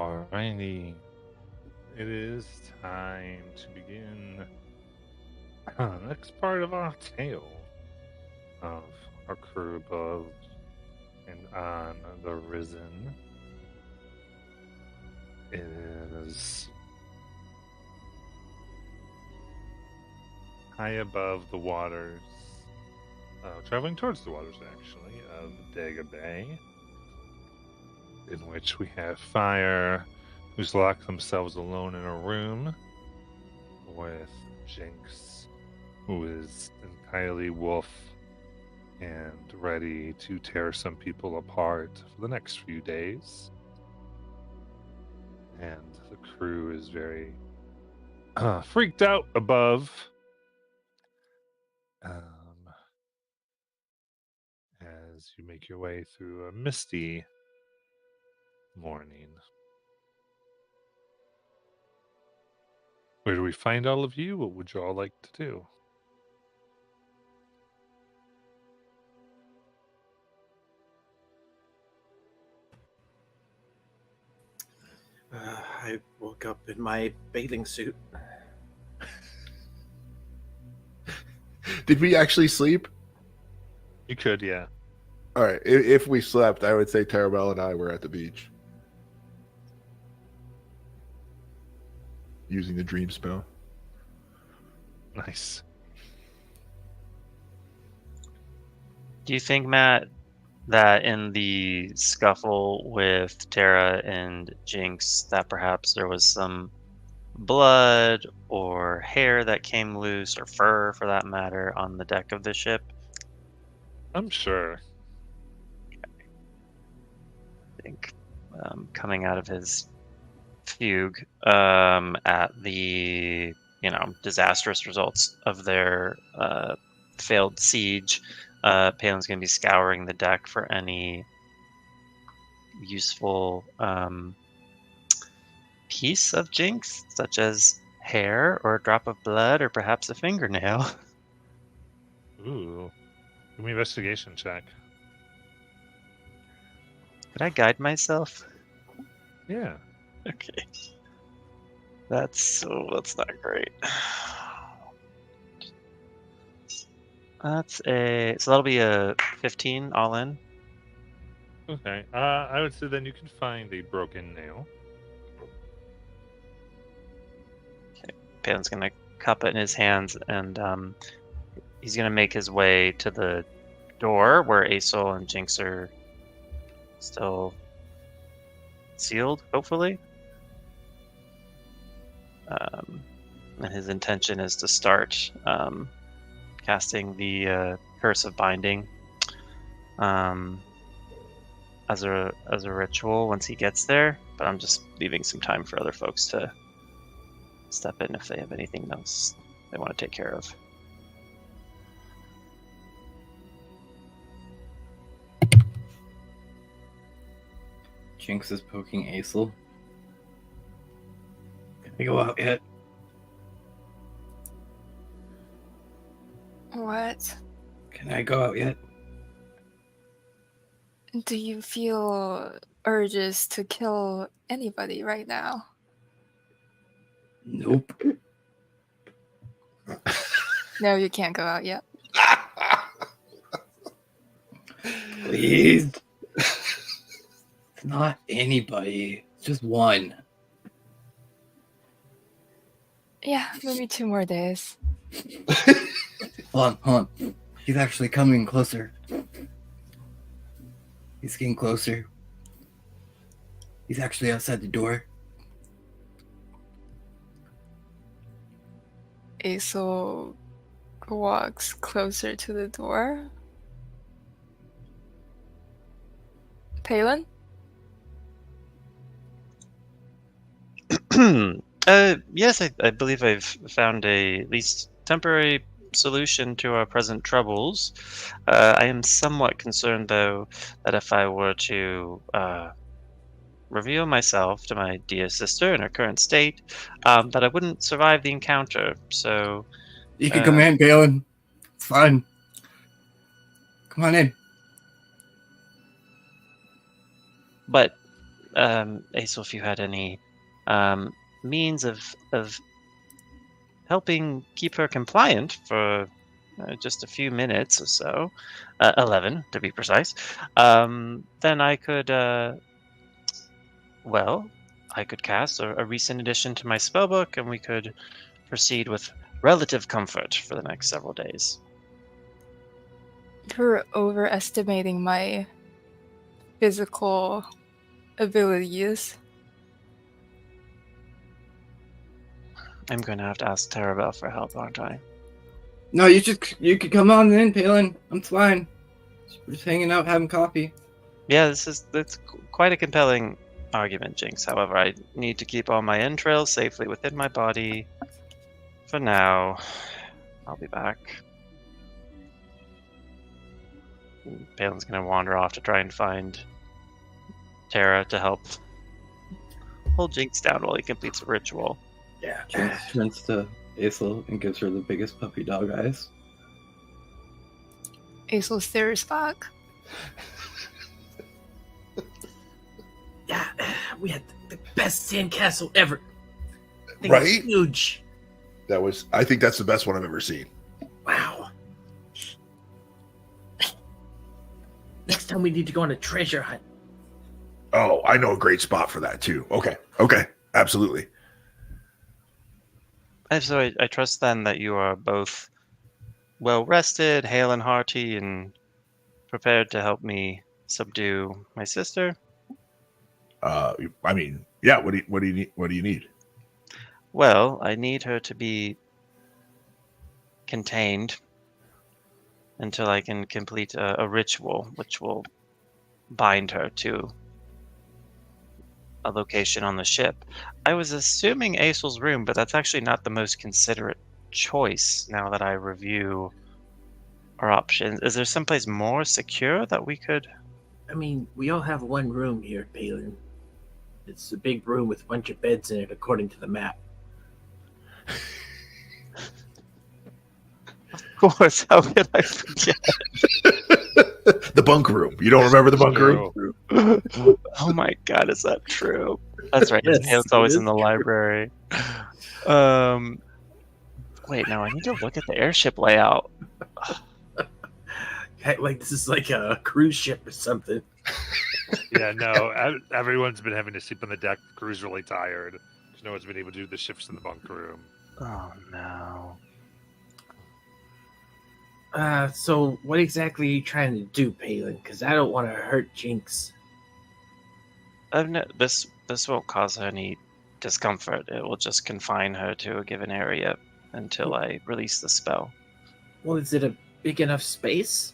Alrighty. It is time to begin the next part of our tale of our crew above and on the Risen. It is high above the waters, traveling towards the waters actually, of Daga Bay, in which we have Fire, who's locked themselves alone in a room with Jinx, who is entirely wolf and ready to tear some people apart for the next few days. And the crew is very freaked out above. As you make your way through a misty morning. Where do we find all of you? What would you all like to do? I woke up in my bathing suit. Did we actually sleep? You could, yeah. All right. If we slept, I would say Tarabelle and I were at the beach. Using the dream spell. Nice. Do you think, Matt, that in the scuffle with Terra and Jinx, that perhaps there was some blood or hair that came loose, or fur for that matter, on the deck of the ship? I'm sure. I think coming out of his fugue at the disastrous results of their failed siege, Palin's going to be scouring the deck for any useful piece of Jinx, such as hair or a drop of blood or perhaps a fingernail. Ooh. Give me an investigation check. Could I guide myself? Yeah. Okay. That's not great. So that'll be a 15 all in. Okay. I would say then you can find a broken nail. Okay. Palin's gonna cup it in his hands, and he's gonna make his way to the door where Aesol and Jinx are still sealed, hopefully. And his intention is to start casting the Curse of Binding as a ritual once he gets there. But I'm just leaving some time for other folks to step in if they have anything else they want to take care of. Jinx is poking Aesol. Can I go out yet? What? Can I go out yet? Do you feel urges to kill anybody right now? Nope. No, you can't go out yet. Please. It's not anybody. It's just one. Yeah, maybe 2 more days. Hold on. He's actually coming closer. He's getting closer. He's actually outside the door. Aesol walks closer to the door. Palin? Yes, I believe I've found a at least temporary solution to our present troubles. I am somewhat concerned, though, that if I were to reveal myself to my dear sister in her current state, that I wouldn't survive the encounter. So You can come in, Palin. It's fine. Come on in. But Aesol, if you had any means of helping keep her compliant for just a few minutes or so, 11 to be precise, then I could, I could cast a recent addition to my spellbook, and we could proceed with relative comfort for the next several days. You're overestimating my physical abilities. I'm going to have to ask Terabel for help, aren't I? No, you could come on in, Palin. I'm fine. We're just hanging out, having coffee. Yeah, that's quite a compelling argument, Jinx. However, I need to keep all my entrails safely within my body. For now, I'll be back. Palin's gonna wander off to try and find Terra to help hold Jinx down while he completes a ritual. Yeah. Jinx turns to Aesol and gives her the biggest puppy dog eyes. Aesol stares back. Yeah, we had the best sandcastle ever. Thing was Right? huge. I think that's the best one I've ever seen. Wow. Next time we need to go on a treasure hunt. Oh, I know a great spot for that too. Okay, absolutely. And so I trust then that you are both well rested, hale and hearty, and prepared to help me subdue my sister. I mean, yeah. What do you need? What do you need? Well, I need her to be contained until I can complete a ritual which will bind her to a location on the ship. I was assuming Aesol's room, but that's actually not the most considerate choice now that I review our options. Is there someplace more secure that we could... I mean, we all have one room here, Palin. It's a big room with a bunch of beds in it, according to the map. Of course, how could I forget? The bunk room. You don't remember the bunk room? Oh my god, is that true? That's right. Yes, It's always it in the is library. Wait, no, I need to look at the airship layout. Like this is like a cruise ship or something. Yeah, no, everyone's been having to sleep on the deck. The crew's really tired. 'Cause no one's been able to do the shifts in the bunk room. Oh no. So what exactly are you trying to do, Palin? Because I don't want to hurt Jinx. This won't cause her any discomfort. It will just confine her to a given area until I release the spell. Well, is it a big enough space?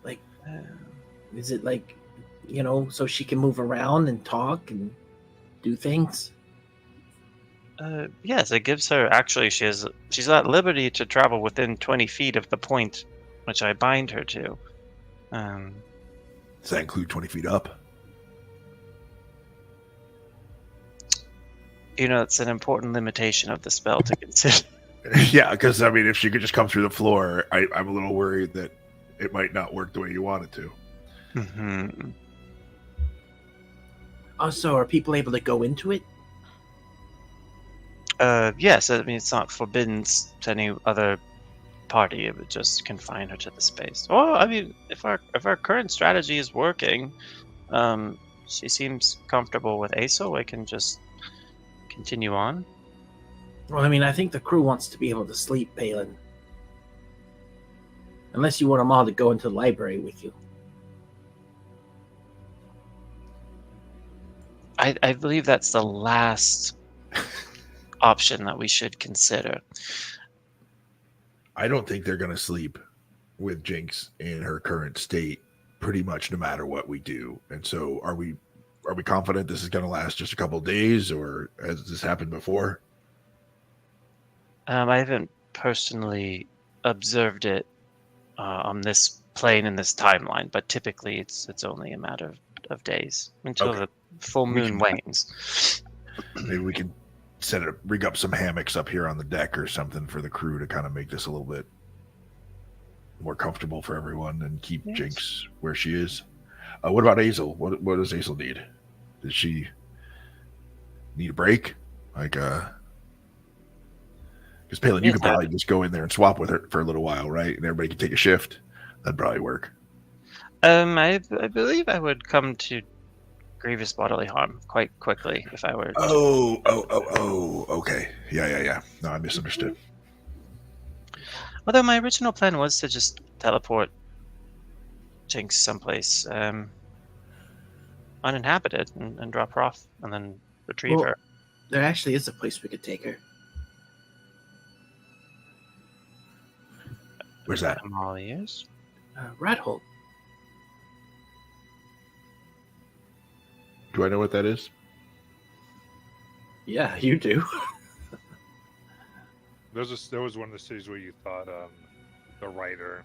Like, is it like, so she can move around and talk and do things? Yes, it gives her. Actually, she's at liberty to travel within 20 feet of the point which I bind her to. Does that include 20 feet up? It's an important limitation of the spell to consider. Yeah, because I mean, if she could just come through the floor, I'm a little worried that it might not work the way you want it to. Mm-hmm. Also, are people able to go into it? Yes, I mean, it's not forbidden to any other party. It would just confine her to the space. Well, I mean, if our current strategy is working, she seems comfortable with Aesol. I can just continue on. Well, I mean, I think the crew wants to be able to sleep, Palin. Unless you want them all to go into the library with you. I believe that's the last option that we should consider. I don't think they're going to sleep with Jinx in her current state, pretty much no matter what we do. And so, are we confident this is going to last just a couple of days, or has this happened before? I haven't personally observed it on this plane in this timeline, but typically it's only a matter of days until Okay. the full moon wanes. Maybe we can rig up some hammocks up here on the deck or something for the crew to kind of make this a little bit more comfortable for everyone and keep Yes. Jinx where she is. What about Hazel? What does Hazel need? Does she need a break? Like, because Palin, you Yes, could probably just go in there and swap with her for a little while, right? And everybody could take a shift. That'd probably work. I believe I would come to grievous bodily harm quite quickly if I were. Okay. Yeah. No, I misunderstood. Although my original plan was to just teleport Jinx someplace uninhabited and drop her off and then retrieve Well, her. there actually is a place we could take her. Where's that? I'm all ears. Rathold. Do I know what that is? Yeah, you do. There was one of the cities where you thought the writer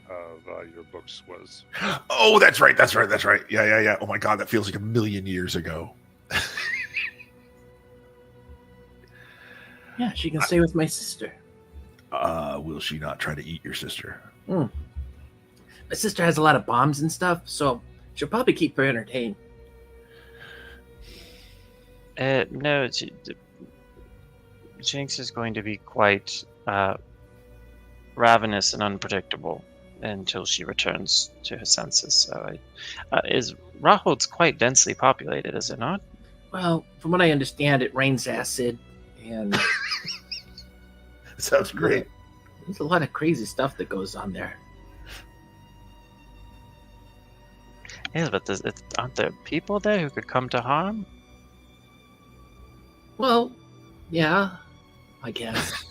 of your books was. Oh, that's right. Yeah. Oh my God, that feels like a million years ago. Yeah, she can stay with my sister. Will she not try to eat your sister? My sister has a lot of bombs and stuff, so she'll probably keep her entertained. No, Jinx is going to be quite ravenous and unpredictable until she returns to her senses. So, is Rathold's quite densely populated, is it not? Well, from what I understand, it rains acid, and Sounds great. there's a lot of crazy stuff that goes on there. Yeah, but aren't there people there who could come to harm? Well, yeah, I guess.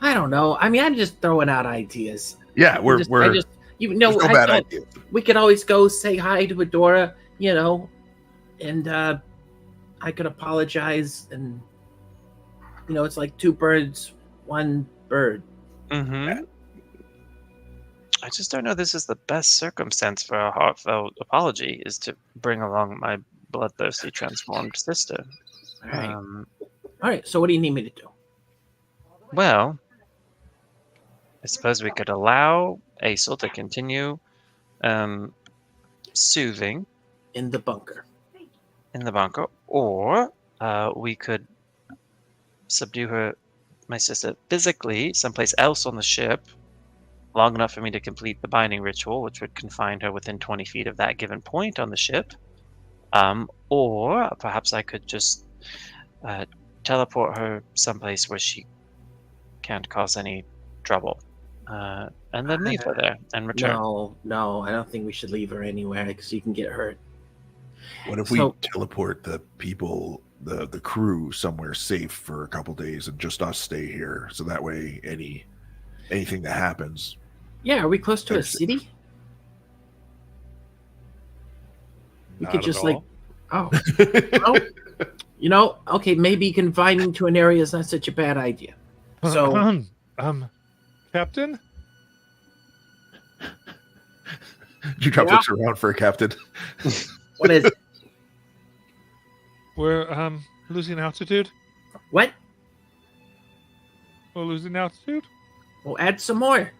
I don't know. I mean, I'm just throwing out ideas. Yeah, we're There's no bad idea. We could always go say hi to Adora, and I could apologize, and it's like two birds, one bird. Mm-hmm. I just don't know this is the best circumstance for a heartfelt apology, is to bring along my bloodthirsty transformed sister. All right. All right. So what do you need me to do? Well, I suppose we could allow Aesel to continue soothing In the bunker. in the bunker, or we could subdue my sister, physically someplace else on the ship, long enough for me to complete the binding ritual, which would confine her within 20 feet of that given point on the ship. Or perhaps I could just teleport her someplace where she can't cause any trouble, and then leave her there and return. No, I don't think we should leave her anywhere because you can get hurt. What if we So- teleport the people, the crew, somewhere safe for a couple days, and just us stay here, so that way anything that happens. Yeah, are we close to a Exit. city? We Not could at just all. okay, maybe confining to an area is not such a bad idea. So, Captain, You drop Yeah. looks around for a captain. what is it? we're losing altitude. What? We're losing altitude. We'll add some more.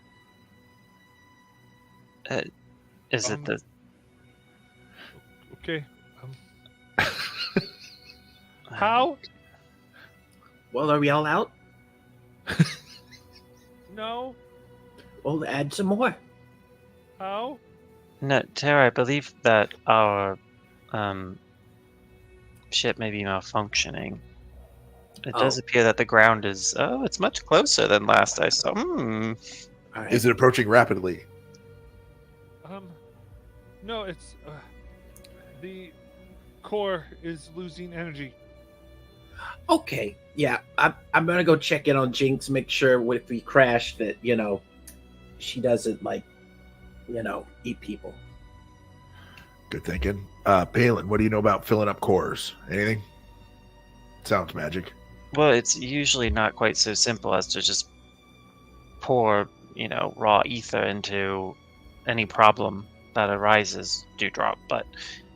Is it the Okay. How? Well, are we all out? No. We'll add some more. How? No, Tara, I believe that our ship may be malfunctioning. It does Oh. appear that the ground is it's much closer than last I saw. All right. Is it approaching rapidly? No, it's the core is losing energy. Okay. Yeah, I'm gonna go check in on Jinx, make sure if we crash that she doesn't eat people. Good thinking. Palin, what do you know about filling up cores? Anything? Sounds magic. Well, it's usually not quite so simple as to just pour, raw ether into any problem that arises, Dewdrop. But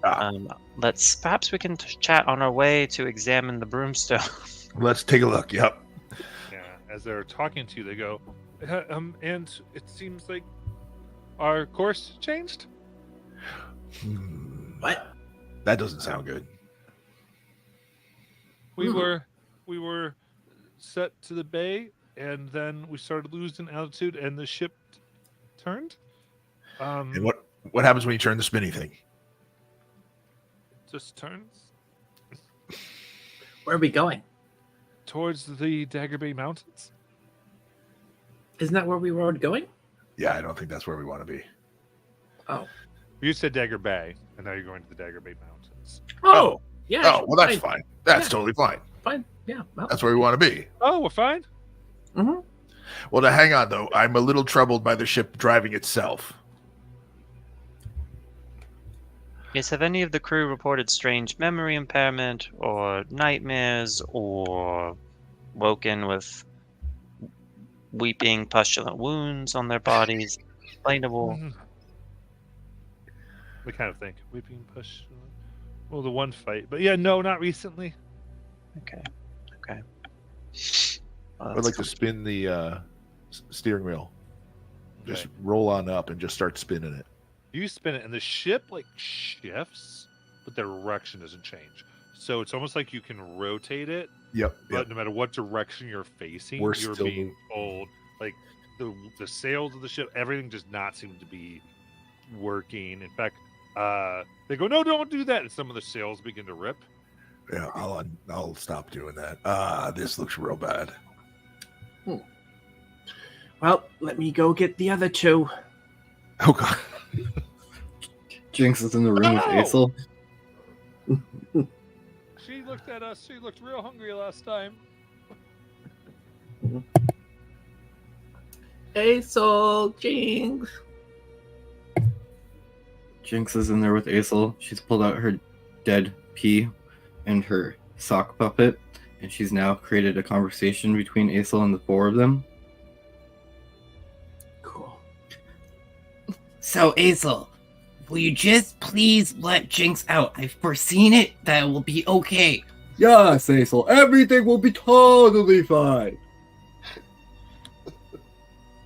perhaps we can chat on our way to examine the broomstone. Let's take a look. Yep. Yeah. As they're talking to you, they go, and it seems like our course changed. What? That doesn't sound good. We were set to the bay, and then we started losing altitude, and the ship turned. And what happens when you turn the spinny thing? Just turns Where are we going? towards the Dagger Bay Mountains. Isn't that where we were going? Yeah, I don't think that's where we want to be. Oh. You said Dagger Bay, and now you're going to the Dagger Bay Mountains. Oh. Yeah. Oh, well, that's fine. That's totally fine. Fine. Yeah. Well. That's where we want to be. Oh, we're fine. Mm-hmm. Well, now hang on, though. I'm a little troubled by the ship driving itself. Yes, have any of the crew reported strange memory impairment or nightmares or woken with weeping pustulant wounds on their bodies? Explainable. We kind of think weeping push. Well, the one fight, but yeah, no, not recently. Okay. Well, I'd that's like to spin the steering wheel. Just roll on up and just start spinning it. You spin it, and the ship like shifts, but the direction doesn't change. So it's almost like you can rotate it, Yep. but no matter what direction you're facing, We're you're still being told like the sails of the ship, everything does not seem to be working. In fact, they go, "No, don't do that," and some of the sails begin to rip. Yeah, I'll stop doing that. This looks real bad. Well, let me go get the other two. Oh god. Jinx is in the room with Ow! Aesel. She looked at us. She looked real hungry last time. Aesel, Jinx. Jinx is in there with Aesel. She's pulled out her dead pea and her sock puppet, and she's now created a conversation between Aesel and the four of them. Cool. So, Aesel, will you just please let Jinx out? I've foreseen it. That will be okay. Yes, Aesel, everything will be totally fine.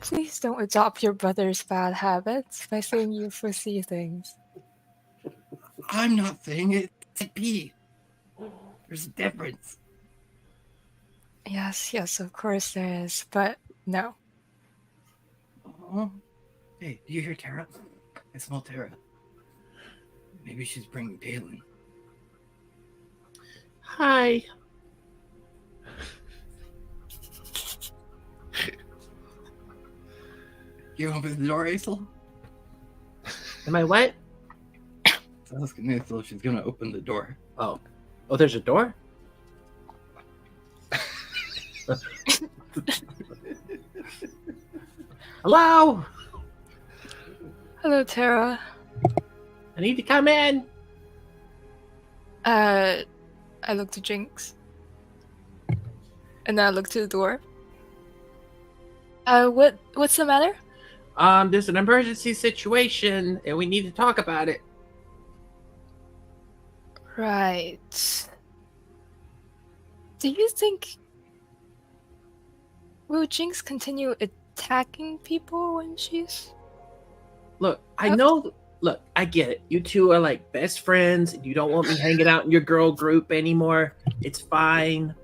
Please don't adopt your brother's bad habits by saying you foresee things. I'm not saying it. It's a pea. There's a difference. Yes, of course there is, but no. Oh. Hey, do you hear Tara? I smell Tara. Maybe she's bringing Palin. Hi. You open the door, Aesel? Am I what? So I was asking Aesel if she's gonna open the door. Oh, there's a door? Hello? Hello, Tara. I need to come in. I look to Jinx. And then I look to the door. What's the matter? There's an emergency situation and we need to talk about it. Right. Do you think... Will Jinx continue attacking people when she's... Look, I get it. You two are like best friends and you don't want me hanging out in your girl group anymore. It's fine.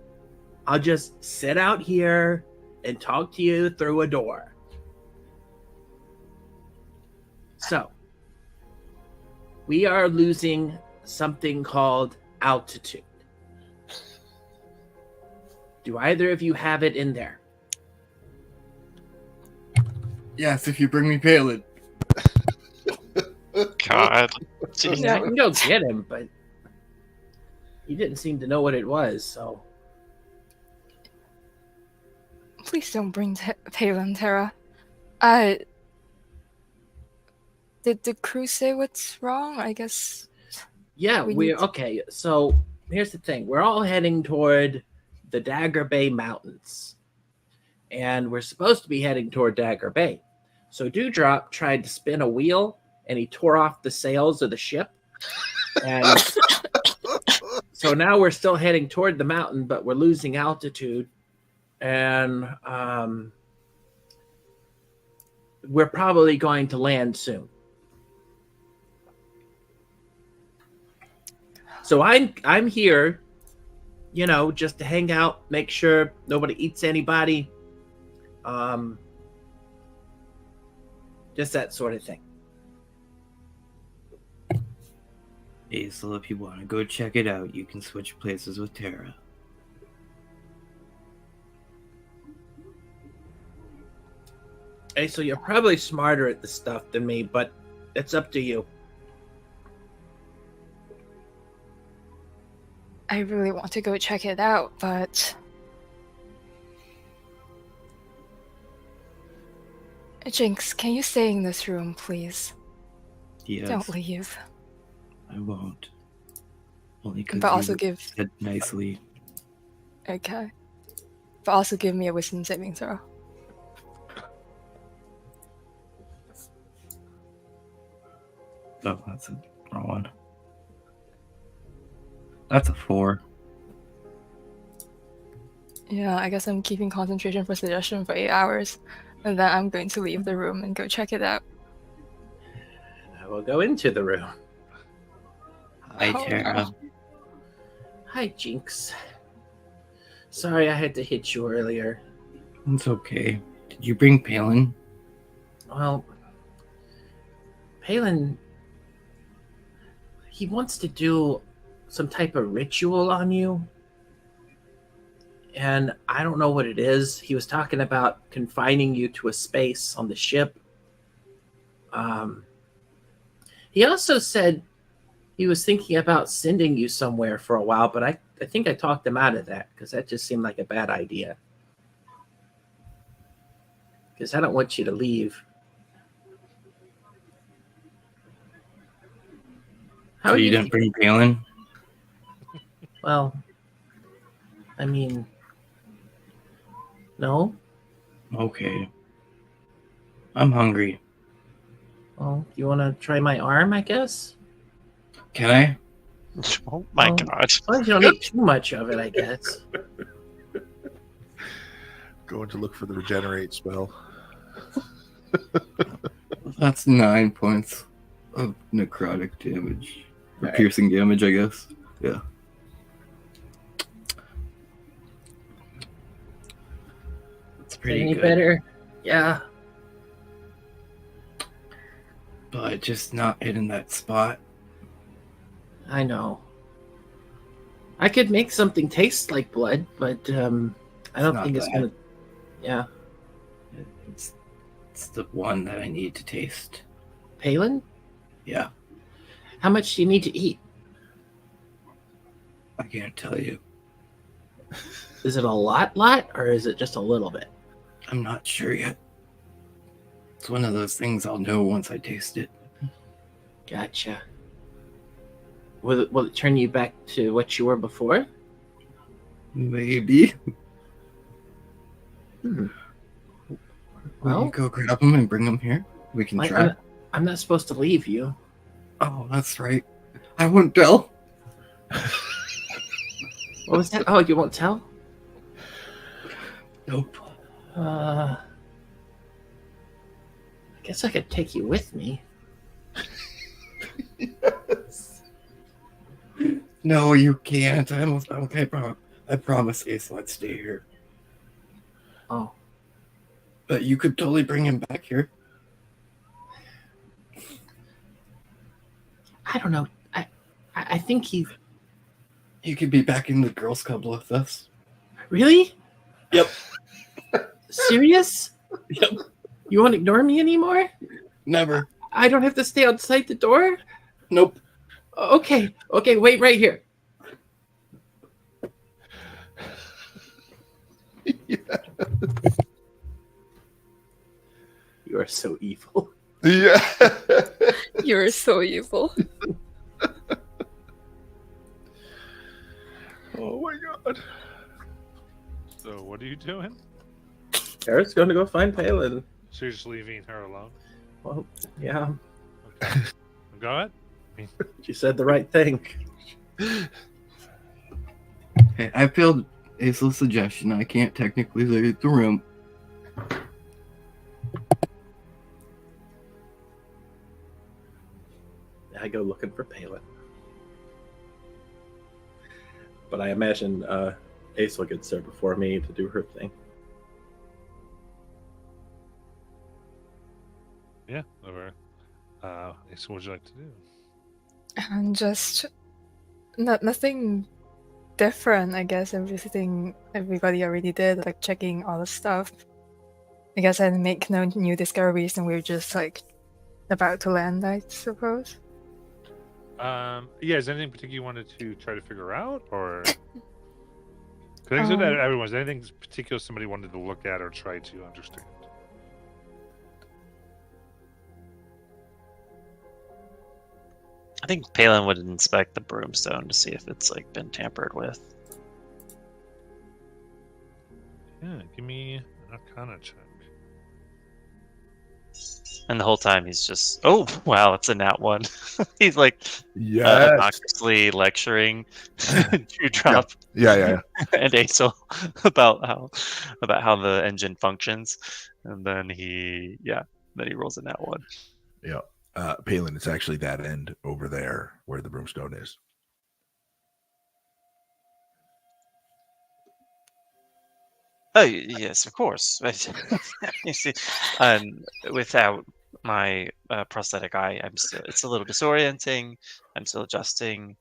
I'll just sit out here and talk to you through a door. So, we are losing something called altitude. Do either of you have it in there? Yes, if you bring me Palin. God. Yeah, I can go get him, but he didn't seem to know what it was, so... Please don't bring Palin, Tara. Did the crew say what's wrong? I guess... Yeah, We need to- okay. So here's the thing: we're all heading toward the Dagger Bay Mountains, and we're supposed to be heading toward Dagger Bay. So Dewdrop tried to spin a wheel, and he tore off the sails of the ship. And so now we're still heading toward the mountain, but we're losing altitude, and we're probably going to land soon. So I'm here, just to hang out, make sure nobody eats anybody. Just that sort of thing. Aisel, if you want to go check it out, you can switch places with Tara. Hey, so you're probably smarter at this stuff than me, but it's up to you. I really want to go check it out, but Jinx, can you stay in this room, please? Yes, Don't leave. I won't. Only because But also you give said nicely. okay. But also give me a wisdom saving throw. Oh, that's a wrong one. That's a 4. Yeah, I guess I'm keeping concentration for suggestion for 8 hours, and then I'm going to leave the room and go check it out. I will go into the room. Hi, Oh, Tara. no. Hi, Jinx. Sorry I had to hit you earlier. It's okay. Did you bring Palin? Well, Palin, he wants to do some type of ritual on you. And I don't know what it is. He was talking about confining you to a space on the ship. He also said he was thinking about sending you somewhere for a while, but I think I talked him out of that because that just seemed like a bad idea. Because I don't want you to leave. So you didn't bring Palin? Well, I mean, no. Okay. I'm hungry. Well, you want to try my arm, I guess? Can I? Oh my Oh. god. As long as you don't eat too much of it, I guess. Going to look for the regenerate spell. That's 9 points of necrotic damage. Or Alright. piercing damage, I guess. Yeah. That's pretty Any good. better? Yeah. But just not hitting that spot. I know. I could make something taste like blood, but I don't not think it's bad. gonna. Yeah, It's the one that I need to taste. Palin, Yeah, how much do you need to eat? I can't tell you. Is it a lot, or is it just a little bit? I'm not sure yet. It's one of those things I'll know once I taste it. Gotcha. Will it turn you back to what you were before? Maybe. Hmm. Will Well, you go grab them and bring them here? We can try. I'm not supposed to leave you. Oh, that's right. I won't tell. What was that? Oh, you won't tell? Nope. I guess I could take you with me. No, you can't. I promise, Ace. Let's stay here. Oh, But you could totally bring him back here. I don't know. I think he He could be back in the girls' club with us. really. Yep. Serious? Yep. You won't ignore me anymore? Never. I don't have to stay outside the door? Nope. Okay, wait right here. You are so evil. Yeah. You're so evil. Oh my god. So what are you doing? Tara's going to go find Palin. So you're just leaving her alone? Well, yeah, Okay. Go ahead. she said the right thing. Hey, I failed Ace's suggestion. I can't technically leave the room. I go looking for Palin. but I imagine Aisel gets there before me to do her thing. Yeah, over. So what would you like to do? And just nothing different, I guess. Everything everybody already did, like checking all the stuff. I guess I didn't make no new discoveries, and we're just like about to land, I suppose. Yeah, is there anything particular you wanted to try to figure out, or? Because everyone's anything particular somebody wanted to look at or try to understand. I think Palin would inspect the broomstone to see if it's like been tampered with. Yeah, give me an Arcana check. And the whole time he's just, oh wow, it's a nat one. He's like Yes. obnoxiously lecturing Dewdrop Yeah. and Aisel about how the engine functions, and then he rolls a nat one. Yeah. Palin, it's actually that end over there where the broomstone is. Oh yes, of course. You see, without my prosthetic eye, it's a little disorienting. I'm still adjusting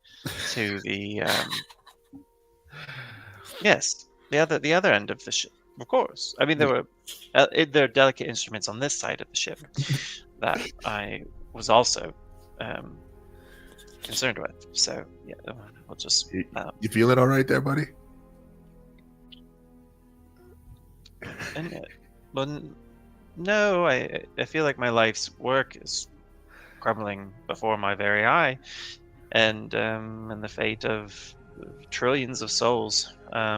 to the the other end of the ship. Of course, I mean there are delicate instruments on this side of the ship that I was also concerned with. So yeah, we'll just. You feeling all right there, buddy? No, I feel like my life's work is crumbling before my very eye, and the fate of trillions of souls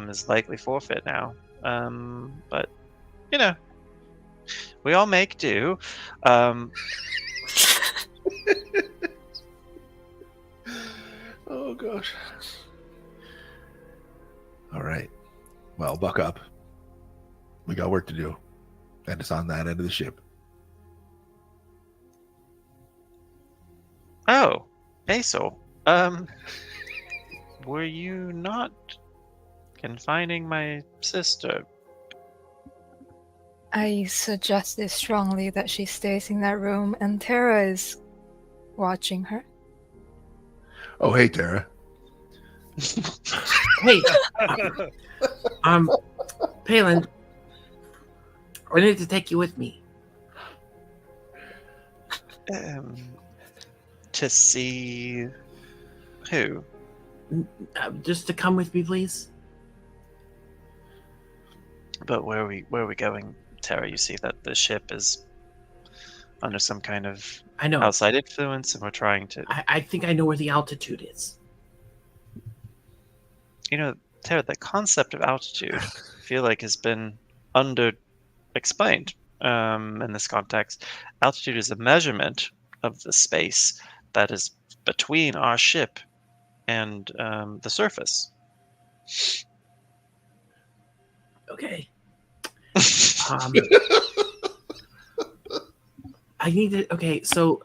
is likely forfeit now. But you know, we all make do. Oh gosh. All right. Well, buck up. We got work to do. And it's on that end of the ship. Oh, Aisel. Were you not confining my sister? I suggested strongly that she stays in that room, and Tara is watching her. Oh, hey, Tara. Hey, Palin, I need to take you with me. To see who? Just to come with me, please. But where are we going, Tara? You see that the ship is under some kind of I know. outside influence, and we're trying to. I think I know where the altitude is. You know, Tara, the concept of altitude, I feel like has been under-explained in this context. Altitude is a measurement of the space that is between our ship and the surface. Okay. I need to. Okay, so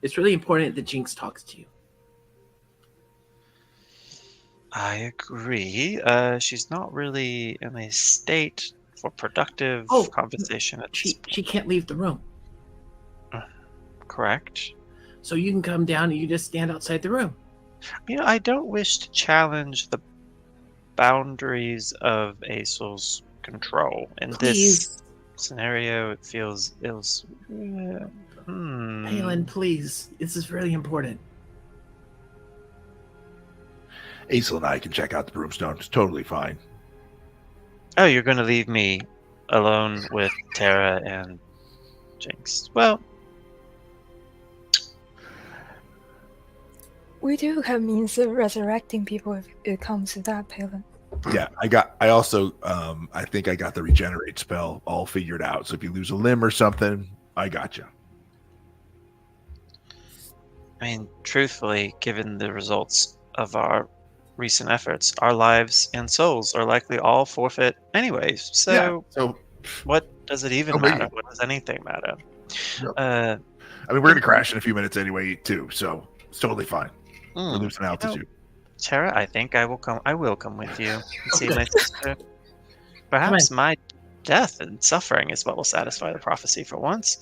it's really important that Jinx talks to you. I agree. She's not really in a state for productive conversation. She can't leave the room. Correct. So you can come down and you just stand outside the room. You know, I don't wish to challenge the boundaries of Aisel's control. In this scenario, it feels Palin, please. This is really important. Aisel and I can check out the broomstone. It's totally fine. Oh, you're going to leave me alone with Tara and Jinx. Well, We do have means of resurrecting people if it comes to that, Palin. Yeah, I think I got the regenerate spell all figured out. So if you lose a limb or something, I got you. I mean, truthfully, given the results of our recent efforts, our lives and souls are likely all forfeit anyways. So, what does it even matter? What does anything matter? Yep. I mean, we're going to crash in a few minutes anyway, too. So it's totally fine. We're losing altitude. Tara, I think I will come. I will come with you and see my sister. Perhaps my death and suffering is what will satisfy the prophecy for once.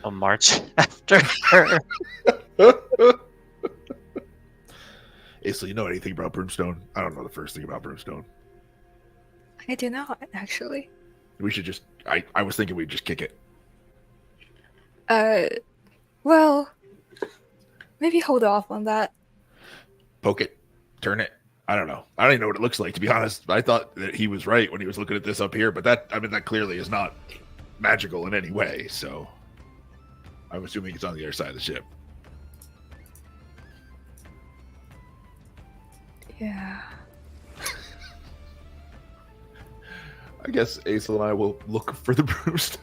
I'll march after her. Aisel, you know anything about Brimstone? I don't know the first thing about Brimstone. I do not actually. We should just. I was thinking we'd just kick it. Well, maybe hold off on that. Poke it. Turn it. I don't know. I don't even know what it looks like, to be honest. I thought that he was right when he was looking at this up here, but that clearly is not magical in any way, so I'm assuming it's on the other side of the ship. Yeah. I guess Aisel and I will look for the Brimstone.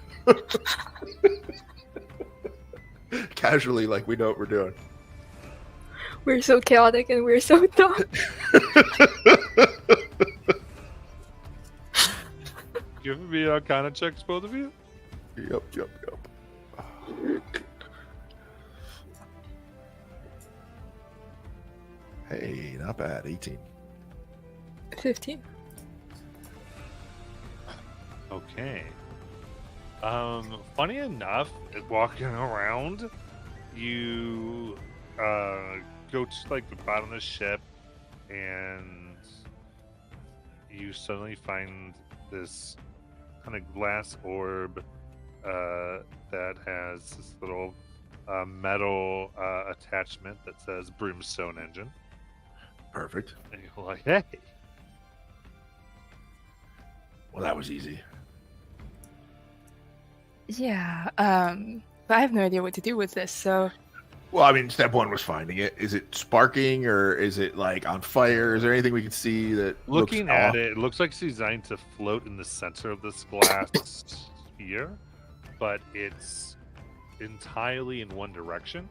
Casually, like we know what we're doing. We're so chaotic and we're so dumb. Give me Arcana checks, both of you. Yep. Hey, not bad. 18. 15. Okay. Funny enough, walking around, you go to like the bottom of the ship, and you suddenly find this kind of glass orb that has this little metal attachment that says Brimstone Engine. Perfect. And you're like, hey. Well, that was easy. Yeah, but I have no idea what to do with this, so... Well, I mean, step one was finding it. Is it sparking, or is it, like, on fire? Is there anything we can see that Looking looks at off? it looks like it's designed to float in the center of this glass sphere, but it's entirely in one direction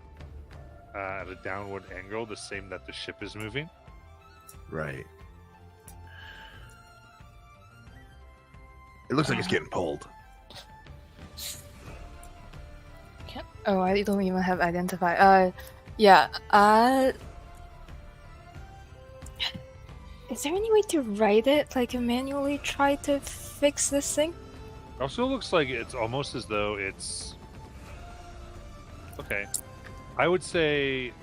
at a downward angle, the same that the ship is moving. Right. It looks like it's getting pulled. Oh, I don't even have identify. Yeah, is there any way to write it, like manually try to fix this thing? Also looks like it's almost as though it's... Okay. I would say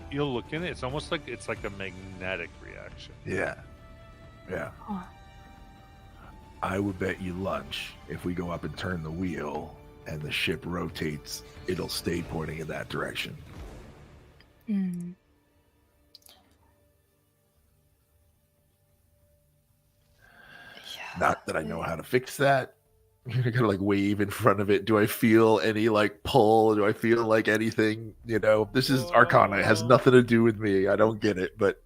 you'll look in it, it's almost like it's like a magnetic reaction. Yeah. Huh. I would bet you lunch if we go up and turn the wheel and the ship rotates, it'll stay pointing in that direction. Hmm. Yeah. Not that I know how to fix that. You're gonna like wave in front of it. Do I feel any like pull? Do I feel like anything? You know, this is Arcana. It has nothing to do with me. I don't get it, but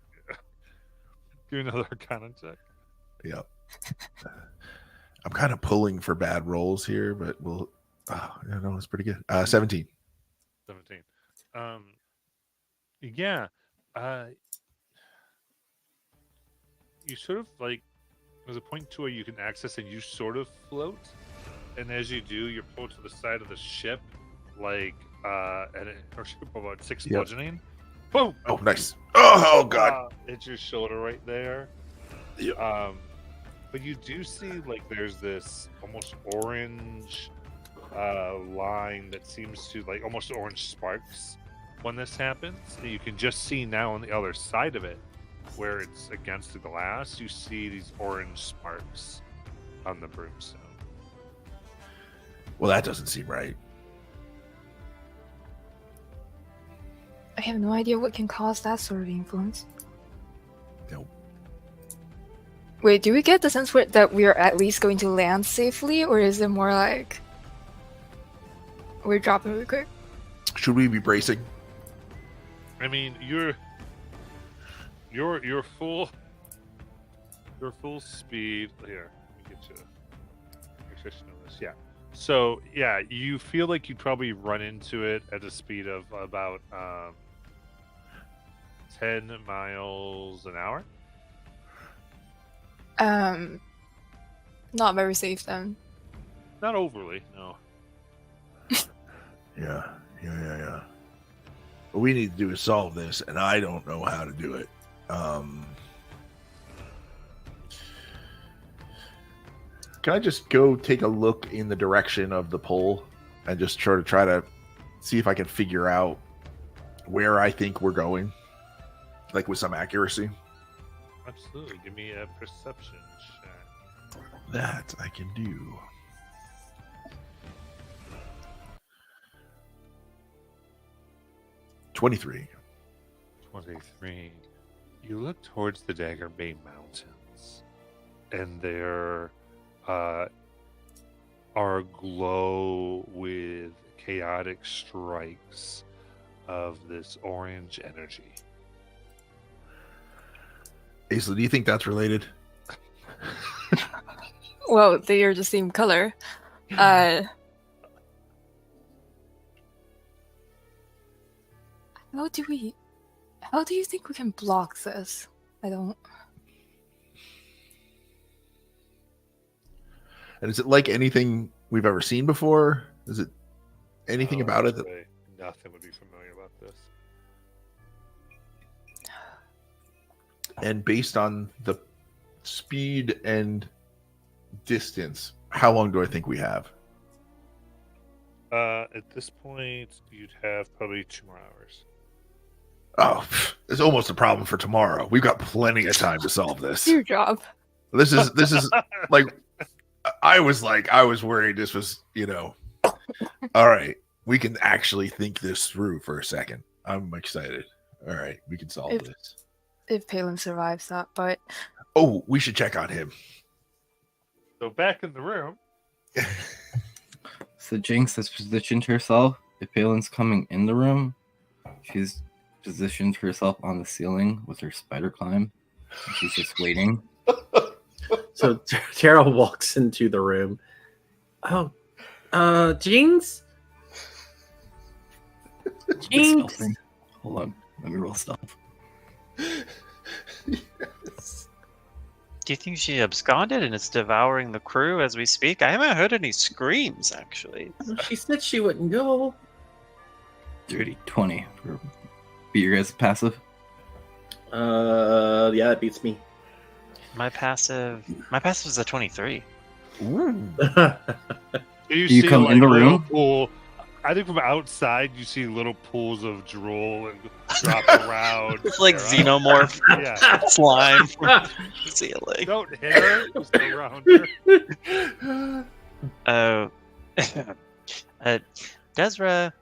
Do another Arcana check. yep. I'm kind of pulling for bad rolls here, but we'll. Oh, I don't know. It's pretty good. 17. 17. Yeah. You sort of like there's a point to where you can access and you sort of float, and as you do, you're pulled to the side of the ship, like at a ship about 6 Yep. bludgeoning. Boom! Oh, nice. Oh God. It's your shoulder right there. Yep. But you do see like there's this almost orange line that seems to like almost orange sparks when this happens. And you can just see now on the other side of it, where it's against the glass, you see these orange sparks on the Brimstone. Well, that doesn't seem right. I have no idea what can cause that sort of influence. Nope. Wait, do we get the sense that we're at least going to land safely, or is it more like we're dropping really quick? Should we be bracing? I mean, you're full speed. Here, let me get you. Actually, I should know this. Yeah. So yeah, you feel like you'd probably run into it at a speed of about 10 miles an hour. Not very safe then. Not overly, no. Yeah. what we need to do is solve this, and I don't know how to do it. Can I just go take a look in the direction of the pole and just try to see if I can figure out where I think we're going, like with some accuracy? Absolutely. Give me a perception check. That I can do. .23. 23. You look towards the Dagger Bay Mountains, and there are aglow with chaotic strikes of this orange energy. Aisla, do you think that's related? Well, they are the same color. How do you think we can block this? I don't. And is it like anything we've ever seen before? Is it anything about it that... Nothing would be familiar about this. And based on the speed and distance, how long do I think we have? At this point, you'd have probably 2 more hours. Oh, it's almost a problem for tomorrow. We've got plenty of time to solve this. Your job. This is like, I was worried this was, all right, we can actually think this through for a second. I'm excited. All right, we can solve this. If Palin survives that, but Oh, we should check on him. So back in the room. So Jinx has positioned herself. If Palin's coming in the room, she's positioned herself on the ceiling with her spider climb. She's just waiting. So Tara walks into the room. Oh, Jinx? Jinx? Stealthing. Hold on. Let me roll stealth. Do you think she absconded and is devouring the crew as we speak? I haven't heard any screams, actually. She said she wouldn't go. Dirty 20 for be your guys' passive. Yeah, that beats me. My passive is a 23. Ooh. You come in the room? Pool. I think from outside you see little pools of drool and drop around. It's like Tara. xenomorph Yeah. slime from the ceiling. Don't hit her. Just around her. Desra,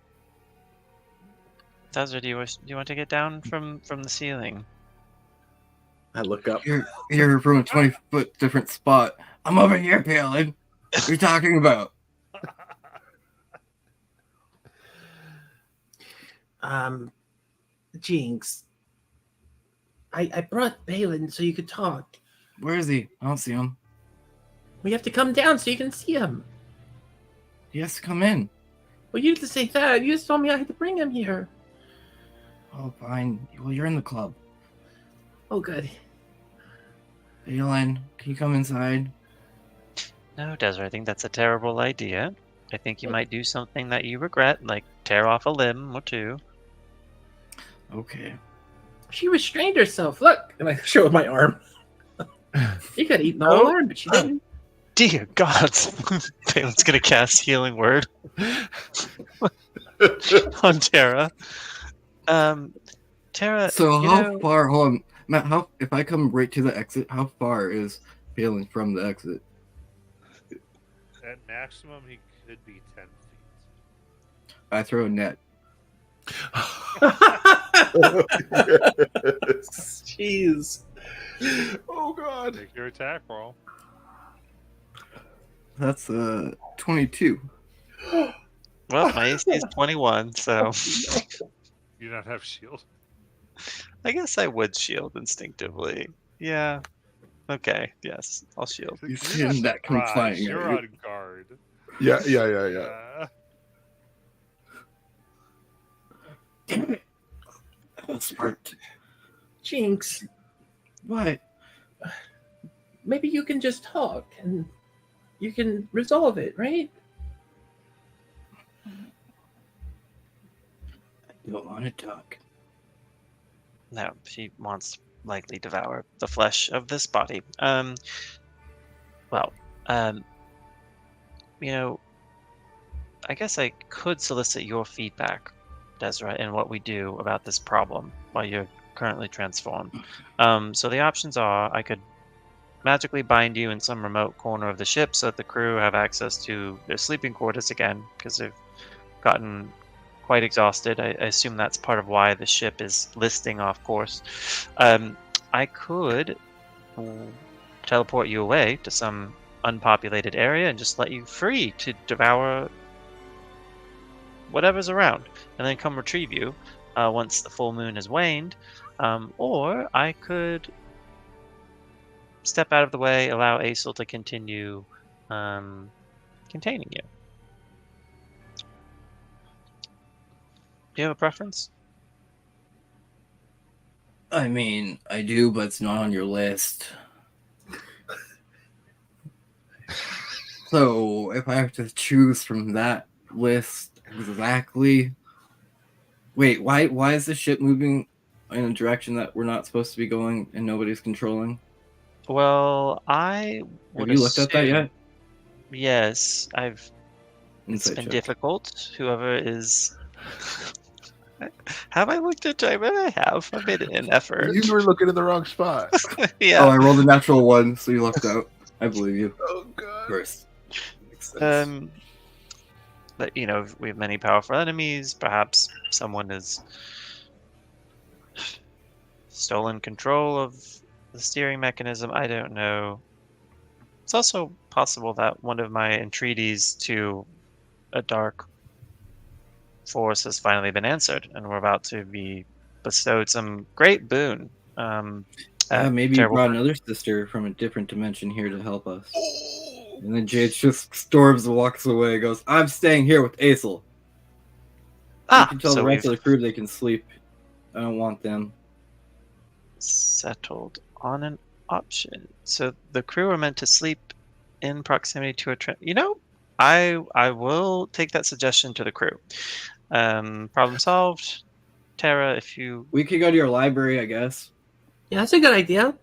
do you want to get down from the ceiling? I look up. You're from a 20-foot different spot. I'm over here, Palin. What are you talking about? Jinx. I brought Balin so you could talk. Where is he? I don't see him. We have to come down so you can see him. He has to come in. Well, you just say that. You just told me I had to bring him here. Oh, fine. Well, you're in the club. Oh, good. Balin, can you come inside? No, Desra, I think that's a terrible idea. I think you might do something that you regret, like tear off a limb or two. Okay. She restrained herself. Look. And I show with my arm. She could have eaten the whole arm, but she didn't. Dear God, Palin's gonna cast Healing Word on Tara. Tara. So you how know- far? Hold on, Matt. If I come right to the exit, how far is Palin from the exit? At maximum, he could be 10 feet. I throw a net. Jeez. Oh God. Make your attack roll. That's 22. Well, my AC is 21, so You don't have shield. I guess I would shield instinctively. Yeah. Okay. Yes, I'll shield. You You're see not that come surprised, flying at You're you. on guard. Yeah. Smart. Jinx. What? Maybe you can just talk and you can resolve it, right? Don't want to talk. No, she wants to likely devour the flesh of this body. Well, you know, I guess I could solicit your feedback, Desra, in what we do about this problem while you're currently transformed. So the options are I could magically bind you in some remote corner of the ship so that the crew have access to their sleeping quarters again because they've gotten quite exhausted. I assume that's part of why the ship is listing off course. I could teleport you away to some unpopulated area and just let you free to devour whatever's around, and then come retrieve you once the full moon has waned. Or I could step out of the way, allow Aesel to continue containing you. Do you have a preference? I mean, I do, but it's not on your list. So, if I have to choose from that list exactly... Wait, why is the ship moving in a direction that we're not supposed to be going and nobody's controlling? Well, I would Have you looked at that assume- yet? Yes, it's Insight been check. difficult. Whoever is... Have I looked at it? I bet I have. I made an effort. You were looking in the wrong spot. Yeah. Oh, I rolled a natural 1, so you lucked out. I believe you. Oh god. Of course. Makes sense. But we have many powerful enemies. Perhaps someone has stolen control of the steering mechanism. I don't know. It's also possible that one of my entreaties to a dark force has finally been answered, and we're about to be bestowed some great boon. Maybe you terrible- brought another sister from a different dimension here to help us. And then Jade just storms and walks away and goes, I'm staying here with Aesel. You can tell so the rest we've of the crew they can sleep. I don't want them. settled on an option. So the crew are meant to sleep in proximity to a I will take that suggestion to the crew. Problem solved. Tara, if you... We could go to your library, I guess. Yeah, that's a good idea.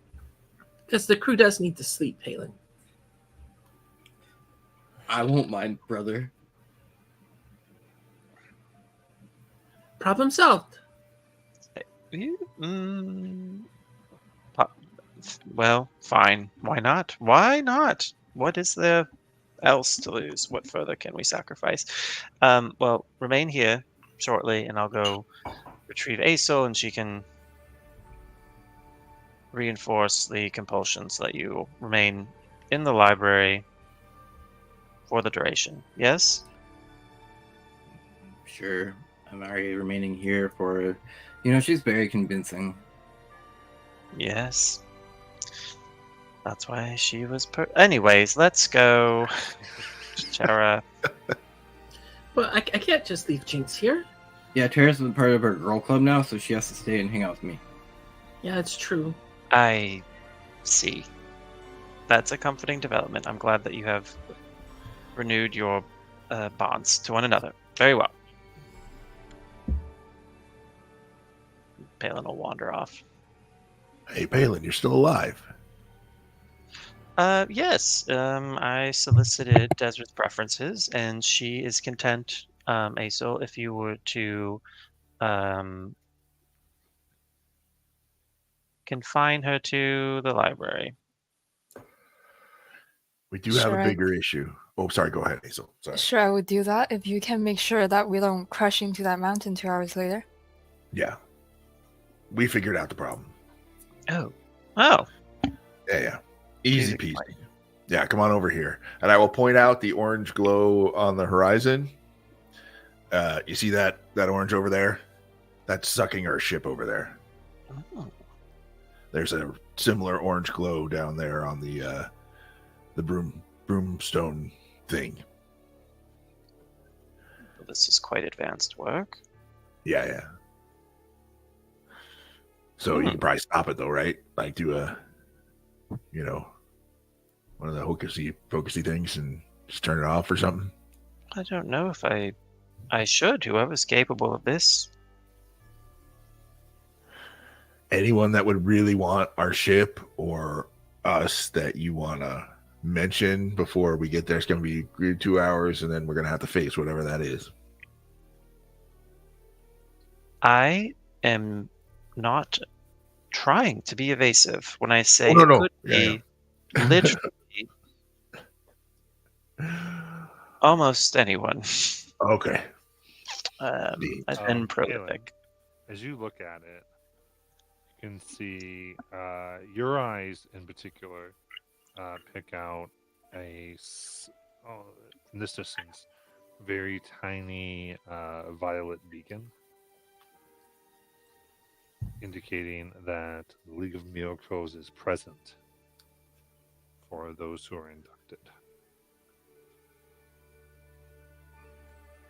Because the crew does need to sleep, Halen. I won't mind, brother. Problem solved. Well, fine. Why not? Why not? What is there else to lose? What further can we sacrifice? Well, remain here shortly, and I'll go retrieve Aesel, and she can reinforce the compulsion so that you remain in the library for the duration. Yes? Sure. I'm already remaining here for... she's very convincing. Yes. That's why she was Anyways, let's go. Tara. But I can't just leave Jinx here. Yeah, Tara's been part of her girl club now, so she has to stay and hang out with me. Yeah, it's true. I see. That's a comforting development. I'm glad that you have renewed your bonds to one another. Very well. Palin will wander off. Hey, Palin, you're still alive. Yes. I solicited Desra's preferences, and she is content, Aesel, if you were to confine her to the library. We do have Sure. a bigger issue. Oh, sorry. Go ahead, Hazel. Sorry. Sure, I would do that if you can make sure that we don't crash into that mountain 2 hours later. Yeah. We figured out the problem. Oh. Yeah. Easy Music peasy. Yeah, come on over here. And I will point out the orange glow on the horizon. You see that orange over there? That's sucking our ship over there. Oh. There's a similar orange glow down there on the broomstone thing. This is quite advanced work. Yeah. So you can probably stop it though, right? Like do one of the hocusy things and just turn it off or something. I don't know if I should. Whoever's capable of this Anyone that would really want our ship or us that you want to mention before we get there? It's going to be 2 hours, and then we're going to have to face whatever that is. I am not trying to be evasive when I say Oh, no, it no. could Yeah, be literally almost anyone. Okay. I've Um, been Galen, prolific. as you look at it, you can see your eyes in particular pick out in this distance, very tiny violet beacon, indicating that the League of Miracles is present for those who are inducted.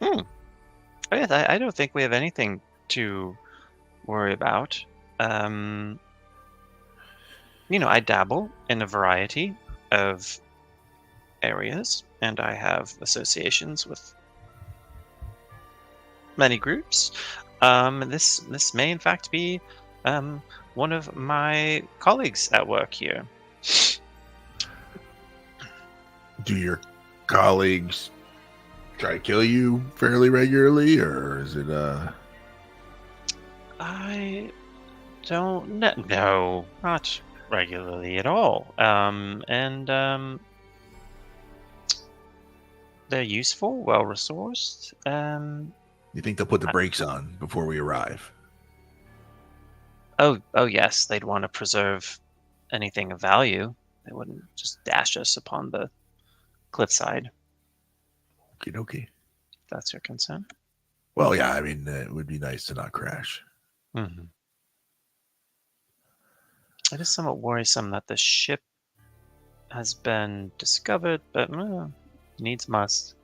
Oh, yeah, I don't think we have anything to worry about. I dabble in a variety of areas, and I have associations with many groups. This may in fact be one of my colleagues at work here. Do your colleagues try to kill you fairly regularly, or is it I don't know. No, not regularly at all. They're useful, well resourced. you think they'll put the brakes on before we arrive? Oh yes, they'd want to preserve anything of value. They wouldn't just dash us upon the cliffside. Okie dokie. If that's your concern. Well, yeah, I mean, it would be nice to not crash. Mm-hmm. It is somewhat worrisome that the ship has been discovered, but needs must.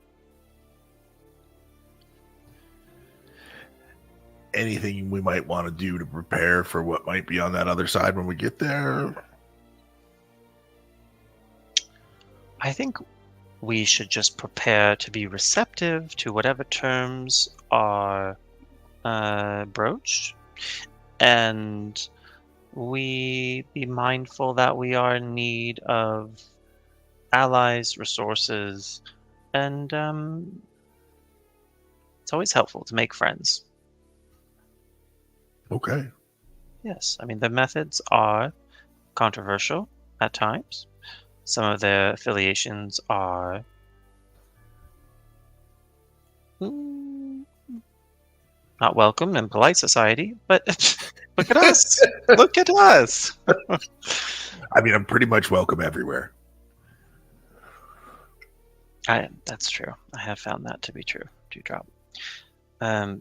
Anything we might want to do to prepare for what might be on that other side when we get there? I think we should just prepare to be receptive to whatever terms are broached, and we be mindful that we are in need of allies, resources, and it's always helpful to make friends. Okay. Yes, I mean, the methods are controversial at times. Some of their affiliations are not welcome in polite society, but look at us. Look at us. I mean, I'm pretty much welcome everywhere. That's true. I have found that to be true. Dewdrop. But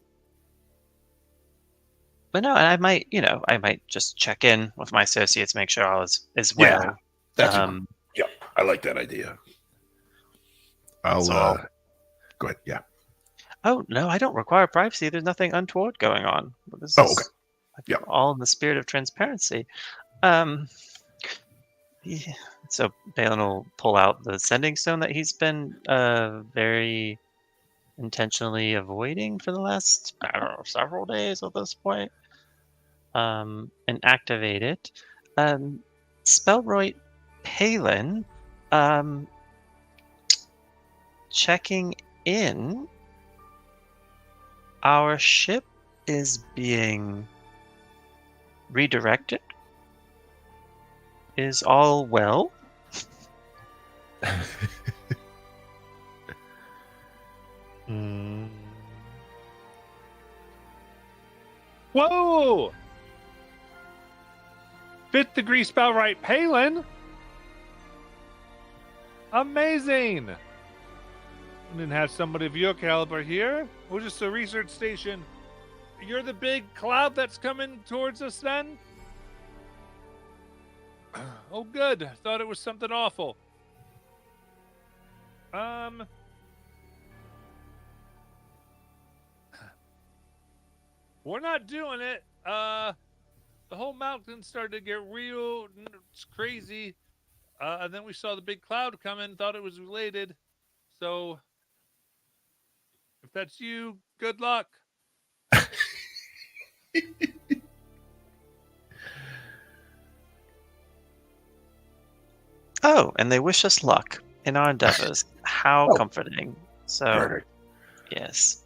no, I might just check in with my associates, make sure all is well. Yeah, that's yep. I like that idea. I'll go ahead. Yeah. Oh no, I don't require privacy. There's nothing untoward going on. This Oh, is, okay. Yeah. all in the spirit of transparency. Yeah. So Balin will pull out the sending stone that he's been very intentionally avoiding for the last, I don't know, several days at this point, and activate it. Spellroy Palin, checking in. Our ship is being redirected. Is all well? Whoa! 5th degree Spellright Palin? Amazing! We didn't have somebody of your caliber here. We're just a research station. You're the big cloud that's coming towards us then? Oh, good. I thought it was something awful. We're not doing it. The whole mountain started to get real crazy. And then we saw the big cloud coming, thought it was related. So, if that's you, good luck. Oh, and they wish us luck in our endeavors. How Oh. comforting. So, Perfect. yes.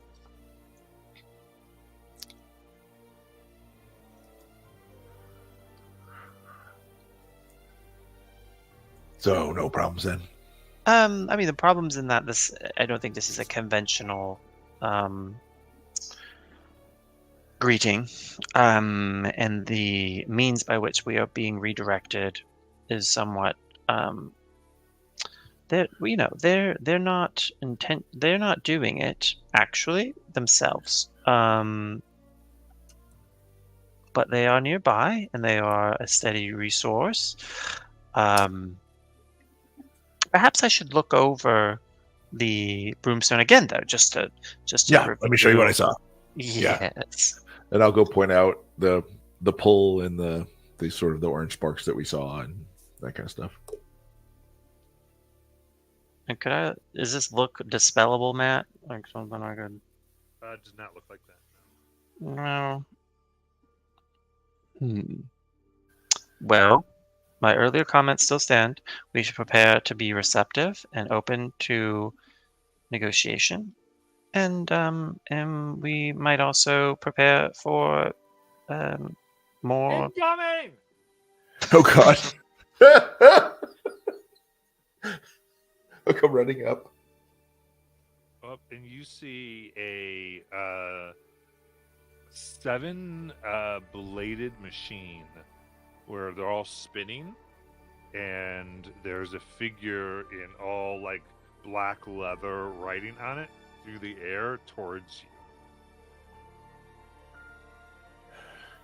So no problems then. I mean, the problem's in that I don't think this is a conventional greeting, and the means by which we are being redirected is somewhat, they're not they're not doing it actually themselves, but they are nearby and they are a steady resource. Perhaps I should look over the broomstone again, though, just to Yeah, let me show you what I review. saw. Yeah. Yes. And I'll go point out the pull and the sort of the orange sparks that we saw and that kind of stuff. And is this look dispellable, Matt? Like something I could. Does not look like that. No. Well, my earlier comments still stand. We should prepare to be receptive and open to negotiation, and we might also prepare for more. Incoming! Oh God! I'll come running up. Up, and you see a 7 bladed machine where they're all spinning, and there's a figure in all like black leather riding on it through the air towards you.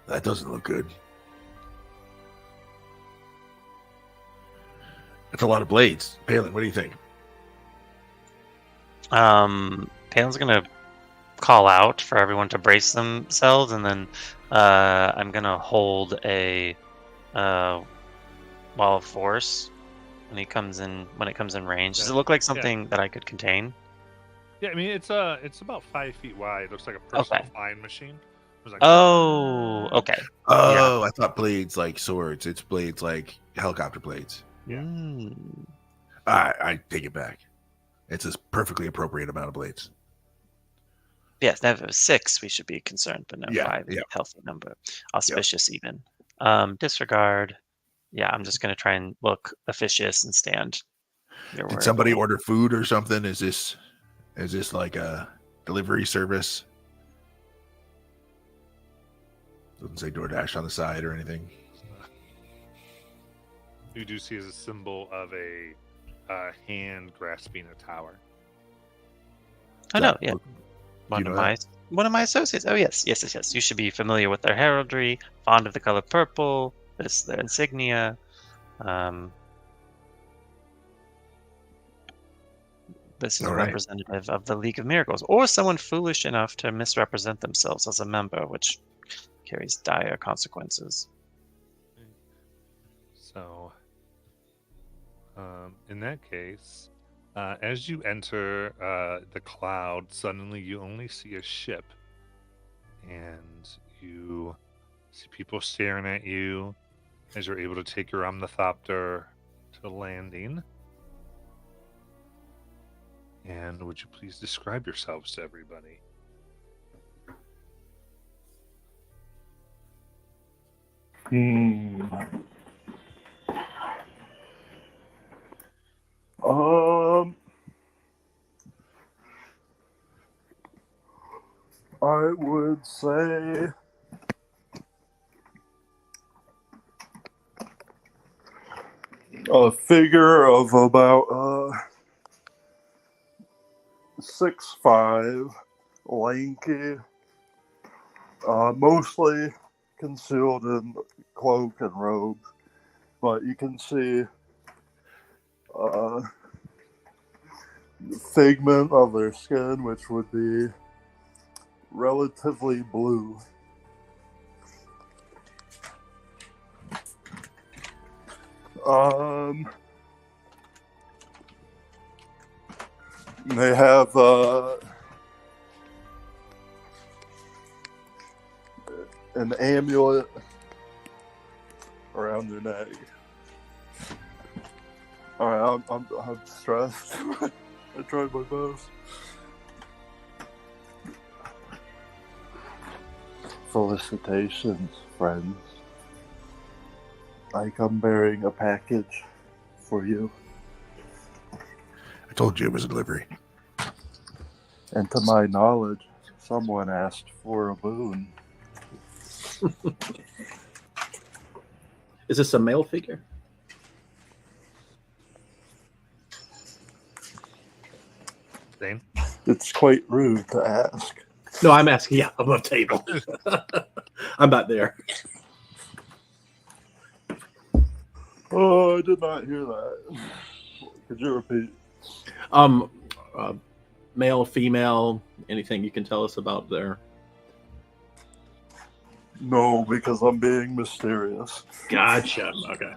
That doesn't look good. That's a lot of blades. Palin, what do you think? Palin's gonna call out for everyone to brace themselves, and then I'm gonna hold a wall of force when it comes in range. Does it look like something that I could contain? Yeah, I mean it's about 5 feet wide. It looks like a personal Okay. flying machine. It was like, Oh, okay. Oh, I thought blades like swords. It's blades like helicopter blades. Yeah. I take it back. It's a perfectly appropriate amount of blades. Yes, now if it was 6, we should be concerned, but no, Yeah, 5, yeah. healthy number. Auspicious even. Disregard. Yeah, I'm just gonna try and look officious and stand. Did somebody order food or something? Is this like a delivery service? Doesn't say DoorDash on the side or anything. You do see as a symbol of a hand grasping a tower. Oh no, yeah. Do One you of know my associates. Oh yes. You should be familiar with their heraldry, fond of the color purple. This their insignia. This is All a right. representative of the League of Miracles, or someone foolish enough to misrepresent themselves as a member, which carries dire consequences. So, in that case, as you enter the cloud, suddenly you only see a ship, and you see people staring at you as you're able to take your Omnithopter to landing. And would you please describe yourselves to everybody? I would say a figure of about 6'5", lanky, mostly concealed in cloak and robe, but you can see figment of their skin, which would be relatively blue. They have an amulet around their neck. All right, I'm stressed. I tried my best. Felicitations, friends. I come bearing a package for you. I told you it was a delivery. And to my knowledge, someone asked for a boon. Is this a male figure? Dane? It's quite rude to ask. No, I'm asking. Yeah, above table. I'm not there. Oh, I did not hear that. Could you repeat? Male, female, anything you can tell us about there? No, because I'm being mysterious. Gotcha. Okay.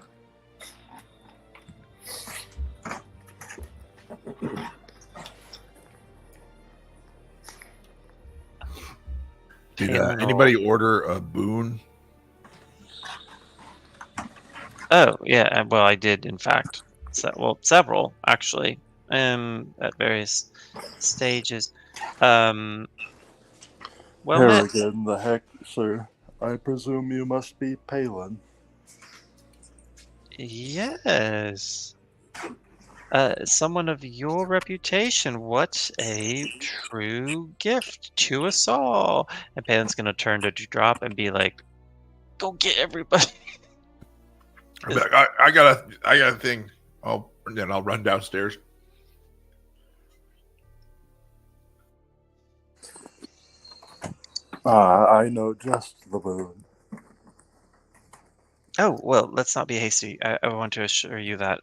Did Palen anybody order a boon? Oh, yeah. Well, I did, in fact. Several, actually, at various stages. Well met. Harrigan, the heck, sir. I presume you must be Palin. Yes. Someone of your reputation. What a true gift to us all. And Palin's gonna turn to Drop and be like, "Go get everybody." I'll be like, I got a thing. I'll run downstairs. I know just the boon. Oh, well, let's not be hasty. I want to assure you that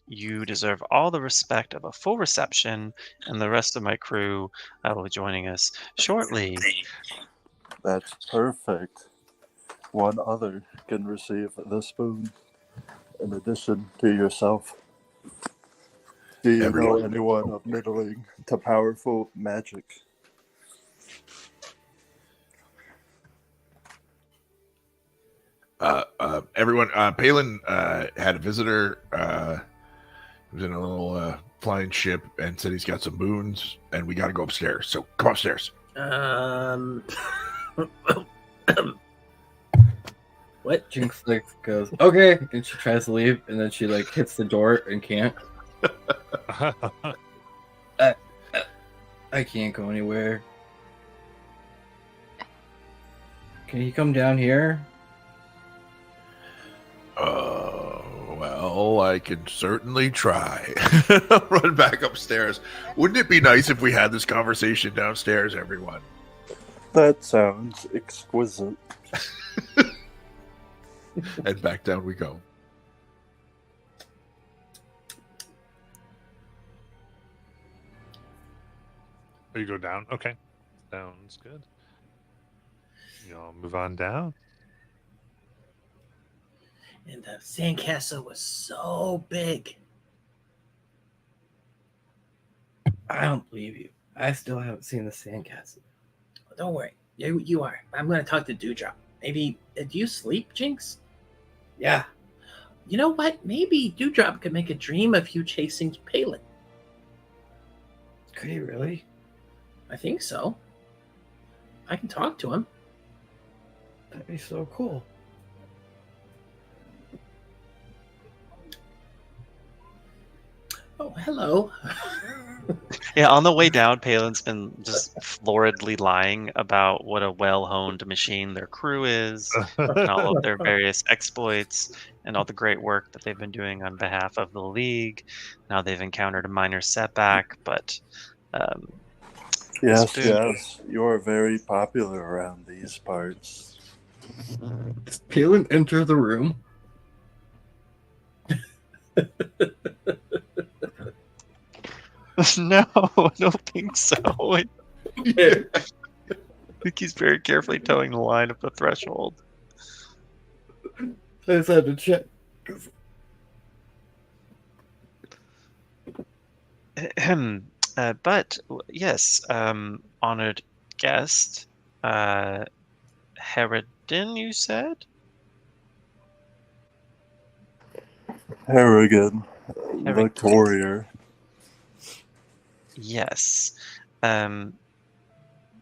you deserve all the respect of a full reception, and the rest of my crew will be joining us shortly. That's perfect. One other can receive this boon, in addition to yourself. Do you know anyone of middling to powerful magic? Everyone, Palin had a visitor. He was in a little flying ship and said he's got some boons, and we got to go upstairs. So come upstairs. What? Jinx like goes, okay, and she tries to leave, and then she like hits the door and can't. I can't go anywhere. Can you come down here? Well, I can certainly try. Run back upstairs. Wouldn't it be nice if we had this conversation downstairs, everyone? That sounds exquisite. And back down we go. Oh, you go down? Okay. Sounds good. Y'all move on down. And the sandcastle was so big. I don't believe you. I still haven't seen the sandcastle. Don't worry. You are. I'm going to talk to Dewdrop. Maybe, do you sleep, Jinx? Yeah. You know what? Maybe Dewdrop could make a dream of you chasing Palin. Could he really? I think so. I can talk to him. That'd be so cool. Oh, hello. Yeah, on the way down, Palin's been just floridly lying about what a well-honed machine their crew is, and all of their various exploits, and all the great work that they've been doing on behalf of the League. Now they've encountered a minor setback, but Yes, you're very popular around these parts. Does Palin enter the room? No, I don't think so. I think he's very carefully towing the line of the threshold. I just had to check. But yes, honored guest, Harrigan, you said? Harrigan, the courier. Yes.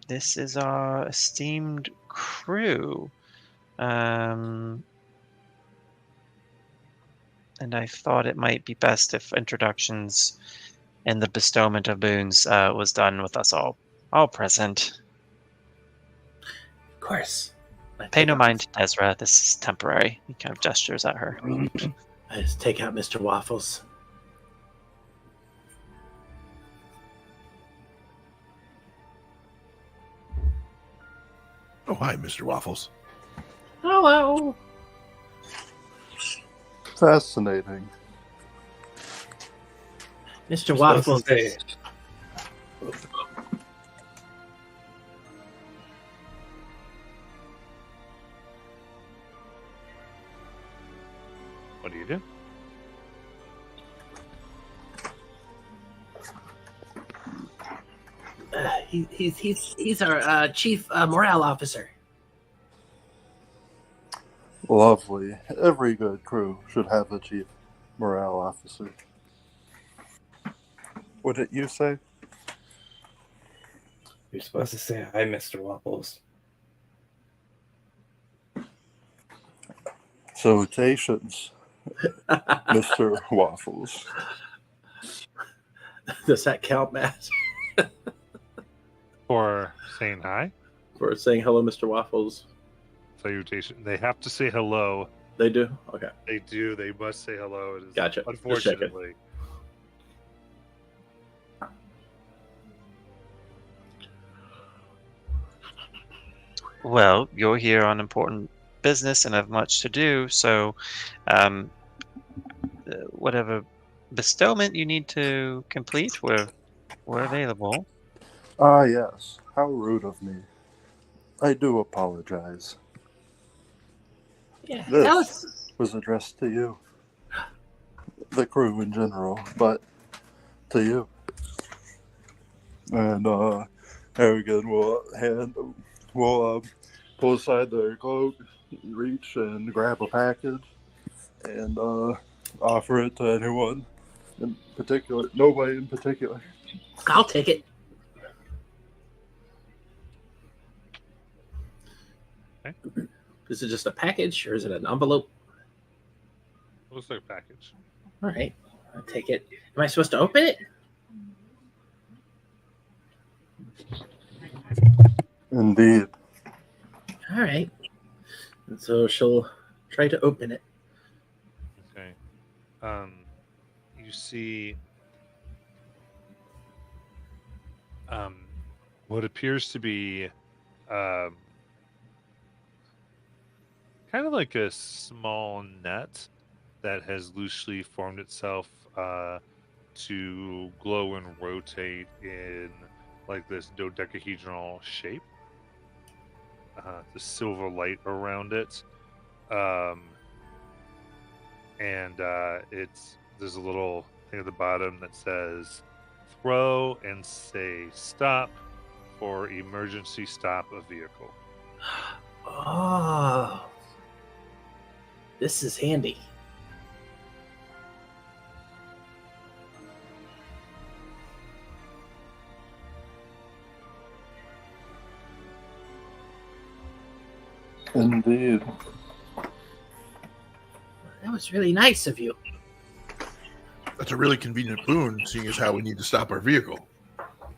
This is our esteemed crew. And I thought it might be best if introductions and the bestowment of boons was done with us all present. Of course. Pay no mind to Ezra. This is temporary. He kind of gestures at her. I just take out Mr. Waffles. Oh, hi, Mr. Waffles. Hello. Fascinating. Mr. Waffles. What do you do? He's our chief morale officer. Lovely. Every good crew should have a chief morale officer. What did you say? You're supposed to say hi, Mr. Waffles. Salutations, Mr. Waffles. Does that count, Matt? For saying hi? For saying hello, Mr. Waffles? Salutation. They have to say hello. They do? Okay. They do. They must say hello. It is, Gotcha. unfortunately. Well, you're here on important business and have much to do, so whatever bestowment you need to complete, we're available. Ah, yes. How rude of me. I do apologize. Yeah. This was addressed to you. The crew in general, but to you. And Harrigan will pull aside their cloak, reach and grab a package, and offer it to anyone in particular. Nobody in particular. I'll take it. Okay. Is it just a package or is it an envelope? Looks like a package. All right. I'll take it. Am I supposed to open it? Indeed. All right. And so she'll try to open it. Okay. You see what appears to be kind of like a small net that has loosely formed itself to glow and rotate in like this dodecahedral shape. The silver light around it, and there's a little thing at the bottom that says "throw and say stop for emergency stop of vehicle." Oh. This is handy. Indeed. That was really nice of you. That's a really convenient boon, seeing as how we need to stop our vehicle.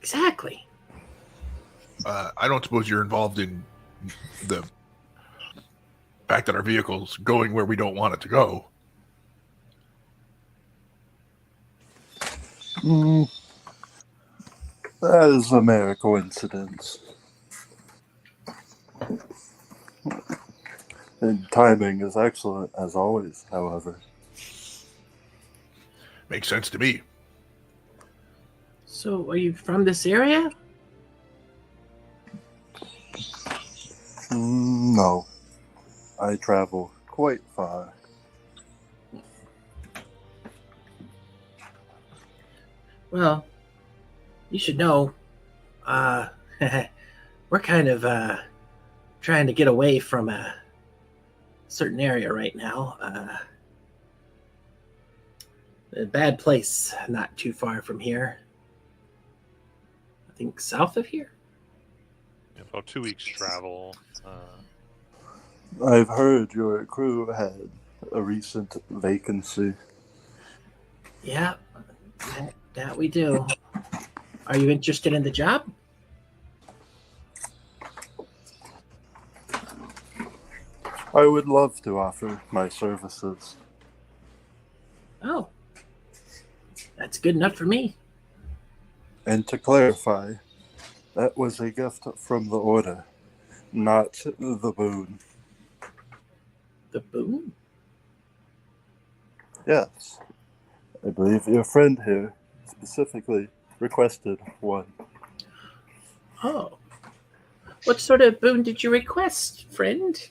Exactly. I don't suppose you're involved in the fact that our vehicle's going where we don't want it to go. That is a mere coincidence. And timing is excellent, as always, however. Makes sense to me. So, are you from this area? No. I travel quite far. Well, you should know. We're kind of trying to get away from a certain area right now. A bad place, not too far from here. I think south of here. About 2 weeks travel. I've heard your crew had a recent vacancy. Yeah, that we do. Are you interested in the job? I would love to offer my services. Oh, that's good enough for me. And to clarify, that was a gift from the Order, not the boon. The boon? Yes. I believe your friend here specifically requested one. Oh. What sort of boon did you request, friend?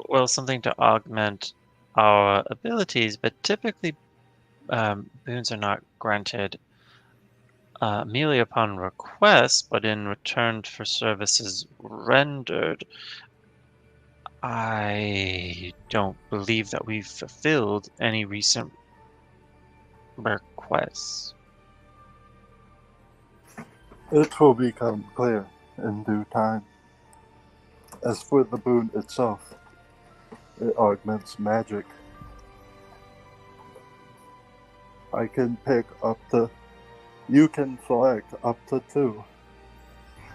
Well, something to augment our abilities, but typically boons are not granted merely upon request, but in return for services rendered. I don't believe that we've fulfilled any recent requests. It will become clear in due time. As for the boon itself, it augments magic. I can pick up to... You can select up to 2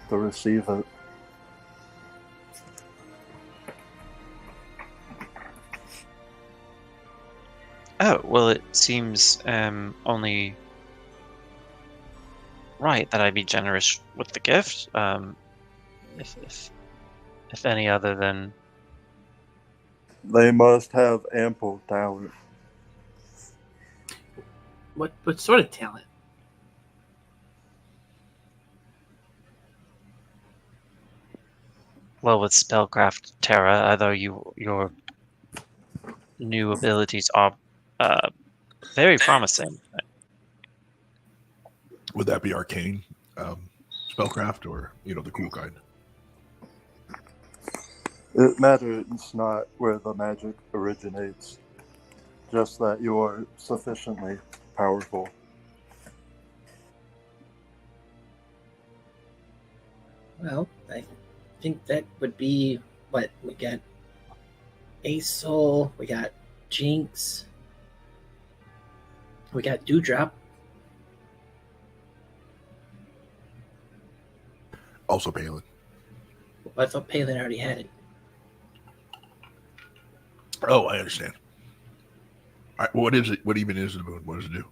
to receive it. Oh, well, it seems only right that I be generous with the gift. If any other than... They must have ample talent. What sort of talent? Well, with Spellcraft Terra, either your new abilities are very promising. Would that be arcane spellcraft, or the cool kind? It matters not where the magic originates, just that you're sufficiently powerful. Well, I think that would be what we got. Aesol, we got Jinx, we got Dewdrop. Also Palin. I thought Palin already had it. Oh, I understand. All right, what is it? What even is the boon? What does it do?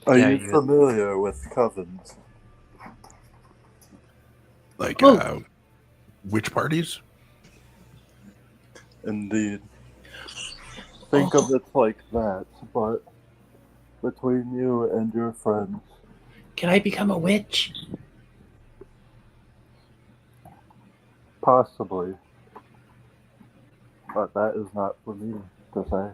Are you familiar with covens? Like, Oh. which parties? Indeed. Think of it like that, but between you and your friends. Can I become a witch? Possibly. But that is not for me to say.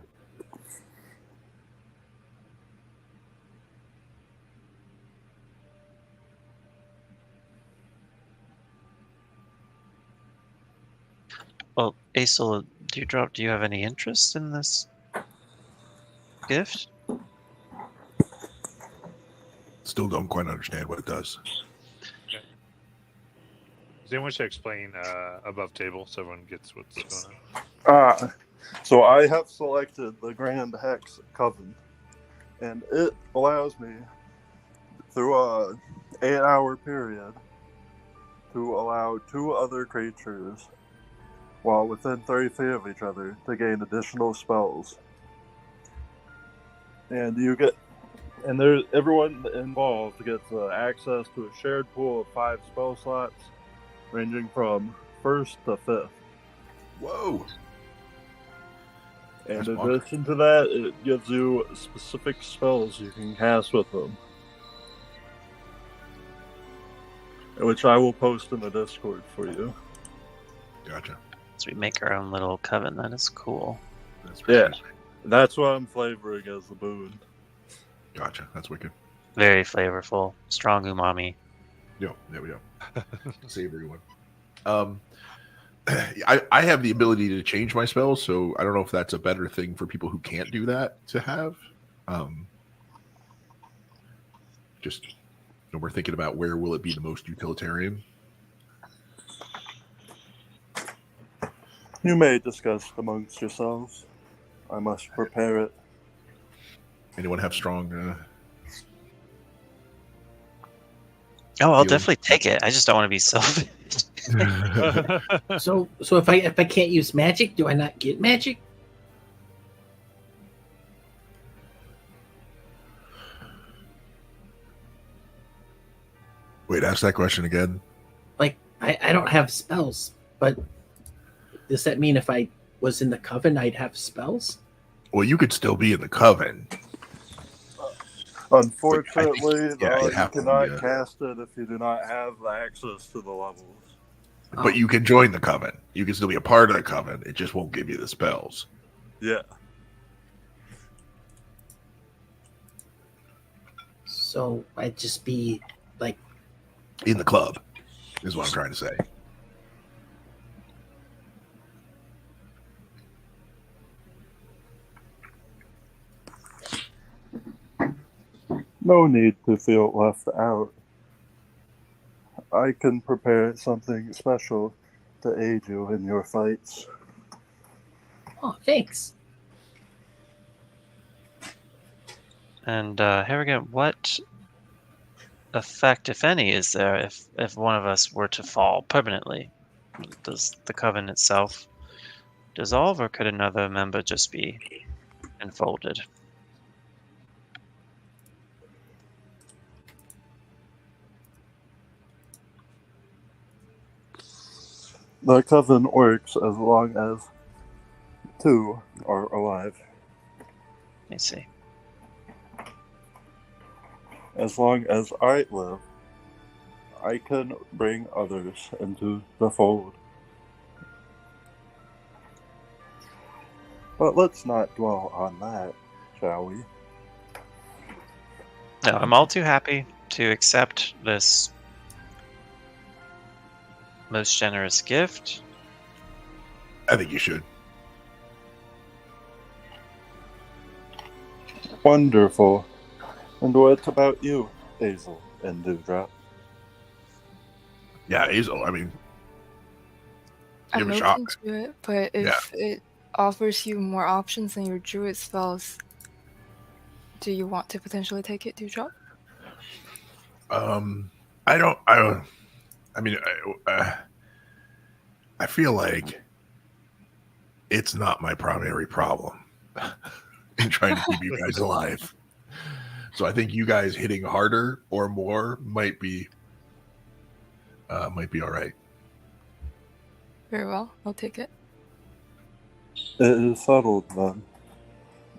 Well, Aesol, Dewdrop, do you have any interest in this gift? Still don't quite understand what it does. Does anyone wish to explain above table so everyone gets what's going on? So I have selected the Grand Hex Coven, and it allows me, through a 8-hour period, to allow 2 other creatures, while within 30 feet of each other, to gain additional spells. And everyone involved gets access to a shared pool of 5 spell slots, ranging from 1st to 5th. Whoa! And That's in bonkers. addition to that, it gives you specific spells you can cast with them, which I will post in the Discord for you. Gotcha. So we make our own little coven. That is cool. That's Yeah. That's what I'm flavoring as the boon. Gotcha. That's wicked. Very flavorful. Strong umami. Yo, there we go. Savory one. I have the ability to change my spells, so I don't know if that's a better thing for people who can't do that to have. Just we're thinking about where will it be the most utilitarian. You may discuss amongst yourselves. I must prepare it. Anyone have strong? Oh, I'll Feeling? definitely take it. I just don't want to be selfish. So if I can't use magic, do I not get magic? Wait, ask that question again. Like I don't have spells, but does that mean if I was in the coven, I'd have spells? Well, you could still be in the coven. Unfortunately, yeah, you it'd have to be, cannot cast it if you do not have access to the levels. But you can join the coven. You can still be a part of the coven. It just won't give you the spells. Yeah. So I'd just be like In the club, is what I'm trying to say. No need to feel left out. I can prepare something special to aid you in your fights. oh, thanks. And Harrigan, what effect, if any, is there if one of us were to fall permanently? Does the coven itself dissolve, or could another member just be enfolded? The coven works as long as two are alive. I see. As long as I live, I can bring others into the fold. But let's not dwell on that, shall we? No, I'm all too happy to accept this most generous gift. I think you should. Wonderful. And what about you, Hazel and Dewdrop? Yeah, Hazel. I mean, give I'm it a shot. open to it, but if it offers you more options than your druid spells, do you want to potentially take it, Dewdrop? I don't. I mean, I feel like it's not my primary problem in trying to keep you guys alive. So I think you guys hitting harder or more might be all right. Very well, I'll take it. It is settled then.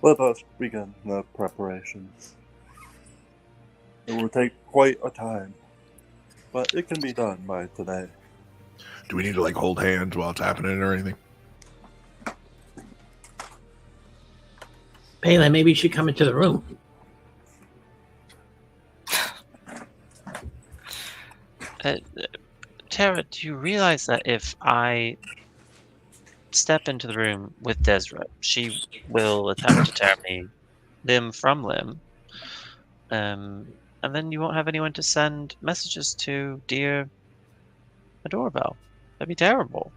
Let us begin the preparations. It will take quite a time, but it can be done by today. Do we need to like hold hands while it's happening or anything? Palin, maybe you should come into the room. Tara, do you realize that if I step into the room with Desra, she will attempt to tear me limb from limb, and then you won't have anyone to send messages to, dear Adorabelle? That'd be terrible.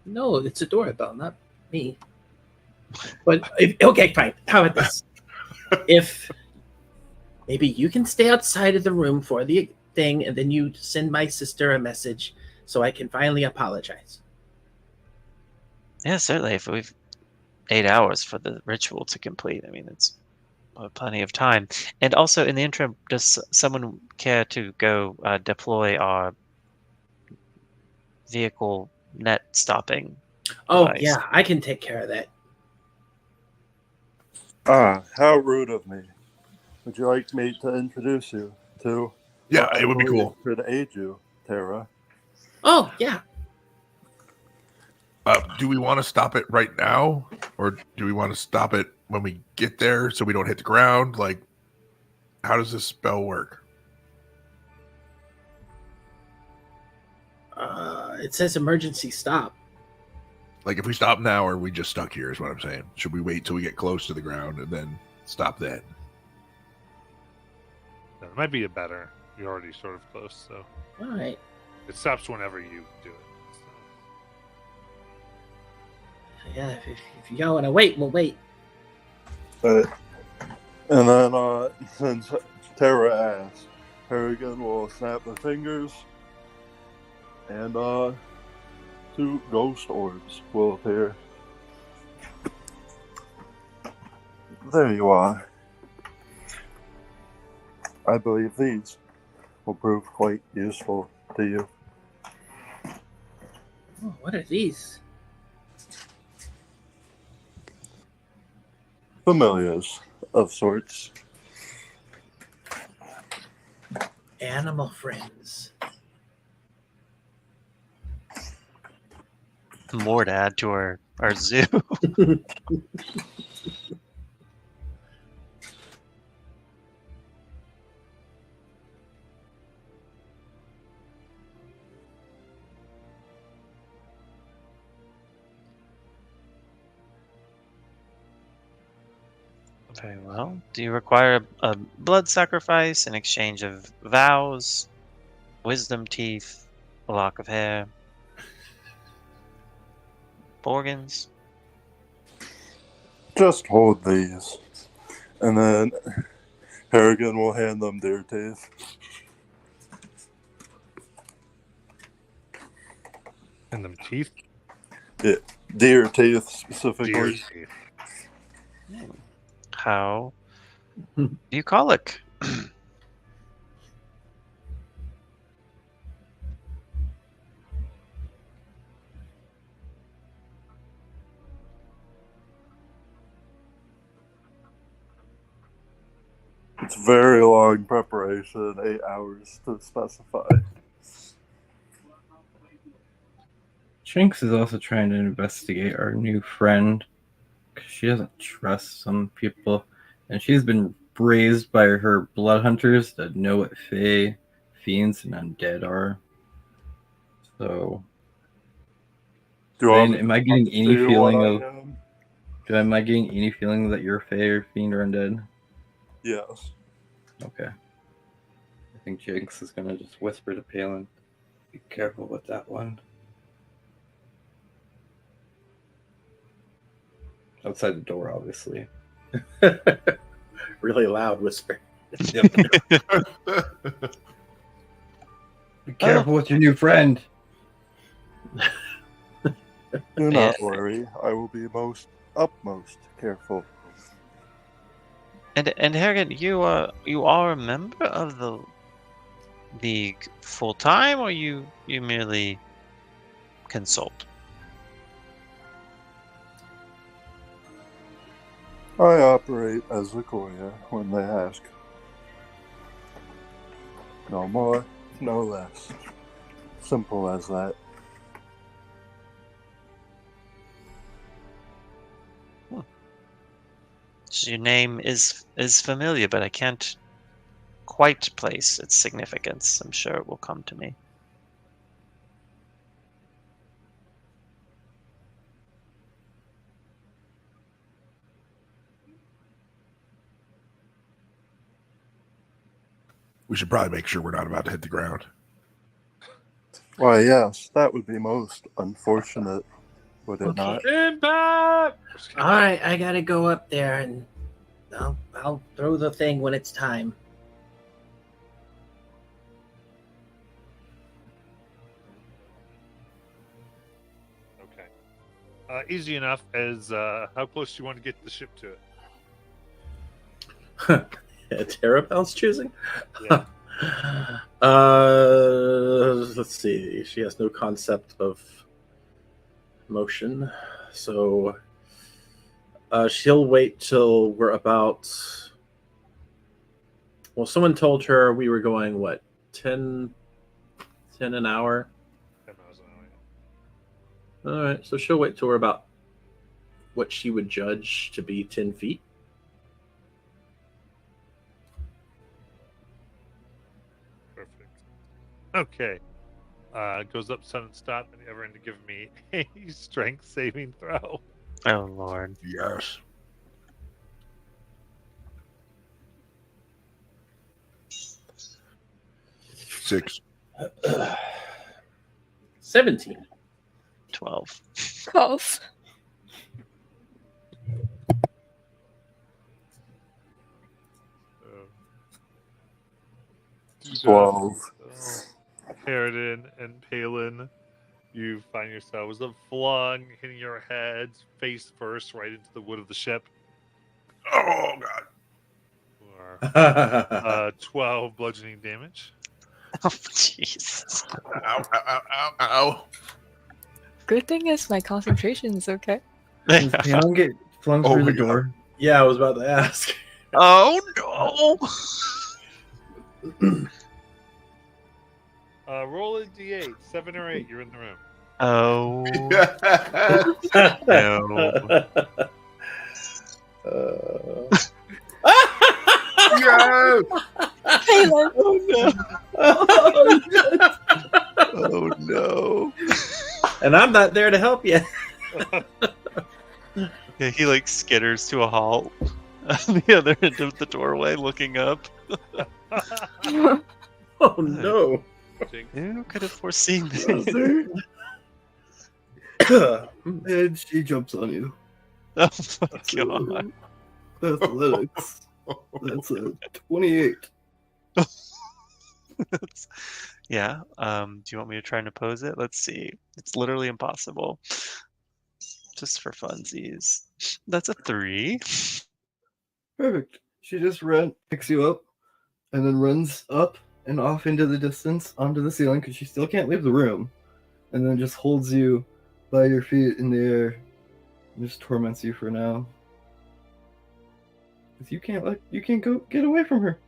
No, it's a doorbell, not me. But okay, fine. How about this? If maybe you can stay outside of the room for the thing, and then you send my sister a message so I can finally apologize. Yeah, certainly. If we've 8 hours for the ritual to complete, I mean, it's plenty of time. And also, in the interim, does someone care to go deploy our vehicle net stopping Oh, device? yeah, I can take care of that. Ah, how rude of me. Would you like me to introduce you to... Yeah, it would be cool. Could aid you, Tara. Oh, yeah. Do we want to stop it right now, or do we want to stop it when we get there so we don't hit the ground? Like, how does this spell work? It says emergency stop. Like, if we stop now, or are we just stuck here? Is what I'm saying. Should we wait till we get close to the ground and then stop then? That might be a better. You're already sort of close, so All right. it stops whenever you do it. Yeah, if y'all want to wait, we'll wait. And then, since Terra asked, Harrigan will snap the fingers, and 2 ghost orbs will appear. There you are. I believe these will prove quite useful to you. Oh, what are these? Familiars of sorts. Animal friends. More to add to our zoo. Very well. Do you require a blood sacrifice in exchange of vows, wisdom teeth, a lock of hair, organs? Just hold these. And then Harrigan will hand them Deer Teeth. And them teeth. Yeah, Deer Teeth specifically. Deer teeth. How bucolic. It's very long preparation, 8 hours to specify. Jinx is also trying to investigate our new friend because she doesn't trust some people, and she's been raised by her blood hunters that know what fae, fiends, and undead are. So, Do you want me am I getting to any do feeling what I of? am? Am I getting any feeling that you're fae or fiend or undead? Yes. Okay. I think Jinx is gonna just whisper to Palin, "Be careful with that one." Outside the door, obviously. Really loud whisper. Be careful with your new friend. Do not worry. I will be utmost careful. And Harrigan, you are a member of the league full time, or you merely consult? I operate as a courier when they ask. No more, no less. Simple as that. So your name is familiar, but I can't quite place its significance. I'm sure it will come to me. We should probably make sure we're not about to hit the ground. Why, yes, that would be most unfortunate, would it Okay. not? Impact! All right, I gotta go up there and I'll throw the thing when it's time. Okay. Easy enough. As how close do you want to get the ship to it? Terrapel's choosing? Yeah. Let's see. She has no concept of motion, so she'll wait till we're about. Well, someone told her we were going what 10 an hour. 10 miles an hour. All right, so she'll wait till we're about what she would judge to be 10 feet. Perfect. Okay. goes up sudden stop, and everyone to give me a strength saving throw. Oh Lord. Yes. Six. 17. 12. 12. Two 12. Paradin and Palin, you find yourselves flung, hitting your heads face first right into the wood of the ship. Oh God. For 12 bludgeoning damage. Oh Jesus. Ow! Ow! Ow! Ow! Ow! Good thing is my concentration is okay. Does Peon get flung Oh through my the God. door? Yeah, I was about to ask. Oh no. Roll a d8, 7 or 8. You're in the room. Oh no. Yes! Caleb, Oh no. And I'm not there to help you. Yeah, he like skitters to a halt on the other end of the doorway, looking up. Oh no. Who could have foreseen this? And she jumps on you. Oh my god. Athletics. That's a 28. Yeah. Do you want me to try and oppose it? Let's see. It's literally impossible. Just for funsies. That's a 3. Perfect. She just picks you up, and then runs up and off into the distance onto the ceiling because she still can't leave the room, and then just holds you by your feet in the air and just torments you for now. Because you can't go get away from her.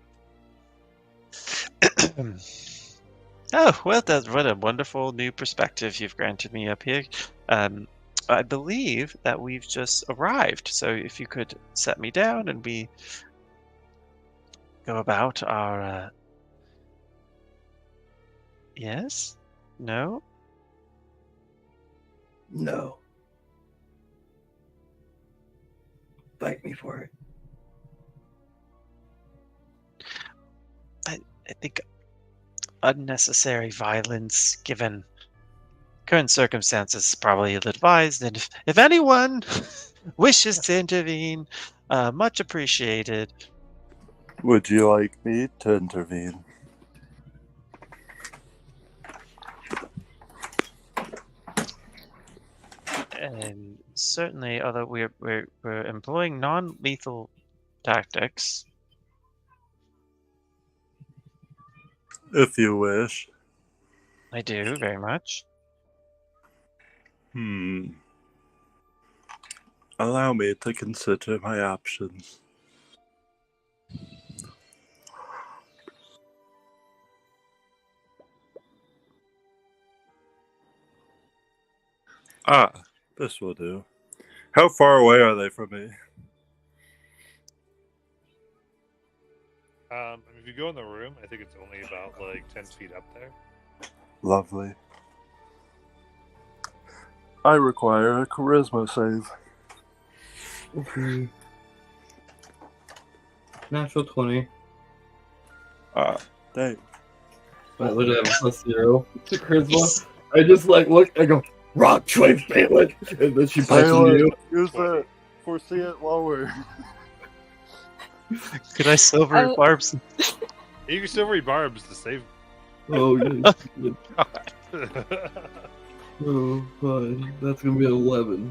Oh, well, what a wonderful new perspective you've granted me up here. I believe that we've just arrived, so if you could set me down and we go about our... Yes? No? No. Bite me for it. I think unnecessary violence, given current circumstances, is probably ill-advised, and if anyone wishes to intervene, much appreciated. Would you like me to intervene? And certainly, although we're employing non-lethal tactics. If you wish. I do very much. Allow me to consider my options. Ah, this will do. How far away are they from me? If you go in the room, I think it's only about like 10 feet up there. Lovely. I require a charisma save. Okay. Natural 20. Ah, dang. I literally have a +0 to charisma. I just look, I go, rock choice, Balin! And then she bites on you. Use it. Foresee it lower. Could I silver barbs? You can still read barbs to save. Oh, yeah. Oh, fine. That's gonna be an 11.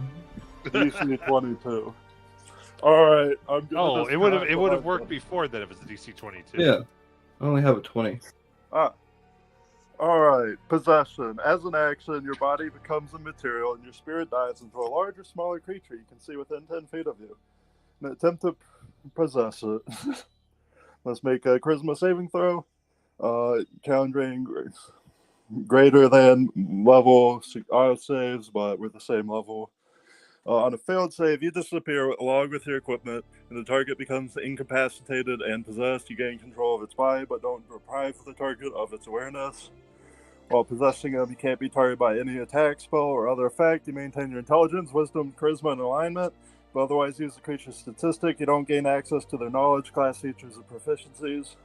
DC 22. Alright, I'm gonna Oh, just it would have select worked them. before that if it's a DC 22. Yeah. I only have a 20. Alright, possession. As an action, your body becomes immaterial and your spirit dives into a large or smaller creature you can see within 10 feet of you. In an attempt to possess it, let's make a charisma saving throw. Countering greater than level auto saves, but we're the same level. On a failed save, you disappear along with your equipment, and the target becomes incapacitated and possessed. You gain control of its body, but don't deprive the target of its awareness. While possessing them, you can't be targeted by any attack, spell, or other effect. You maintain your intelligence, wisdom, charisma, and alignment. But otherwise use the creature's statistic. You don't gain access to their knowledge, class features, or proficiencies.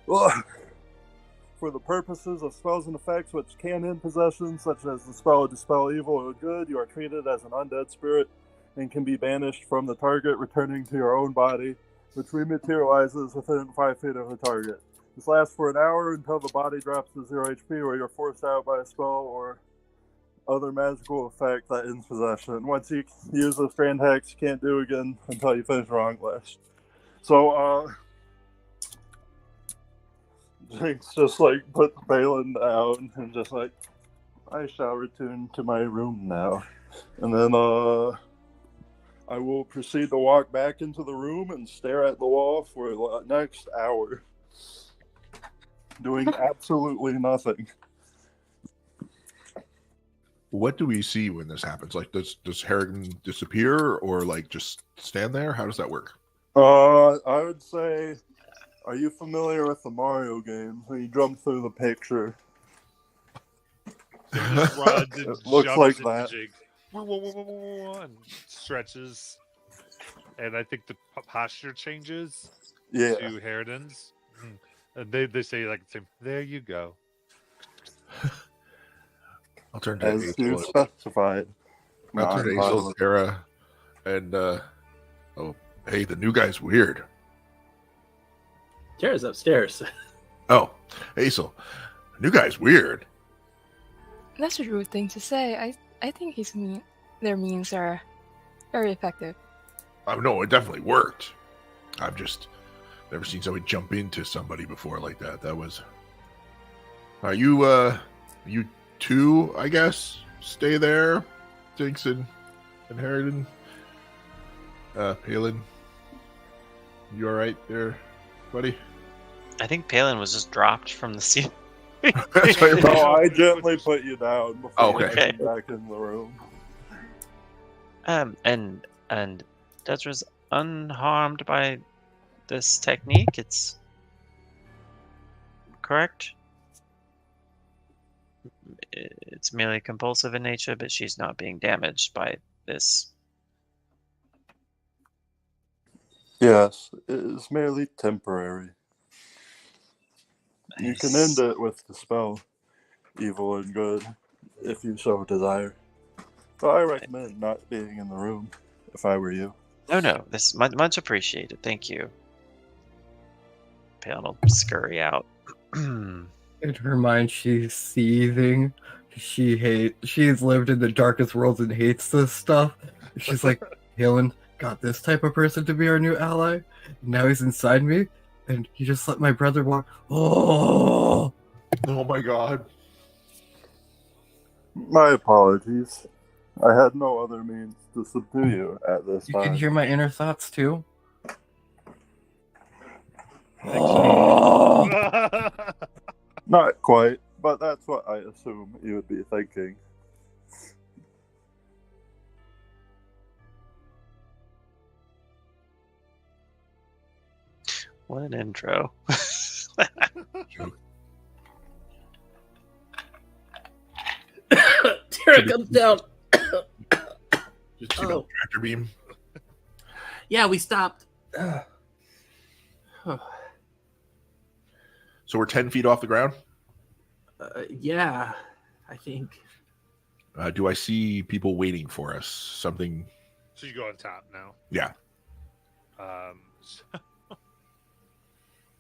Ugh. For the purposes of spells and effects which can end possession, such as the spell Dispel Evil or Good, you are treated as an undead spirit and can be banished from the target, returning to your own body, which rematerializes within 5 feet of the target. This lasts for an hour until the body drops to 0 HP or you're forced out by a spell or other magical effect that ends possession. Once you use the Strand Hex, you can't do again until you finish Wrong List. So, Jinx just like put Balin down and just like, I shall return to my room now. And then I will proceed to walk back into the room and stare at the wall for the next hour, doing absolutely nothing. What do we see when this happens? Like, does Harrigan disappear or like just stand there? How does that work? I would say, are you familiar with the Mario games when you jump through the picture? Just runs and It looks jumps like into that. Jig. And stretches. And I think the posture changes Yeah. to Harridan's. And they say like the same, there you go. I'll turn to As you Azel, specified. I'll turn to Azel, Sarah, and oh, hey, the new guy's weird. Tara's upstairs. Oh, Azel, the new guy's weird. That's a rude thing to say. I think their means are very effective. No, it definitely worked. I've just never seen somebody jump into somebody before like that. That was. Are you two? I guess stay there, Jinx and Harridan. Palin, you all right there, buddy? I think Palin was just dropped from the ceiling. That's why you're- No, I gently put you down before Okay. I came back in the room. And Dedra's unharmed by this technique. It's correct. It's merely compulsive in nature, but she's not being damaged by this. Yes, it is merely temporary. You can end it with the spell Evil and Good, if you so desire. But I recommend not being in the room, if I were you. No, this much appreciated. Thank you. Palin will scurry out. In her mind, she's seething. She's lived in the darkest worlds and hates this stuff. She's like, Helen got this type of person to be our new ally. Now he's inside me, and he just let my brother walk. Oh my god. My apologies. I had no other means to subdue you at this You time. can hear my inner thoughts too. Not quite, but that's what I assume you would be thinking. What an intro. Tara comes down. Just see the tractor beam. Yeah, we stopped. So we're 10 feet off the ground. Yeah, I think. Do I see people waiting for us? Something. So you go on top now. Yeah.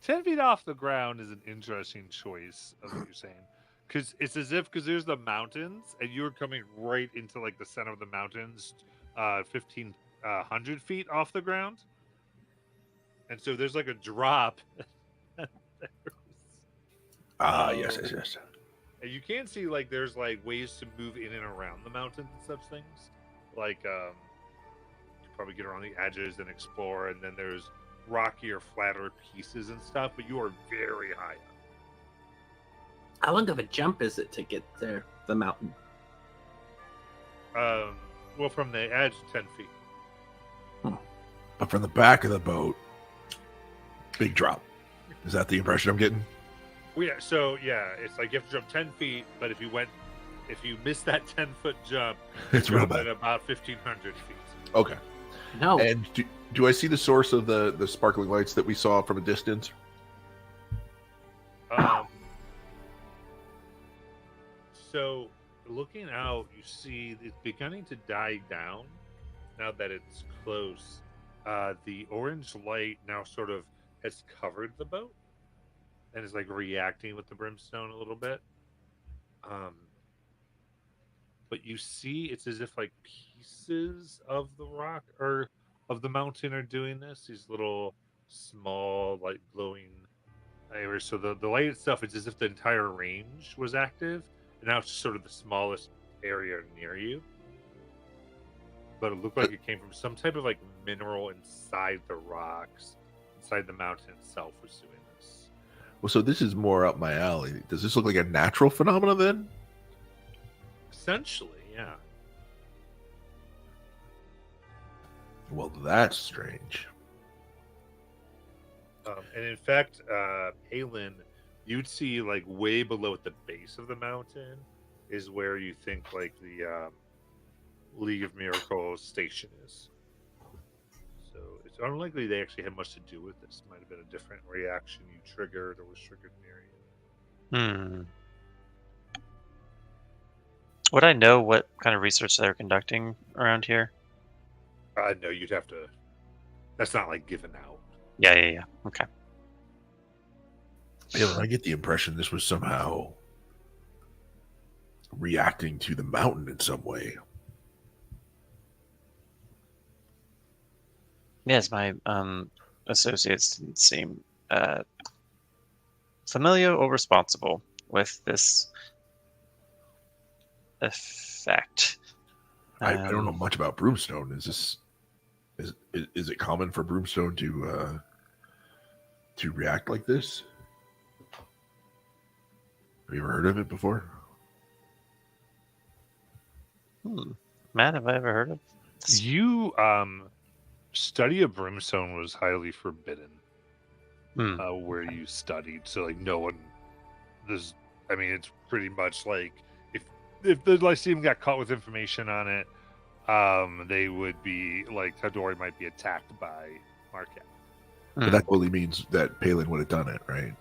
10 feet off the ground is an interesting choice of what you're saying. Because it's as if, because there's the mountains, and you're coming right into like the center of the mountains, 1,500 feet off the ground. And so there's like a drop. Yes. And you can see like there's like ways to move in and around the mountains and such things. Like you probably get around the edges and explore, and then there's rockier, flatter pieces and stuff, but you are very high up. How long of a jump is it to get there, the mountain? Well, from the edge, 10 feet. But from the back of the boat, big drop. Is that the impression I'm getting? Well, yeah, so it's like you have to jump 10 feet, but if you missed that 10-foot jump, It's real jump bad. at about 1,500 feet. Okay. No. And do I see the source of the sparkling lights that we saw from a distance? So looking out, you see it's beginning to die down now that it's close. The orange light now sort of has covered the boat and is like reacting with the brimstone a little bit. But you see it's as if like pieces of the rock or of the mountain are doing this. These little small light glowing areas. So the light itself is as if the entire range was active, and now it's just sort of the smallest area near you. But it looked like it came from some type of like mineral inside the rocks, inside the mountain itself was doing this. Well, so this is more up my alley. Does this look like a natural phenomenon then? Essentially, yeah. Well, that's strange. And in fact, Palin, you'd see like way below at the base of the mountain is where you think like the League of Miracles station is. So it's unlikely they actually had much to do with this. Might have been a different reaction you triggered or was triggered near you. Would I know what kind of research they're conducting around here? No, you'd have to. That's not like given out. Yeah. Okay. Yeah, I get the impression this was somehow reacting to the mountain in some way. Yes, my associates didn't seem familiar or responsible with this effect. I don't know much about Broomstone. Is it common for Broomstone to react like this? Have you ever heard of it before? Matt, have I ever heard of this? You study of brimstone was highly forbidden where you studied, so like no one it's pretty much like if the Lyceum got caught with information on it, they would be like Tadori might be attacked by Marquette. But that only means that Palin would have done it, right?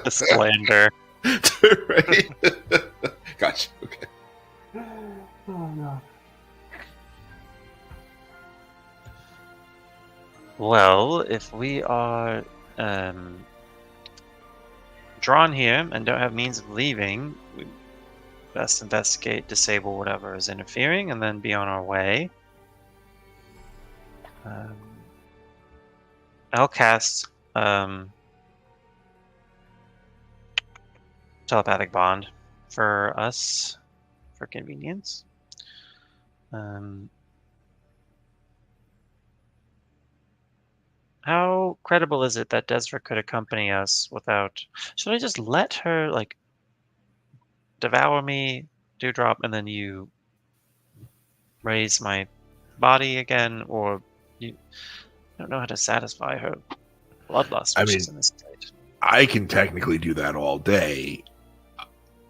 The slander. Right? Gotcha. Okay. Oh no. Well, if we are drawn here and don't have means of leaving, we best investigate, disable whatever is interfering, and then be on our way. I'll cast telepathic bond for us for convenience. How credible is it that Desra could accompany us without... Should I just let her, like, devour me, Dewdrop, and then you raise my body again? Or you... I don't know how to satisfy her bloodlust, which is in this state. I can technically do that all day.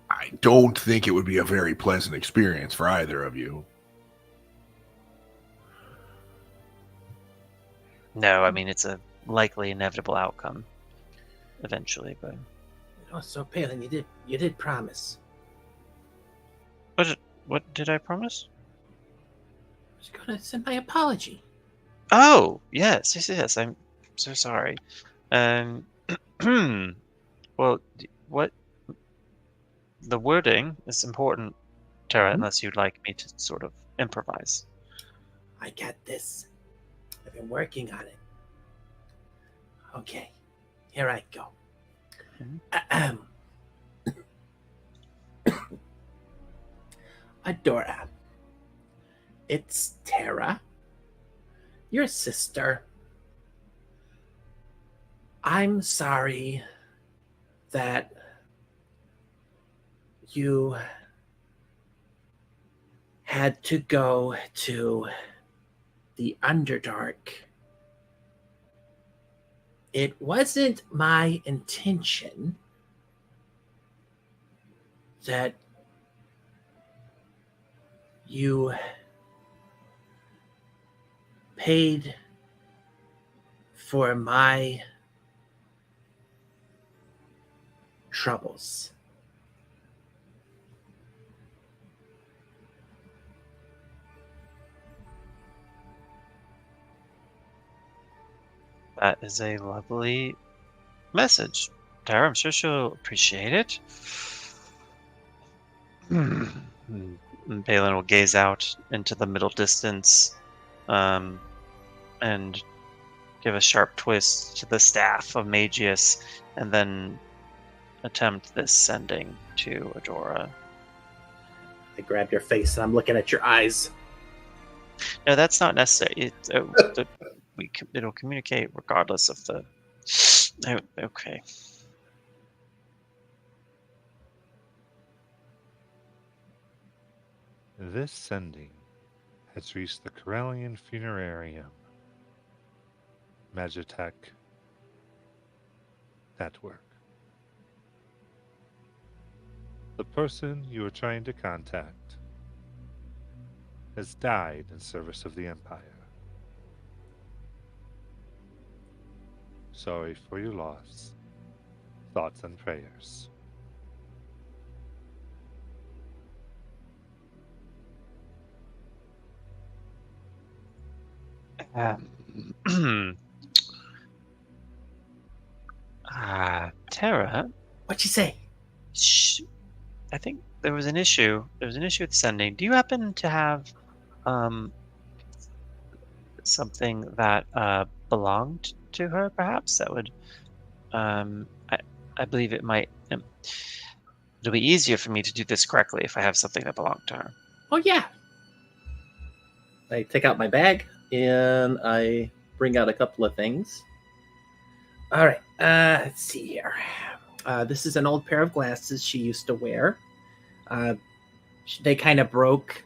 I don't think it would be a very pleasant experience for either of you. No, I mean, it's a likely inevitable outcome eventually, but... Oh, so Palin, you did promise. What did I promise? I was gonna send my apology. Oh, yes, I'm so sorry. Well, what... The wording is important, Tara, unless you'd like me to sort of improvise. I got this. I've been working on it. Okay, here I go. Adora, it's Tara, your sister. I'm sorry that you had to go to the Underdark it wasn't my intention that you paid for my troubles. That is a lovely message, Tara. I'm sure she'll appreciate it. And Balin will gaze out into the middle distance, and give a sharp twist to the staff of Magius, and then attempt this sending to Adora. I grabbed your face and I'm looking at your eyes. No, that's not necessary. It'll communicate regardless of the. Okay. This sending has reached the Corellian Funerarium. Magitech Network. The person you are trying to contact has died in service of the Empire. Sorry for your loss. Thoughts and prayers. Tara, What'd you say? I think there was an issue. There was an issue with sending. Do you happen to have something that belonged to her, perhaps? That would, I believe it might. It'll be easier for me to do this correctly if I have something that belonged to her. Oh, yeah. I take out my bag and I bring out a couple of things. All right. Let's see here. This is an old pair of glasses she used to wear. They kind of broke,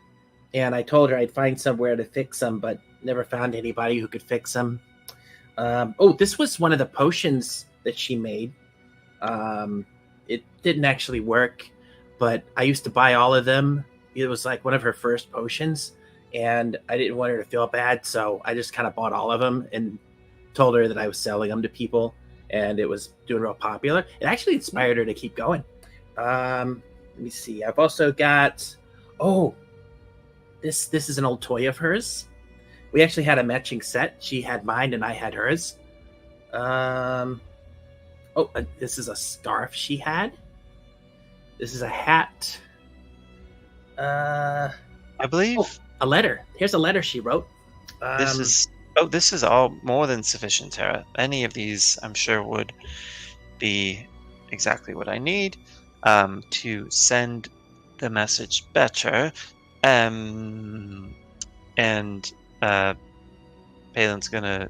and I told her I'd find somewhere to fix them, but never found anybody who could fix them. This was one of the potions that she made. It didn't actually work, but I used to buy all of them. It was like one of her first potions, and I didn't want her to feel bad, so I just kind of bought all of them and told her that I was selling them to people, and it was doing real popular. It actually inspired her to keep going. Let me see. I've also got... this is an old toy of hers. We actually had a matching set. She had mine and I had hers. This is a scarf she had. This is a hat. I believe a letter. Here's a letter she wrote. This is all more than sufficient, Tara. Any of these, I'm sure, would be exactly what I need to send the message better. And Palin's gonna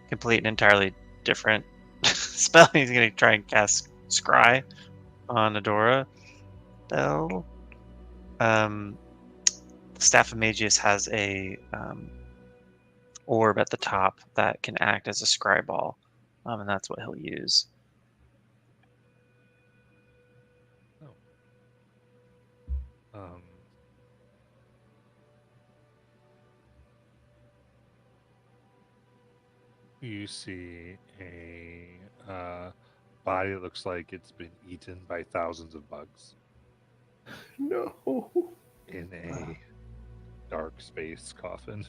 complete an entirely different spell. He's gonna try and cast Scry on Adora. The Staff of Magius has a orb at the top that can act as a scry ball, and that's what he'll use. You see a body that looks like it's been eaten by thousands of bugs. No. In a dark space coffin.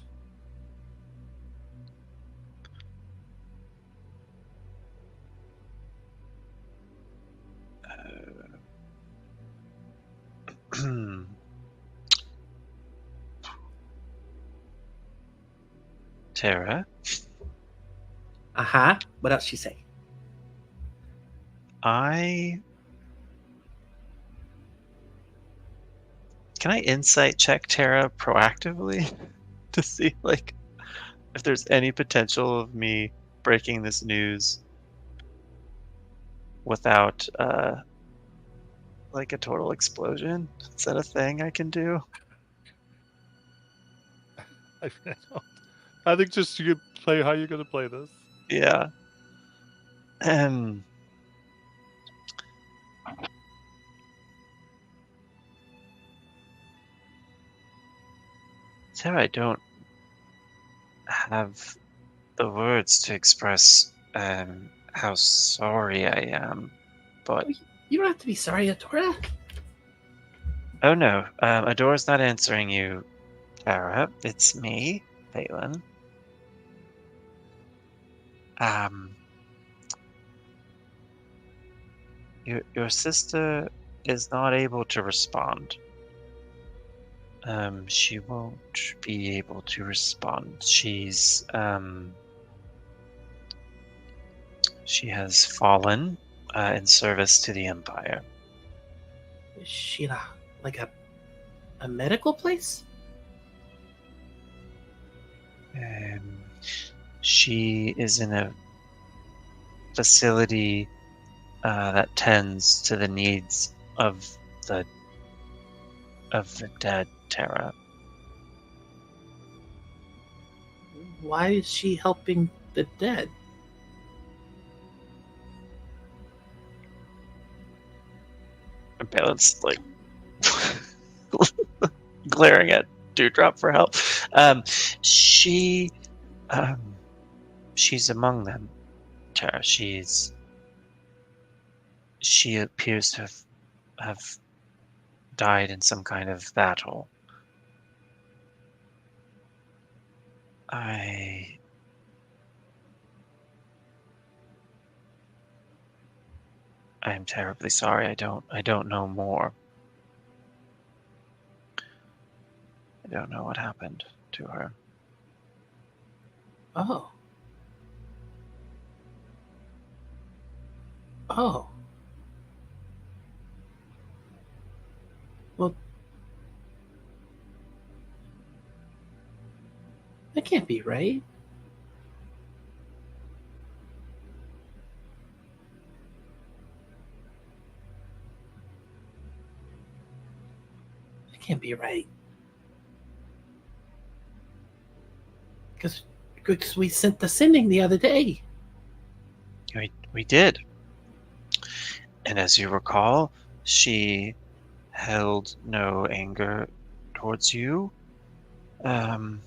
Tara? What else she say? Can I insight check Tara proactively to see if there's any potential of me breaking this news without a total explosion? Is that a thing I can do? I think just you can play how you're gonna play this. Yeah. Sarah, I don't have the words to express how sorry I am, but You don't have to be sorry, Atora. oh no, Adora's not answering you, Tara. It's me, Phelan. Your sister is not able to respond. She won't be able to respond. She has fallen in service to the Empire. Is she like a medical place? She is in a facility that tends to the needs of the dead, Tara. Why is she helping the dead? Balance like glaring at Dewdrop for help. She's among them, Tara. She appears to have died in some kind of battle. I am terribly sorry. I don't know more. I don't know what happened to her. Oh. Oh. Well, that can't be right. That can't be right. Because we sent the sending the other day. We did. And as you recall, she held no anger towards you. And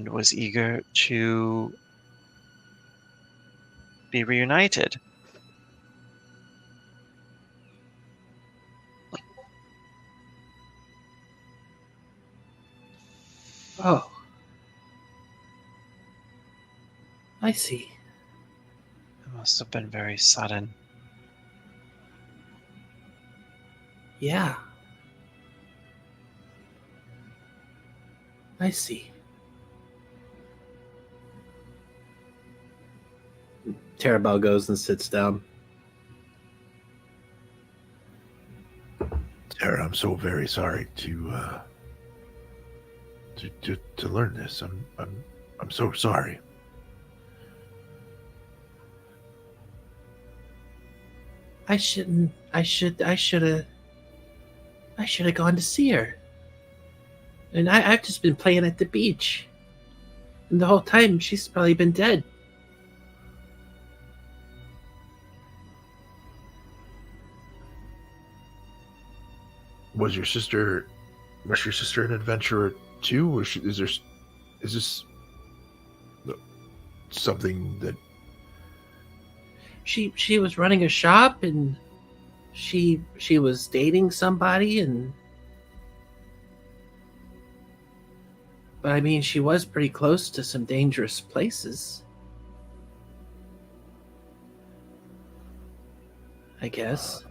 was eager to be reunited. Oh. I see. It must have been very sudden. Yeah. I see. Terabel goes and sits down. Tara, I'm so very sorry to learn this. I'm so sorry. I should have gone to see her. And I've just been playing at the beach. And the whole time she's probably been dead. Was your sister an adventurer too? Or is this something that she was running a shop and she was dating somebody but I mean she was pretty close to some dangerous places. I guess.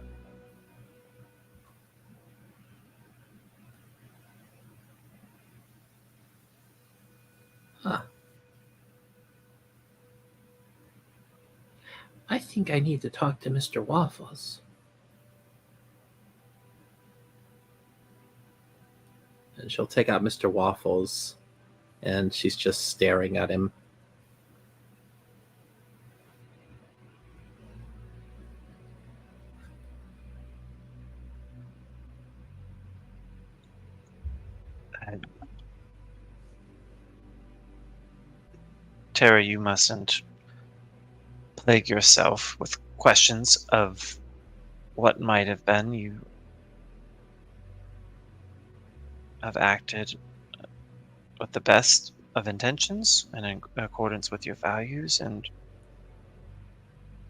Huh. I think I need to talk to Mr. Waffles. And she'll take out Mr. Waffles, and she's just staring at him. Tara, you mustn't plague yourself with questions of what might have been. You have acted with the best of intentions and in accordance with your values, and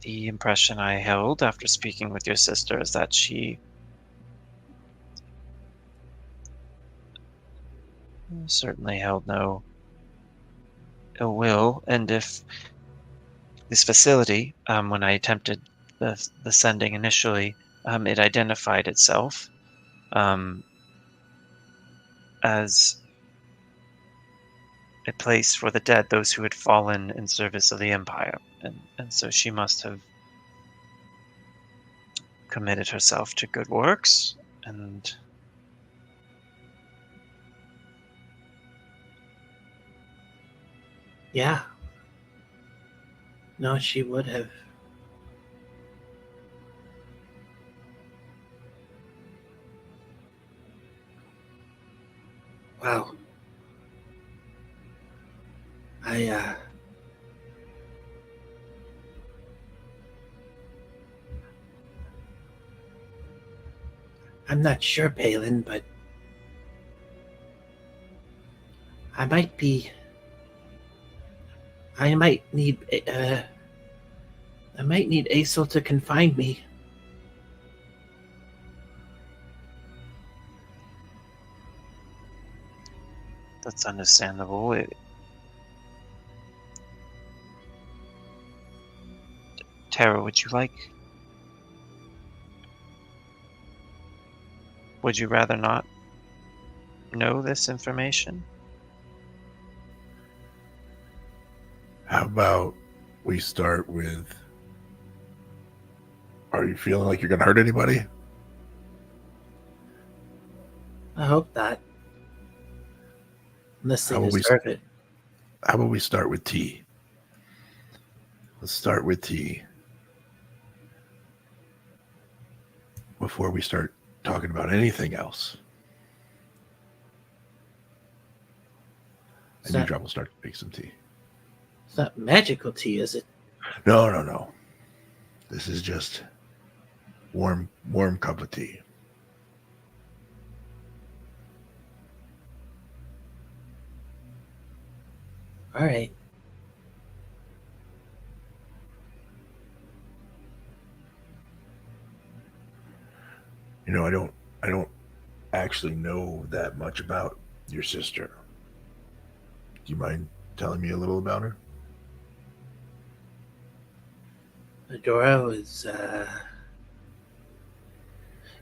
the impression I held after speaking with your sister is that she certainly held no ill will. And if this facility, when I attempted the sending initially, it identified itself as a place for the dead, those who had fallen in service of the Empire. And so she must have committed herself to good works, and Yeah. No, she would have. Wow. I'm not sure, Palin, but I might be. I might need. I might need Aesel to confine me. that's understandable. Tara, would you rather not know this information? How about we start with, are you feeling like you're going to hurt anybody? I hope not. Unless they How about we deserve it. How about we start with T? Let's start with T before we start talking about anything else. And Dewdrop will start to make some tea. It's not magical tea, is it? No. This is just warm cup of tea. All right. You know, I don't actually know that much about your sister. Do you mind telling me a little about her? Adora was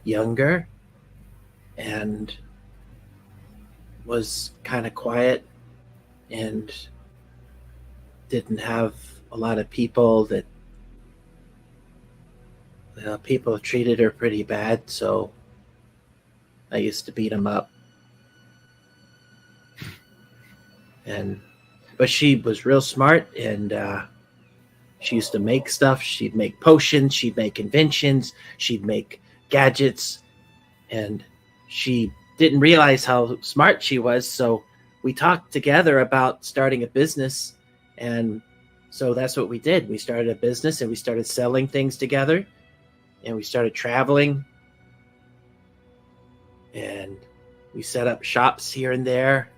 younger and was kind of quiet and didn't have a lot of people that people treated her pretty bad, so I used to beat them up. But she was real smart, and she used to make stuff. She'd make potions, she'd make inventions, she'd make gadgets, and she didn't realize how smart she was, so we talked together about starting a business, and so that's what we did. We started a business, and we started selling things together, and we started traveling, and we set up shops here and there,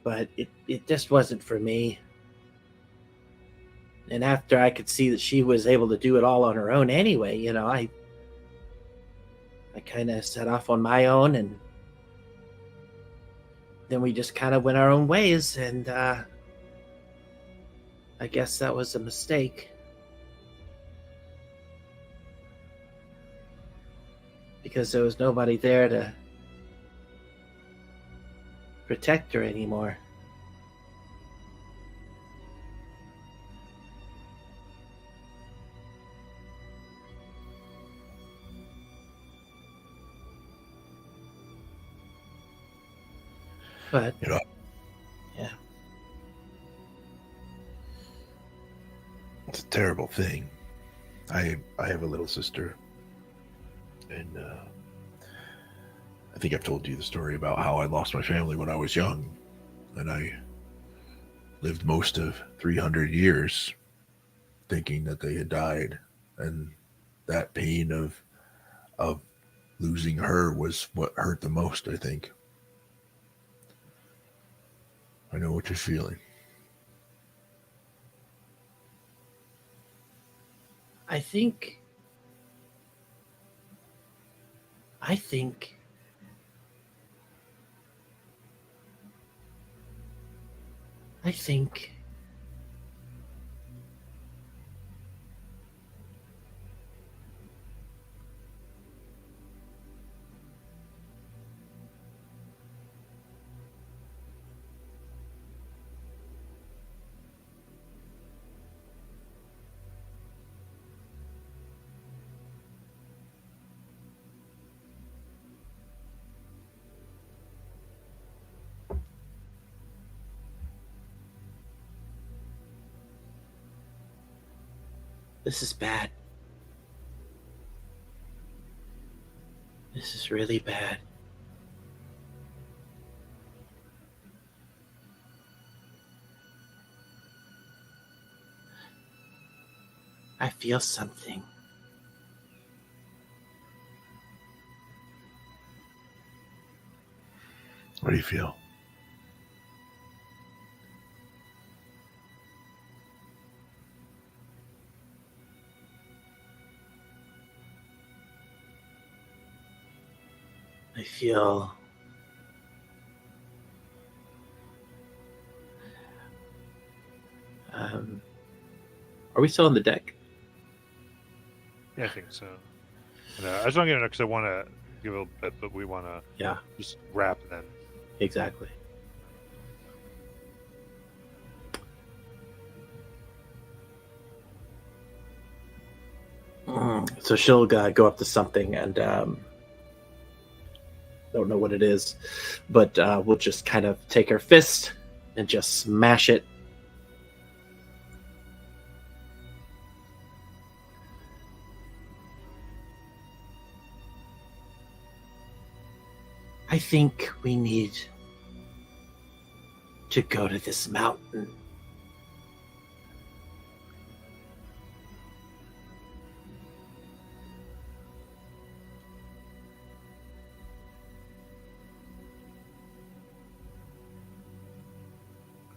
but it just wasn't for me. And after I could see that she was able to do it all on her own anyway, you know, I kind of set off on my own, and then we just kind of went our own ways, and I guess that was a mistake. Because there was nobody there to protect her anymore. But You know, yeah, it's a terrible thing. I have a little sister, and I think I've told you the story about how I lost my family when I was young, and I lived most of 300 years thinking that they had died, and that pain of losing her was what hurt the most, I think. I know what you're feeling. I think I think I think this is bad. This is really bad. I feel something. What do you feel? I feel are we still on the deck? Yeah, I think so. And, I just want to get it because I want to give a little bit, but we want to Yeah, just wrap and then. exactly. So she'll go up to something and don't know what it is, but we'll just kind of take her fist and just smash it. I think we need to go to this mountain.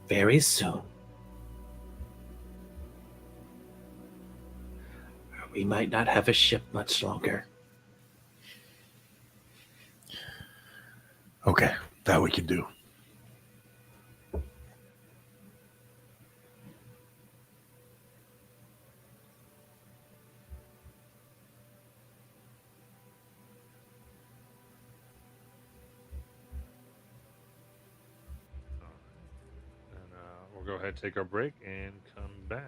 Very soon. We might not have a ship much longer. Okay, that we can do. And we'll go ahead and take our break and come back.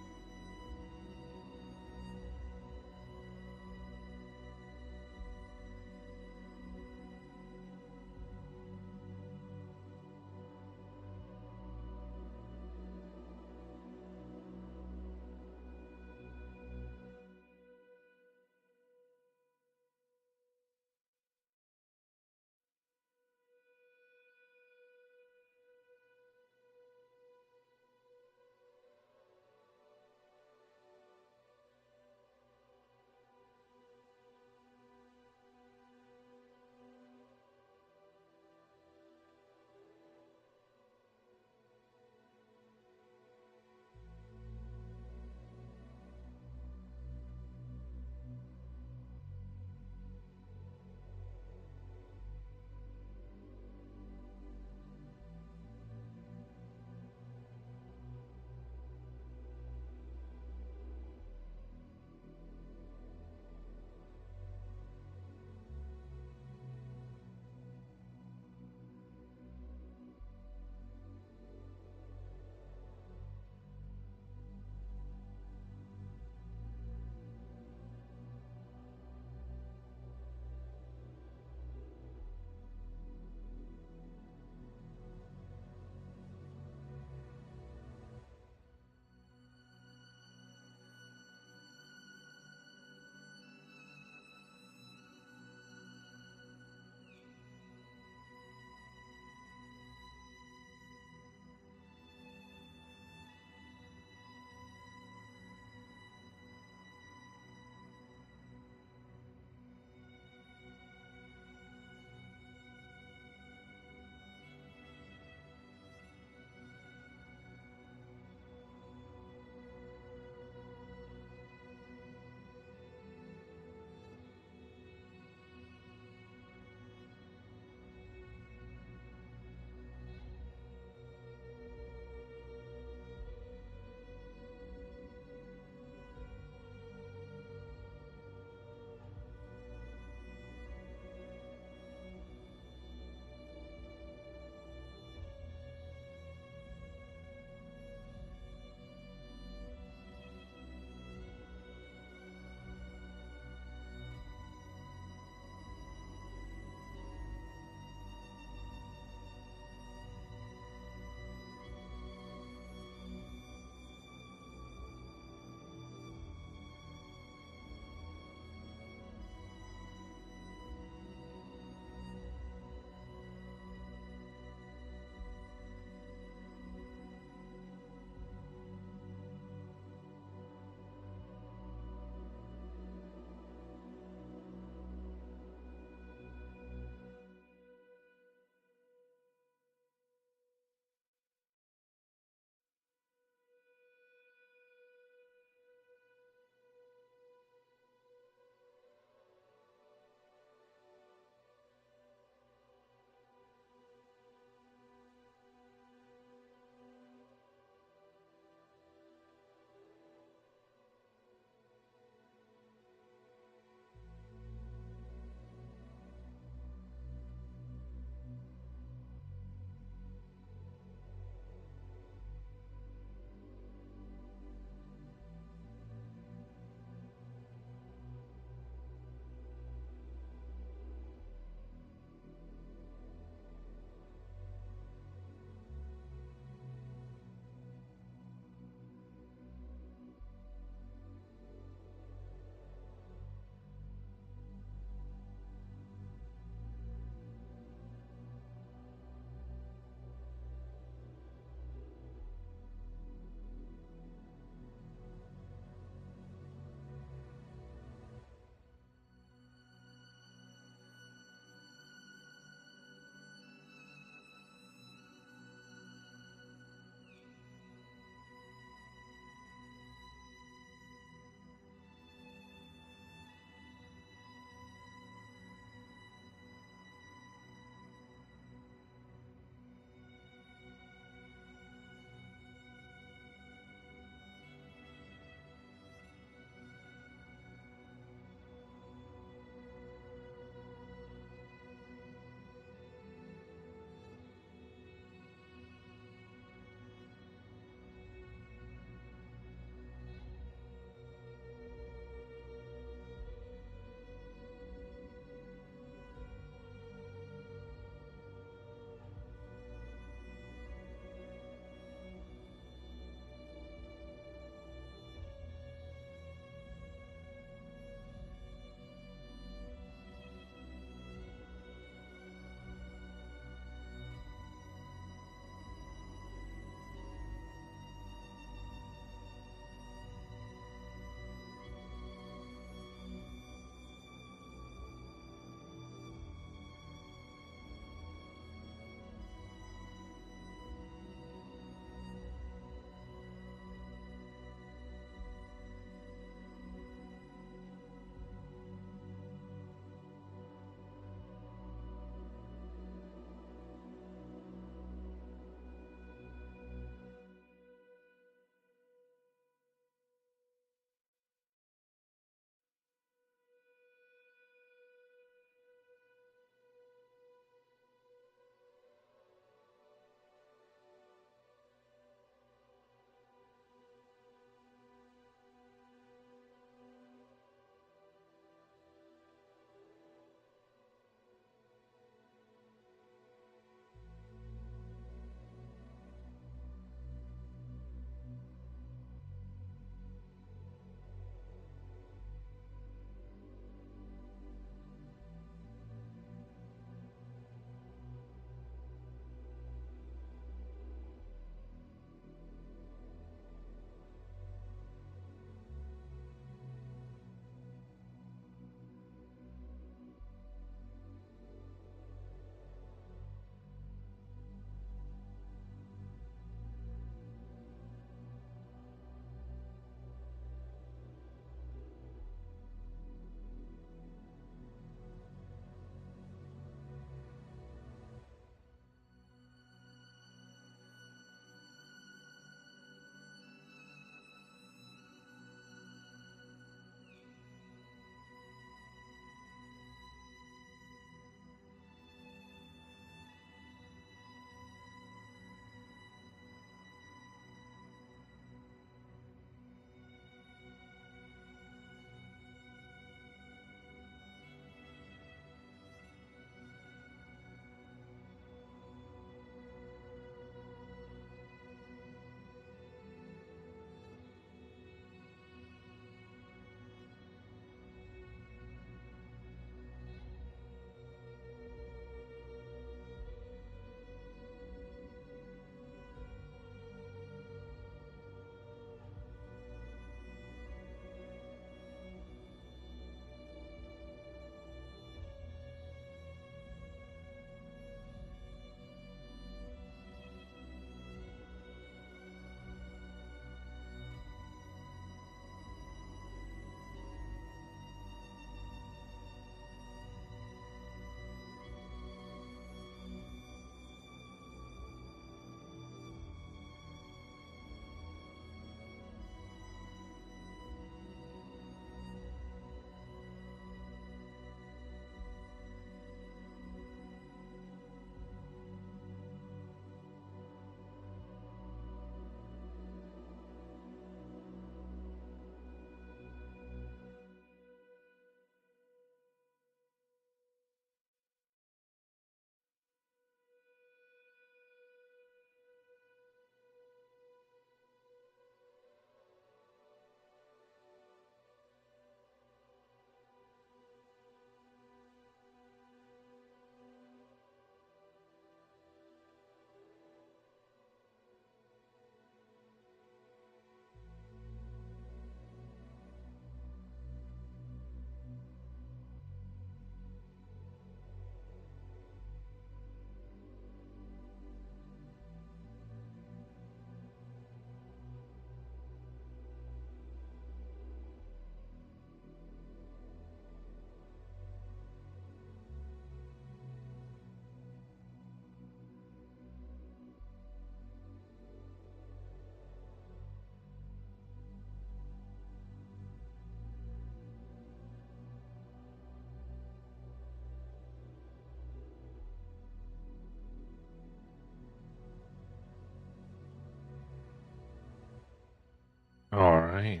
righty.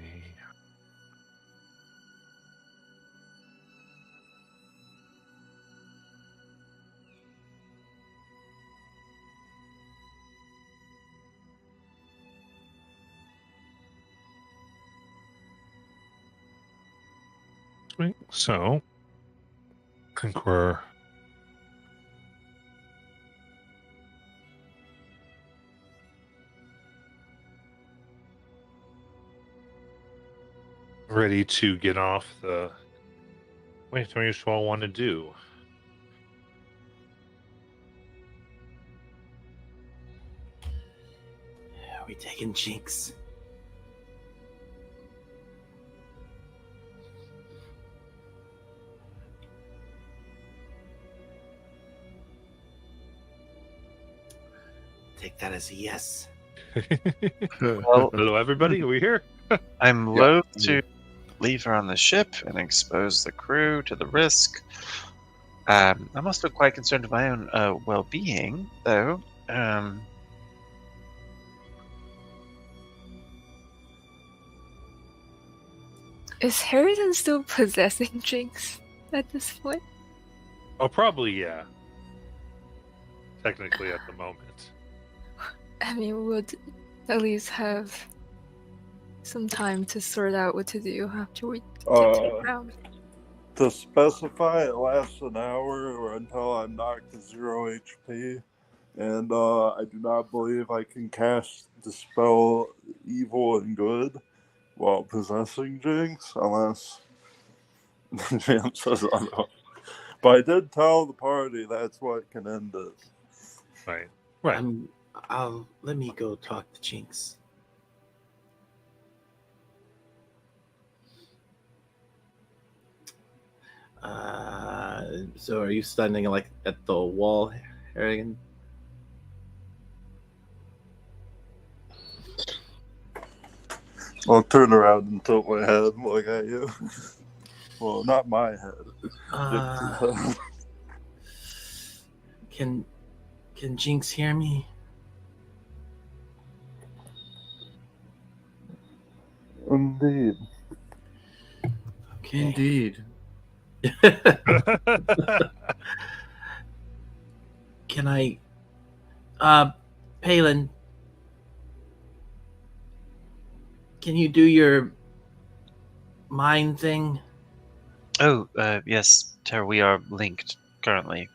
Sweet. So, I think we're ready to get off the. Wait, what do you all want to do? Are we taking Jinx? Take that as a yes. Well, Hello, everybody. Are we here? I'm loath to leave her on the ship and expose the crew to the risk. I'm also quite concerned of my own well-being, though. Is Harrison still possessing Jinx at this point? Oh, probably, yeah. Technically, at the moment. I mean, we'll at least have some time to sort out what to do after we get to the ground. To specify, it lasts an hour or until I'm knocked to 0 HP. And I do not believe I can cast Dispel Evil and Good while possessing Jinx, unless Jam says otherwise. But I did tell the party that's what can end it. Right. Right. Let me go talk to Jinx. So are you standing like at the wall, Harrigan? I'll turn around and tilt my head and look at you. Well, not my head. Can Jinx hear me? Indeed. Okay. Indeed. Can I, Palin, can you do your mind thing? Oh, yes, Tara, we are linked currently.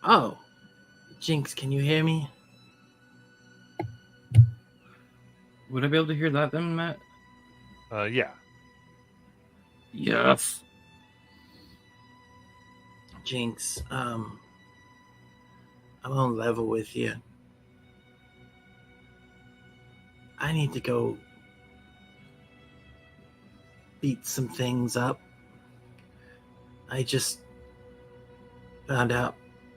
Oh, Jinx, can you hear me? Would I be able to hear that then, Matt? Yeah. Yes. Jinx, I'm on level with you. I need to go beat some things up. I just found out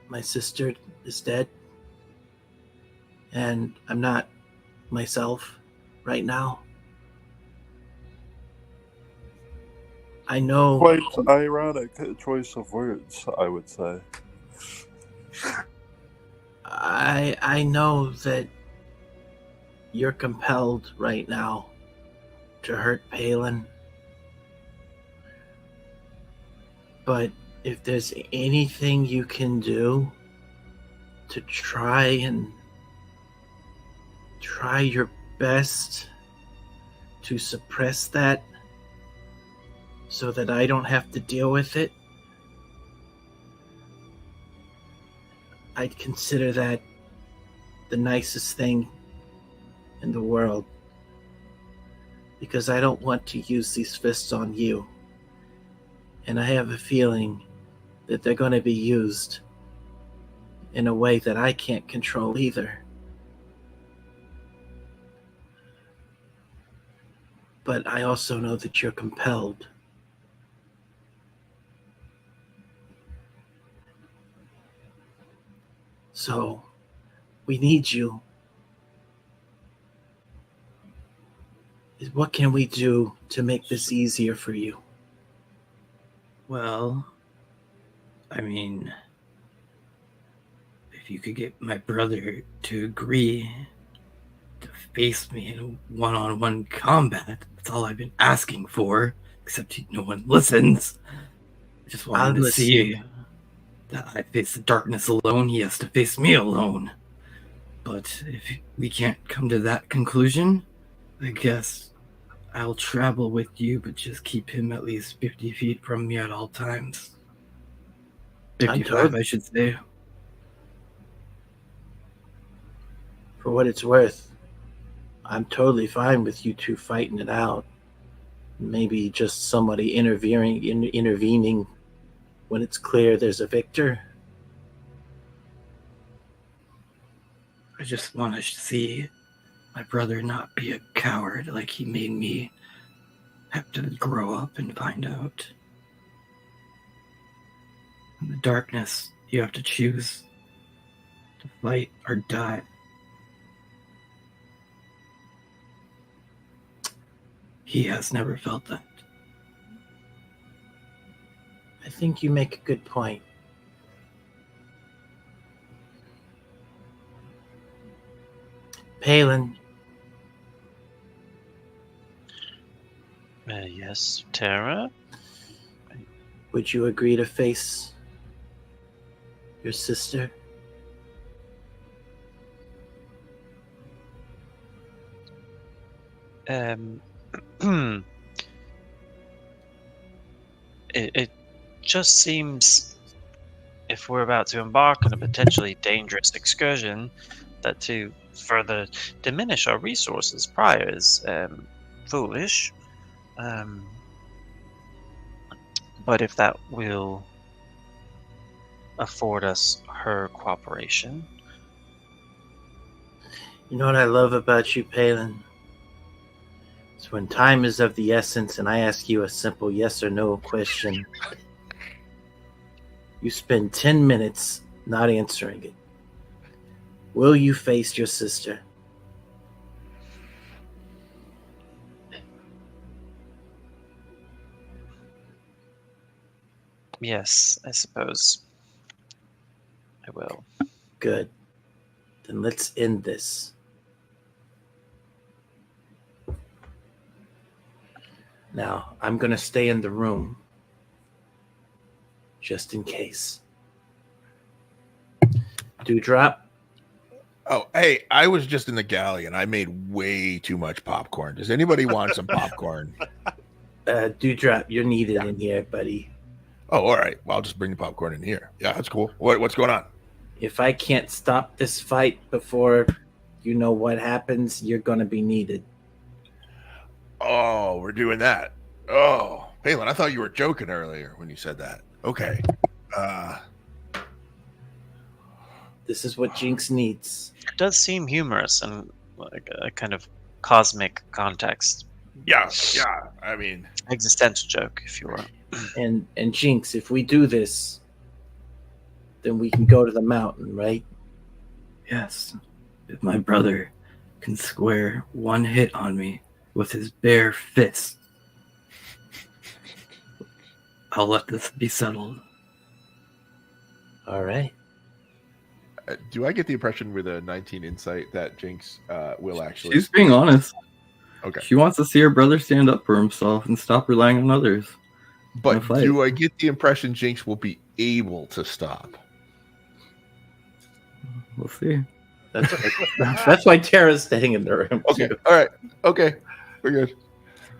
my sister is dead, and I'm not myself right now. I know. Quite ironic choice of words, I would say. I know that you're compelled right now to hurt Palin. But if there's anything you can do to try your best to suppress that so that I don't have to deal with it, I'd consider that the nicest thing in the world, because I don't want to use these fists on you. And I have a feeling that they're going to be used in a way that I can't control either. But I also know that you're compelled. So, we need you. What can we do to make this easier for you? Well, I mean, if you could get my brother to agree to face me in one-on-one combat. That's all I've been asking for, except no one listens. I just wanted to see that I face the darkness alone. He has to face me alone. But if we can't come to that conclusion, I guess I'll travel with you, but just keep him at least 50 feet from me at all times. 55, I should say. For what it's worth, I'm totally fine with you two fighting it out. Maybe just somebody intervening when it's clear there's a victor. I just want to see my brother not be a coward like he made me have to grow up and find out. In the darkness, you have to choose to fight or die. He has never felt that. I think you make a good point. Palin. Yes, Tara? Would you agree to face your sister? It just seems, if we're about to embark on a potentially dangerous excursion, that to further diminish our resources prior is foolish. But if that will afford us her cooperation. You know what I love about you, Palin? It's when time is of the essence and I ask you a simple yes or no question. You spend 10 minutes not answering it. Will you face your sister? Yes, I suppose I will. Good. Then let's end this. Now, I'm going to stay in the room just in case. Dewdrop? Oh, hey, I was just in the galley and I made way too much popcorn. Does anybody want some popcorn? Dewdrop, you're needed in here, buddy. Oh, all right. Well, I'll just bring the popcorn in here. Yeah, that's cool. What's going on? If I can't stop this fight before you know what happens, you're going to be needed. Oh, we're doing that. Oh, Palin, I thought you were joking earlier when you said that. Okay. This is what Jinx needs. It does seem humorous in like a kind of cosmic context. Yeah. I mean, existential joke, if you will. And Jinx, if we do this, then we can go to the mountain, right? Yes. If my brother can square one hit on me with his bare fist, I'll let this be settled. All right. Do I get the impression with a 19 insight that Jinx will actually... She's being honest. Okay. She wants to see her brother stand up for himself and stop relying on others. But do I get the impression Jinx will be able to stop? We'll see. That's why Tara's staying in the room. Okay. All right. Okay. We're good.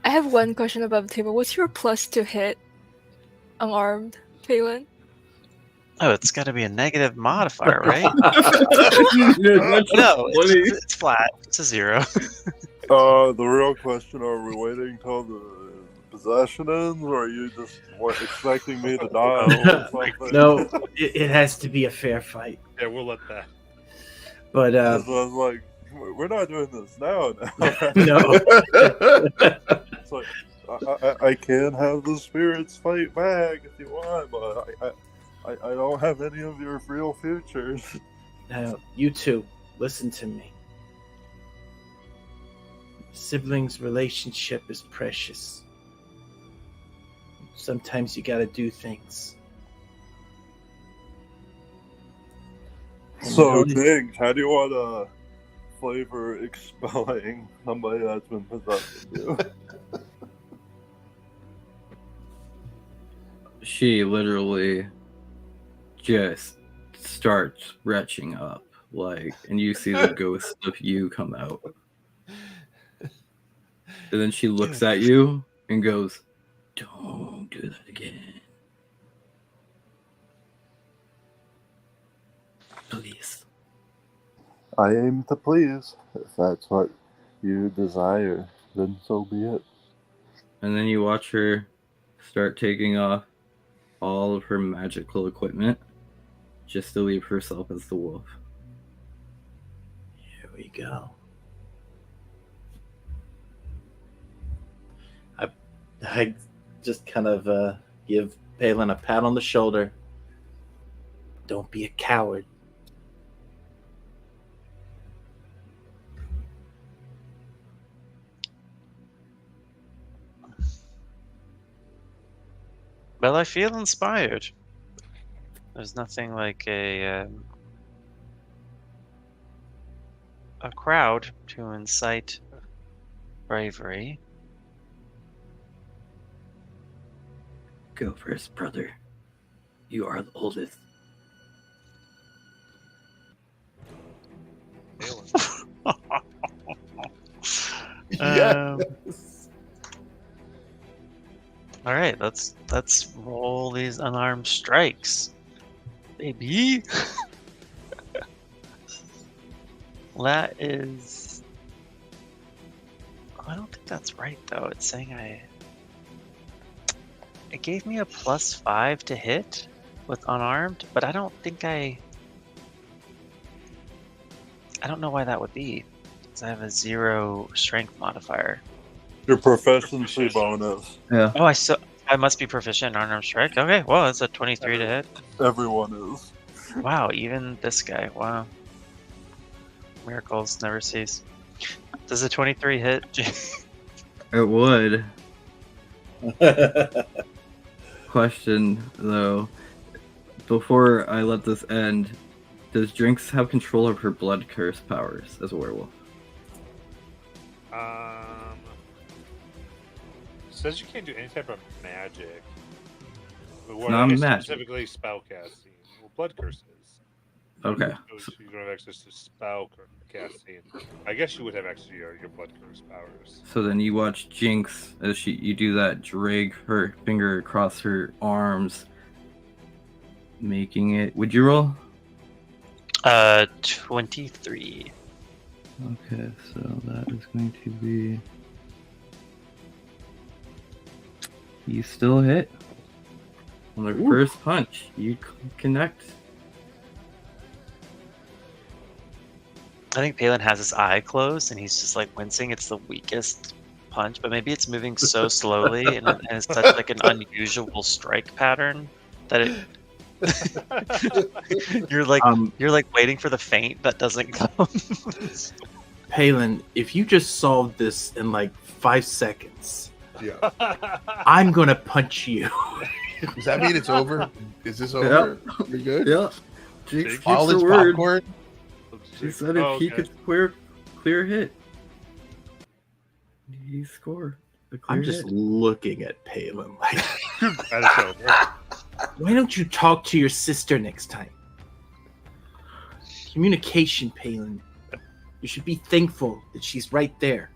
I have one question about the table. What's your plus to hit unarmed, Palin? Oh, it's got to be a negative modifier, right? Dude, No, it's flat. It's a 0. The real question, are we waiting till the possession ends, or are you just expecting me to die or something? No, it has to be a fair fight. Yeah, we'll let that. But I was like, we're not doing this now. no. It's like, I can have the spirits fight back if you want, but I don't have any of your real futures. Now, you two, listen to me. Siblings' relationship is precious. Sometimes you gotta do things. So, Jinx, how do you want to flavor expelling somebody that's been possessing you. She literally just starts retching up, like, and you see the ghost of you come out. And then she looks at you and goes, "Don't do that again. Please." I aim to please. If that's what you desire, then so be it. And then you watch her start taking off all of her magical equipment just to leave herself as the wolf. Here we go. I just kind of give Palin a pat on the shoulder. Don't be a coward. Well, I feel inspired. There's nothing like a crowd to incite bravery. Go first, brother. You are the oldest. All right, let's roll these unarmed strikes, baby. That is. I don't think that's right though. It's saying it gave me a +5 to hit with unarmed, but I don't think I don't know why that would be. Because I have a 0 strength modifier. Your proficiency bonus. Yeah. Oh, I must be proficient in unarmed strike. Okay, well, it's a 23 to hit. Everyone is. Wow, even this guy. Wow. Miracles never cease. Does a 23 hit? It would. Question, though. Before I let this end, does Jinx have control of her blood curse powers as a werewolf? Says you can't do any type of magic. But what Not I guess magic. specifically spellcasting. Well, blood curses. Okay. So you don't have access to spell casting. I guess you would have access to your blood curse powers. So then you watch Jinx as you do that, drag her finger across her arms, making it. Would you roll? 23. Okay, so that is going to be. You still hit on the first punch. You connect. I think Palin has his eye closed and he's just like wincing. It's the weakest punch, but maybe it's moving so slowly and it's such like an unusual strike pattern that it. you're like waiting for the feint that doesn't come. Palin, if you just solved this in like 5 seconds, Yeah. I'm gonna punch you. Does that mean it's over? Is this over? You're good? Yeah. Jinx keeps All her this word. popcorn? She said if he could clear hit, he score. A clear I'm just hit. looking at Palin like, That is over. why don't you talk to your sister next time? Communication, Palin. You should be thankful that she's right there.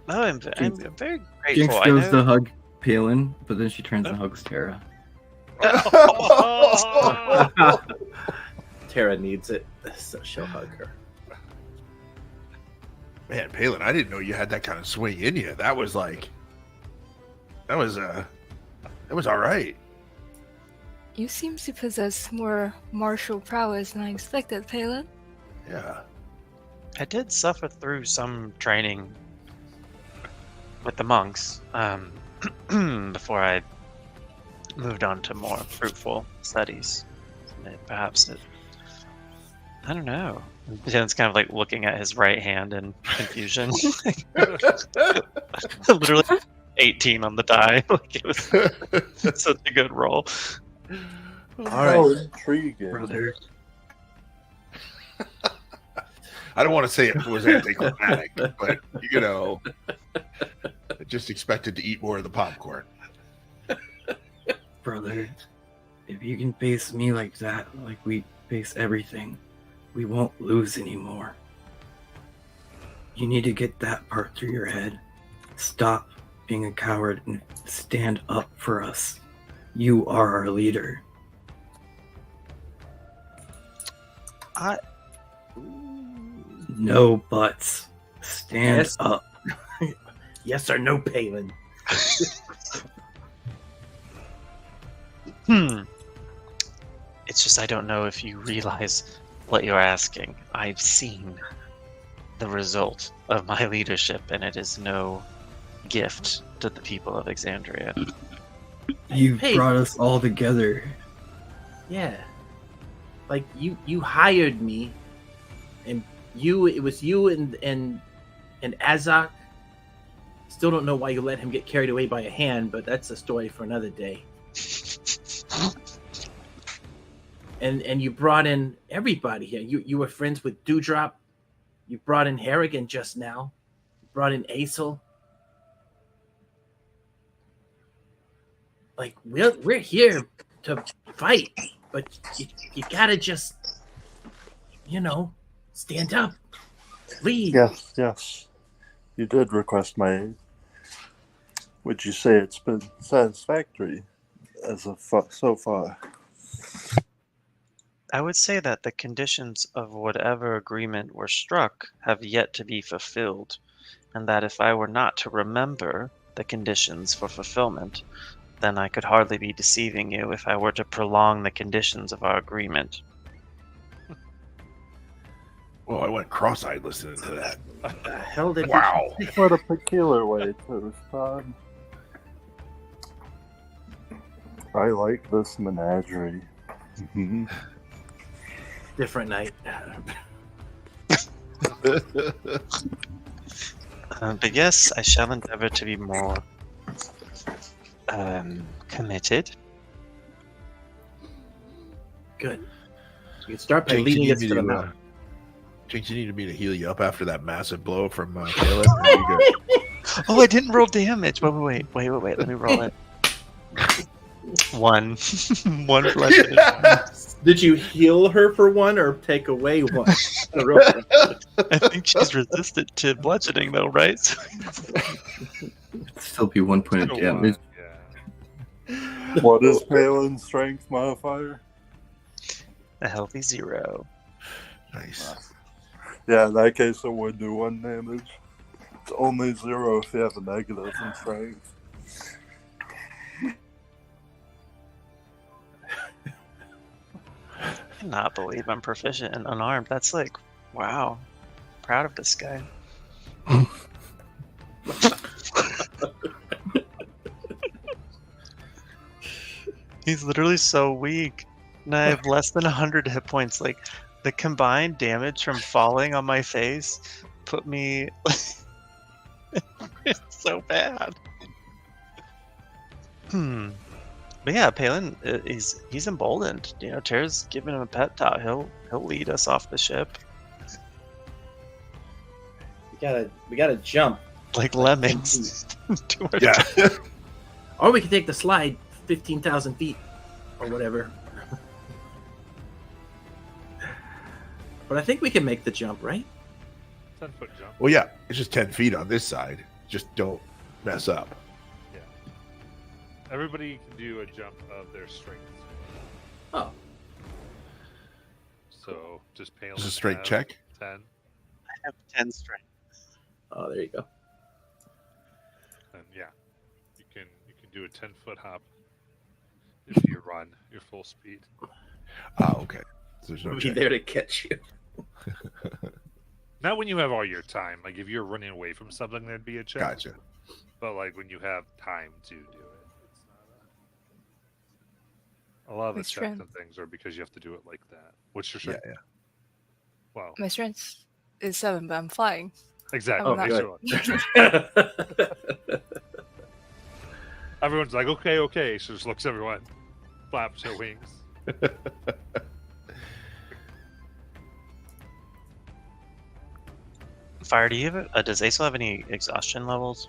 No, I'm very grateful. Jinx I goes know- to hug Palin, but then she turns and hugs Tara. Tara needs it, so she'll hug her. Man, Palin, I didn't know you had that kind of swing in you. That was like, that was all right. You seem to possess more martial prowess than I expected, Palin. Yeah. I did suffer through some training with the monks before I moved on to more fruitful studies. Perhaps it. I don't know. Jen's kind of like looking at his right hand in confusion. Literally 18 on the die. Like it was such a good roll. All right. Oh, intriguing. Brother. I don't want to say it was anticlimactic, but you know, I just expected to eat more of the popcorn. Brother, if you can face me like that, like we face everything, we won't lose anymore. You need to get that part through your head. Stop being a coward and stand up for us. You are our leader. No buts. Stand Yes. up. Yes or no, Palin? It's just I don't know if you realize what you're asking. I've seen the result of my leadership, and it is no gift to the people of Exandria. You Hey. brought us all together. Yeah. Like you hired me, and it was you and Azak. Still don't know why you let him get carried away by a hand, but that's a story for another day. And you brought in everybody here. You were friends with Dewdrop. You brought in Harrigan just now. You brought in Aesel. Like we're here to fight, but you gotta just, stand up, lead. Yes. You did request my aid. Would you say it's been satisfactory as of so far? I would say that the conditions of whatever agreement were struck have yet to be fulfilled, and that if I were not to remember the conditions for fulfillment, then I could hardly be deceiving you if I were to prolong the conditions of our agreement. Well, I went cross-eyed listening to that. What the hell did Wow. What a peculiar way to respond. I like this menagerie. Different night. But yes, I shall endeavor to be more committed. Good. You can start by Jinx, leading you us need to the me mountain. Jinx, you needed me to heal you up after that massive blow from Caleb. Or you good? Oh, I didn't roll damage. Wait. Let me roll it. One. One bludgeoning. Did you heal her for one or take away one? I think she's resistant to bludgeoning, though, right? Still be 1 point of damage. Yeah. What is Palin's strength modifier? A healthy 0. Nice. Yeah, in that case, it would do 1 damage. It's only 0 if you have a negative in strength. I cannot believe I'm proficient in unarmed. That's like, wow. Proud of this guy. He's literally so weak. And I have less than 100 hit points. Like, the combined damage from falling on my face put me... it's so bad. But yeah, Palin, he's emboldened. Tara's giving him a pep talk. He'll lead us off the ship. We gotta jump. Like lemmings. To our Yeah. Or we can take the slide 15,000 feet or whatever. But I think we can make the jump, right? 10-foot jump. Well, yeah, it's just 10 feet on this side. Just don't mess up. Everybody can do a jump of their strength. Oh, So just Palin. Is it a straight have check? 10. I have 10 strength. oh, there you go. And yeah, you can do a 10-foot hop if you run your full speed. Oh, okay. So there's no We'll be check. there to catch you. Not when you have all your time. Like if you're running away from something, that'd be a check. Gotcha. But like when you have time to do it, it's not a lot of the That's checks right. and things are because you have to do it like that. What's your Yeah, strength? yeah. Wow. My strength is 7, but I'm flying. Exactly. Oh, Excellent. Everyone's like, okay. So just looks everyone, flaps her wings. Fire, does Aesol have any exhaustion levels?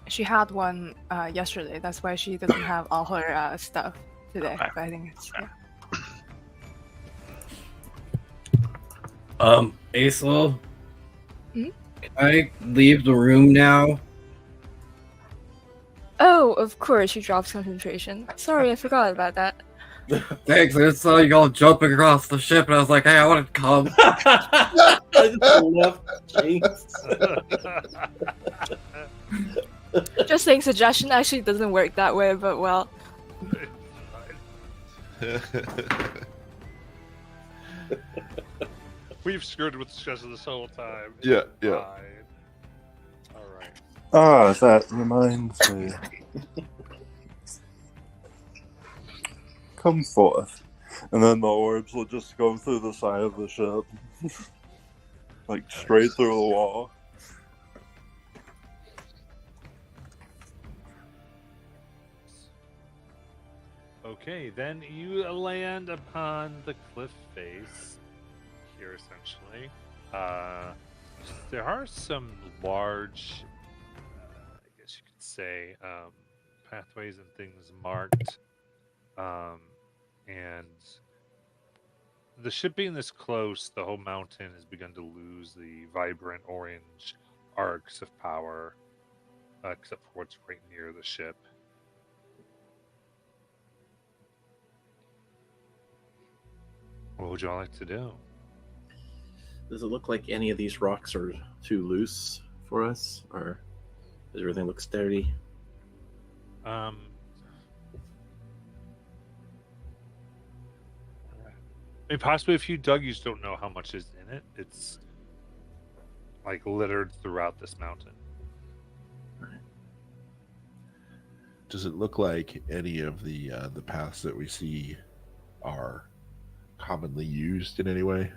She had one yesterday. That's why she doesn't have all her stuff today. Okay. But I think it's yeah. Aesol? Hmm? Can I leave the room now? Oh, of course, she drops concentration. Sorry, I forgot about that. Thanks, I just saw you all jumping across the ship, and I was like, hey, I want to come. I just left Jinx. Just saying, suggestion actually doesn't work that way, but well. We've screwed with Chessa this whole time. Yeah, It's yeah. fine. Alright. Ah, that reminds me. Come forth. And then the orbs will just go through the side of the ship. Like straight through the wall. Okay, then you land upon the cliff face here, essentially. There are some large, I guess you could say, pathways and things marked. And the ship being this close, the whole mountain has begun to lose the vibrant orange arcs of power, except for what's right near the ship. What would you all like to do? Does it look like any of these rocks are too loose for us, or does everything look sturdy? I mean, possibly if you dug, you just don't know how much is in it. It's like littered throughout this mountain. Does it look like any of the paths that we see are commonly used in any way?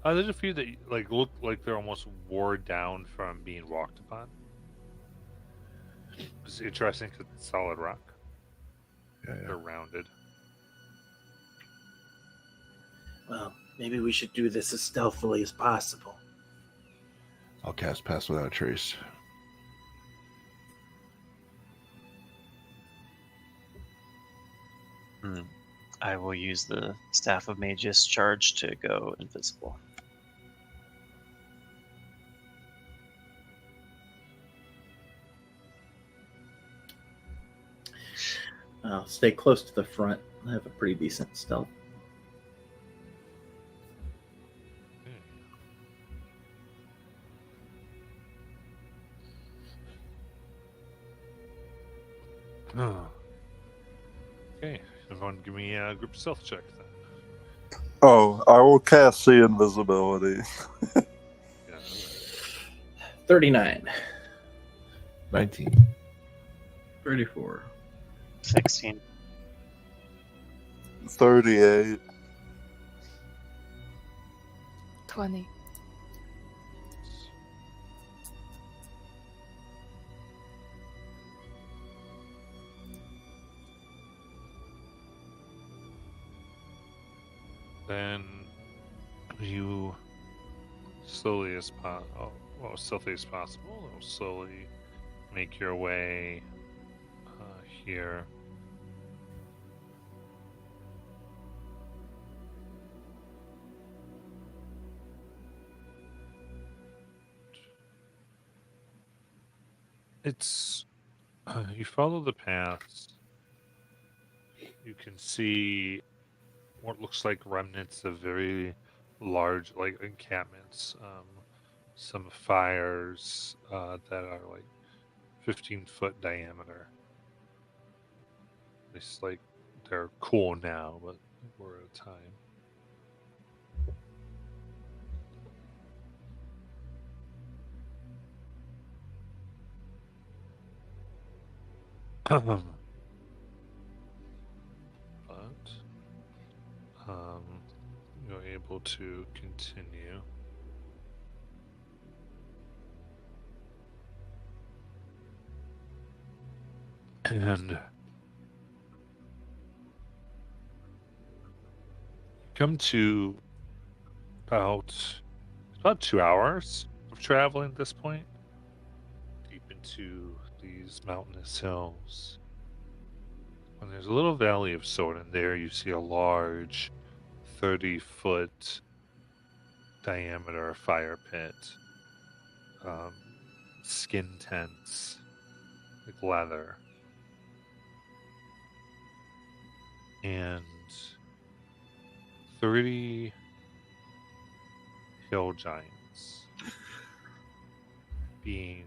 There's a few that like look like they're almost wore down from being walked upon. It's interesting because it's solid rock. Yeah. They're rounded. Well, maybe we should do this as stealthily as possible. I'll cast Pass Without a Trace. I will use the Staff of Magus charge to go invisible. I'll stay close to the front. I have a pretty decent stealth. Oh. Okay, everyone give me a group stealth check then. Oh, I will cast See Invisibility. Yeah. 39. 19. 34. 16. 38. 20. Then you slowly as stealthy as possible, you'll slowly make your way here. It's you follow the paths. You can see what looks like remnants of very large, like encampments. Some fires that are like 15-foot diameter. It's like they're cool now, but we're at a time. You're able to continue. And come to about 2 hours of traveling at this point, deep into these mountainous hills. When there's a little valley of sort, and there you see a large 30-foot diameter fire pit, skin tents, like leather, and 30 hill giants being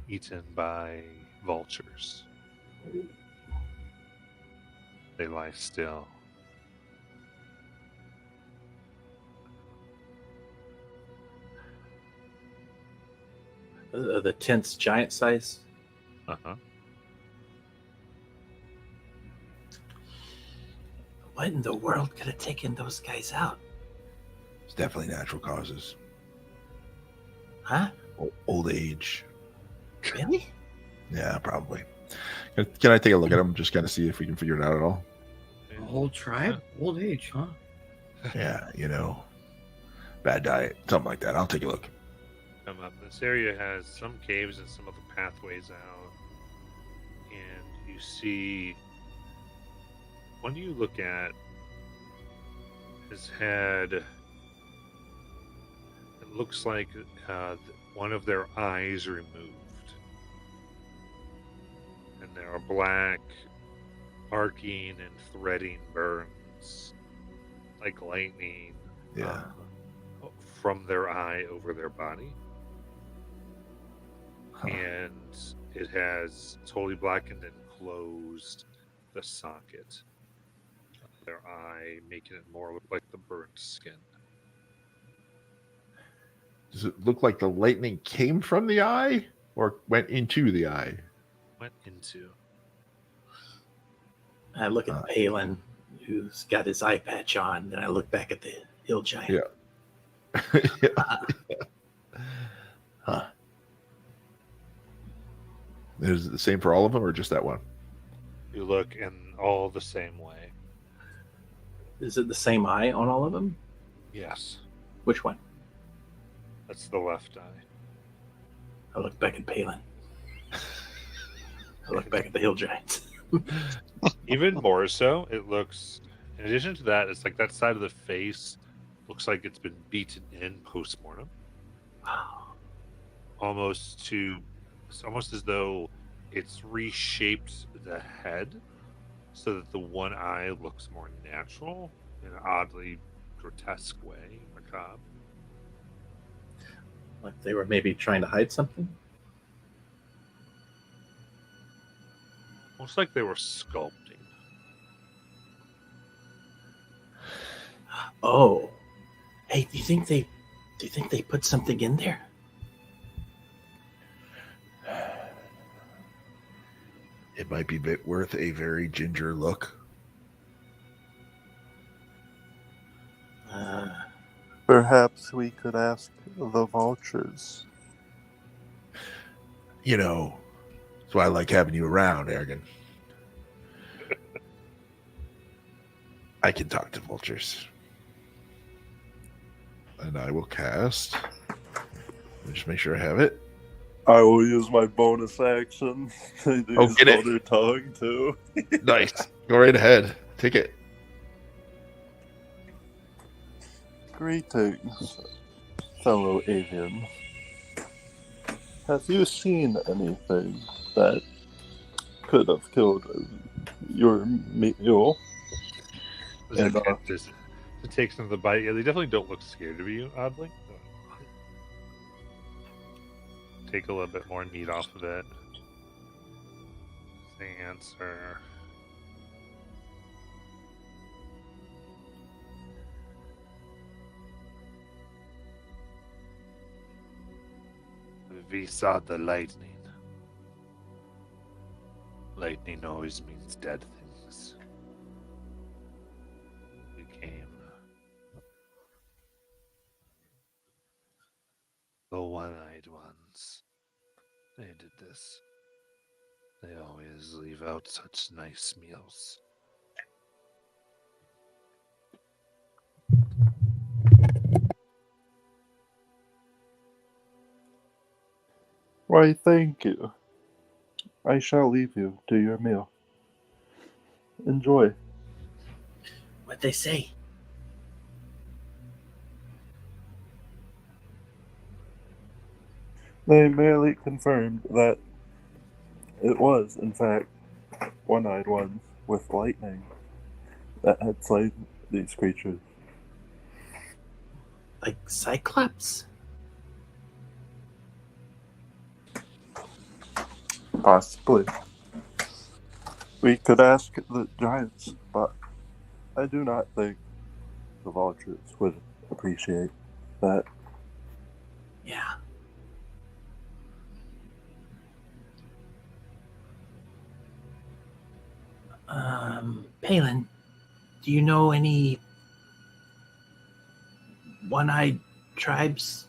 eaten by vultures. They lie still. The tent's giant size. Uh-huh. What in the world could have taken those guys out? It's definitely natural causes. Huh? Old age. Really? Yeah, probably. Can I take a look at them? Just kind of see if we can figure it out at all. A whole tribe? Old age, huh? Yeah, bad diet, something like that. I'll take a look. Come up. This area has some caves and some other pathways out. And you see one you look at has had, it looks like one of their eyes removed. And there are black, arcing and threading burns, like lightning, Yeah. from their eye over their body. Huh. And it has totally blackened and closed the socket of their eye, making it more look like the burnt skin. Does it look like the lightning came from the eye or went into the eye? Went into. I look at Palin, who's got his eye patch on, and I look back at the hill giant. Yeah. Huh. Is it the same for all of them or just that one? You look in all the same way. Is it the same eye on all of them? Yes. Which one? That's the left eye. I look back at Palin. I look back at the hill giants. Even more so, it looks, in addition to that, it's like that side of the face looks like it's been beaten in post-mortem. Wow. It's almost as though it's reshaped the head so that the one eye looks more natural in an oddly grotesque way, macabre. Like they were maybe trying to hide something? Almost like they were sculpting. Oh. Hey, do you think they put something in there? It might be worth a very ginger look. Perhaps we could ask the vultures. That's why I like having you around, Ergen. I can talk to vultures. And I will cast. Let me just make sure I have it. I will use my bonus action to use get it. Thunder Tongue too. Nice. Go right ahead. Take it. Greetings, fellow avian. Have you seen anything that could have killed your mule? And, It takes them the bite. Yeah, they definitely don't look scared of you, oddly. Take a little bit more meat off of it. The answer. We saw the lightning. Lightning always means dead things. We came. The one-eyed ones. They did this. They always leave out such nice meals. Why, thank you. I shall leave you to your meal. Enjoy. What'd they say? They merely confirmed that it was, in fact, one-eyed ones with lightning that had slain these creatures. Like Cyclops? Possibly. We could ask the giants, but I do not think the vultures would appreciate that. Yeah. Palin, do you know any one-eyed tribes?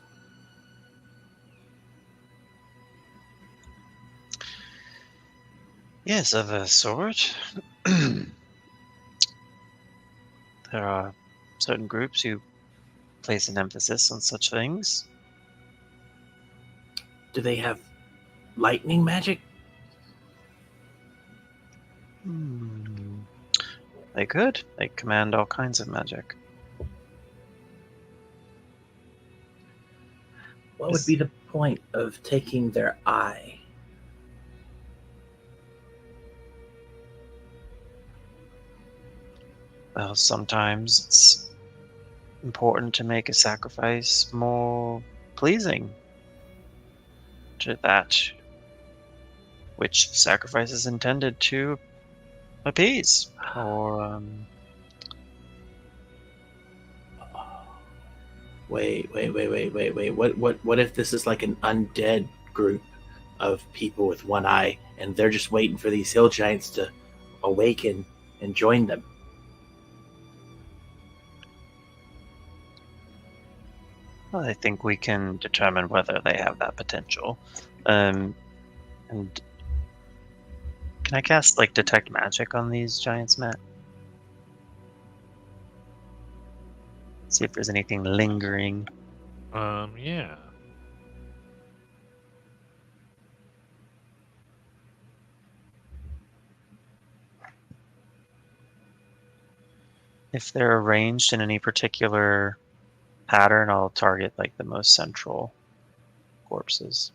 Yes, of a sort. There are certain groups who place an emphasis on such things. Do they have lightning magic? They could. They command all kinds of magic. What would be the point of taking their eye? Well, sometimes it's important to make a sacrifice more pleasing to that which sacrifice is intended to appease or Wait. What if this is like an undead group of people with one eye and they're just waiting for these hill giants to awaken and join them? Well, I think we can determine whether they have that potential. And can I cast like detect magic on these giants, Matt? See if there's anything lingering. Yeah. If they're arranged in any particular pattern, I'll target like the most central corpses.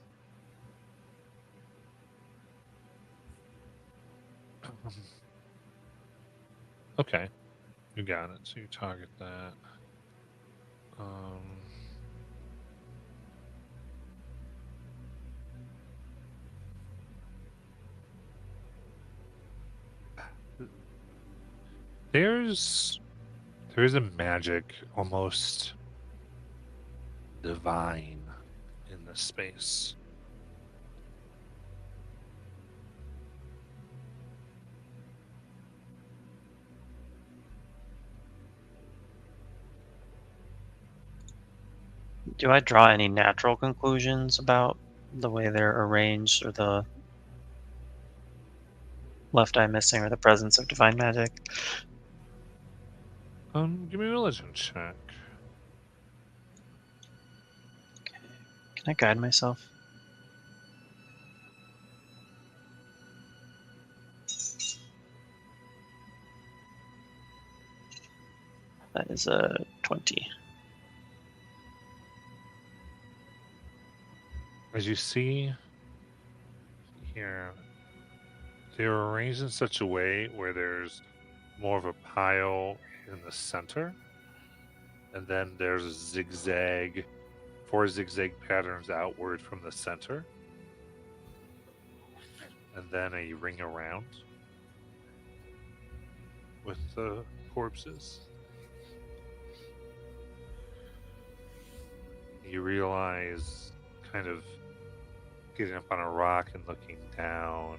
Okay. You got it. So you target that. There's a magic almost divine in this space. Do I draw any natural conclusions about the way they're arranged or the left eye missing or the presence of divine magic? Give me a religion check. Can I guide myself? That is a 20. As you see here, they're arranged in such a way where there's more of a pile in the center, and then there's a zigzag, 4 zigzag patterns outward from the center, and then a ring around with the corpses. You realize, kind of getting up on a rock and looking down,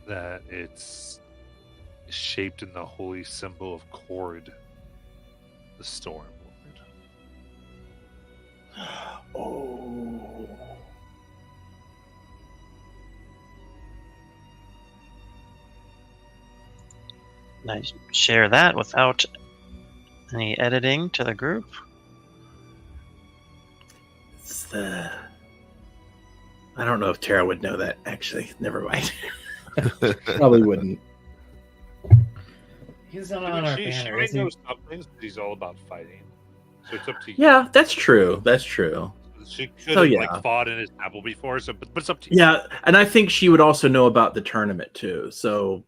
that it's shaped in the holy symbol of Cord, the Storm Lord. Oh. And I share that without any editing to the group. the. I don't know if Tara would know that. Actually, never mind. Probably wouldn't. He's not on our She banner, might is he? know some things, but he's all about fighting. So it's up to you. Yeah, that's true. That's true. She could So, have yeah. like fought in his apple before, so but it's up to you. Yeah, and I think she would also know about the tournament too. So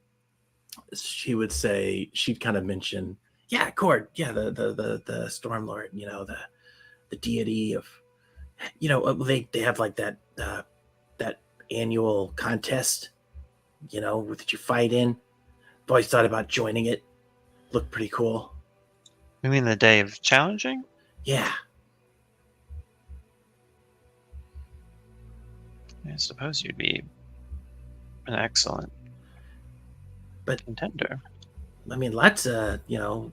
she would say she'd kind of mention, yeah, Cord, yeah, the Storm Lord, you know, the deity of, you know, they have like that that annual contest, you know, that you fight in. I've always thought about joining it. Looked pretty cool. You mean the day of challenging? Yeah. I suppose you'd be an excellent contender. I mean, lots of, you know,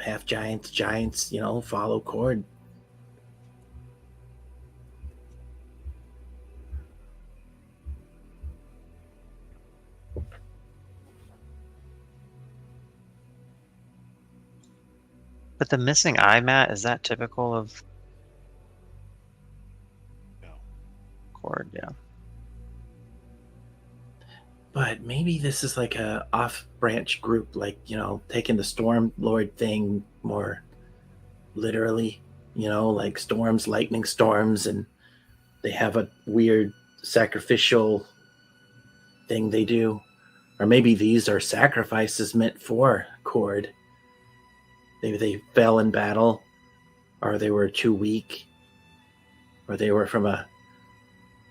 half giants, you know, follow Cord. But the missing eye mat, is that typical of Cord? Yeah. But maybe this is like a off-branch group, like, you know, taking the Storm Lord thing more literally, you know, like storms, lightning storms, and they have a weird sacrificial thing they do. Or maybe these are sacrifices meant for Cord. Maybe they fell in battle, or they were too weak, or they were from a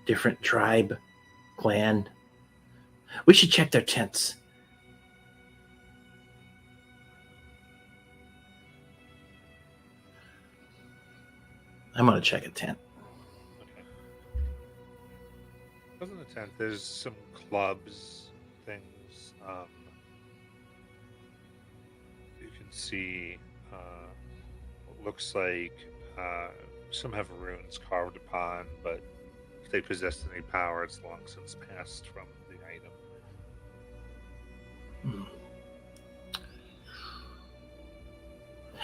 different tribe, clan. We should check their tents. I'm gonna check a tent. Okay. Wasn't a tent. There's some clubs, things. You can see what looks like some have runes carved upon, but if they possessed any power, it's long since passed from the item.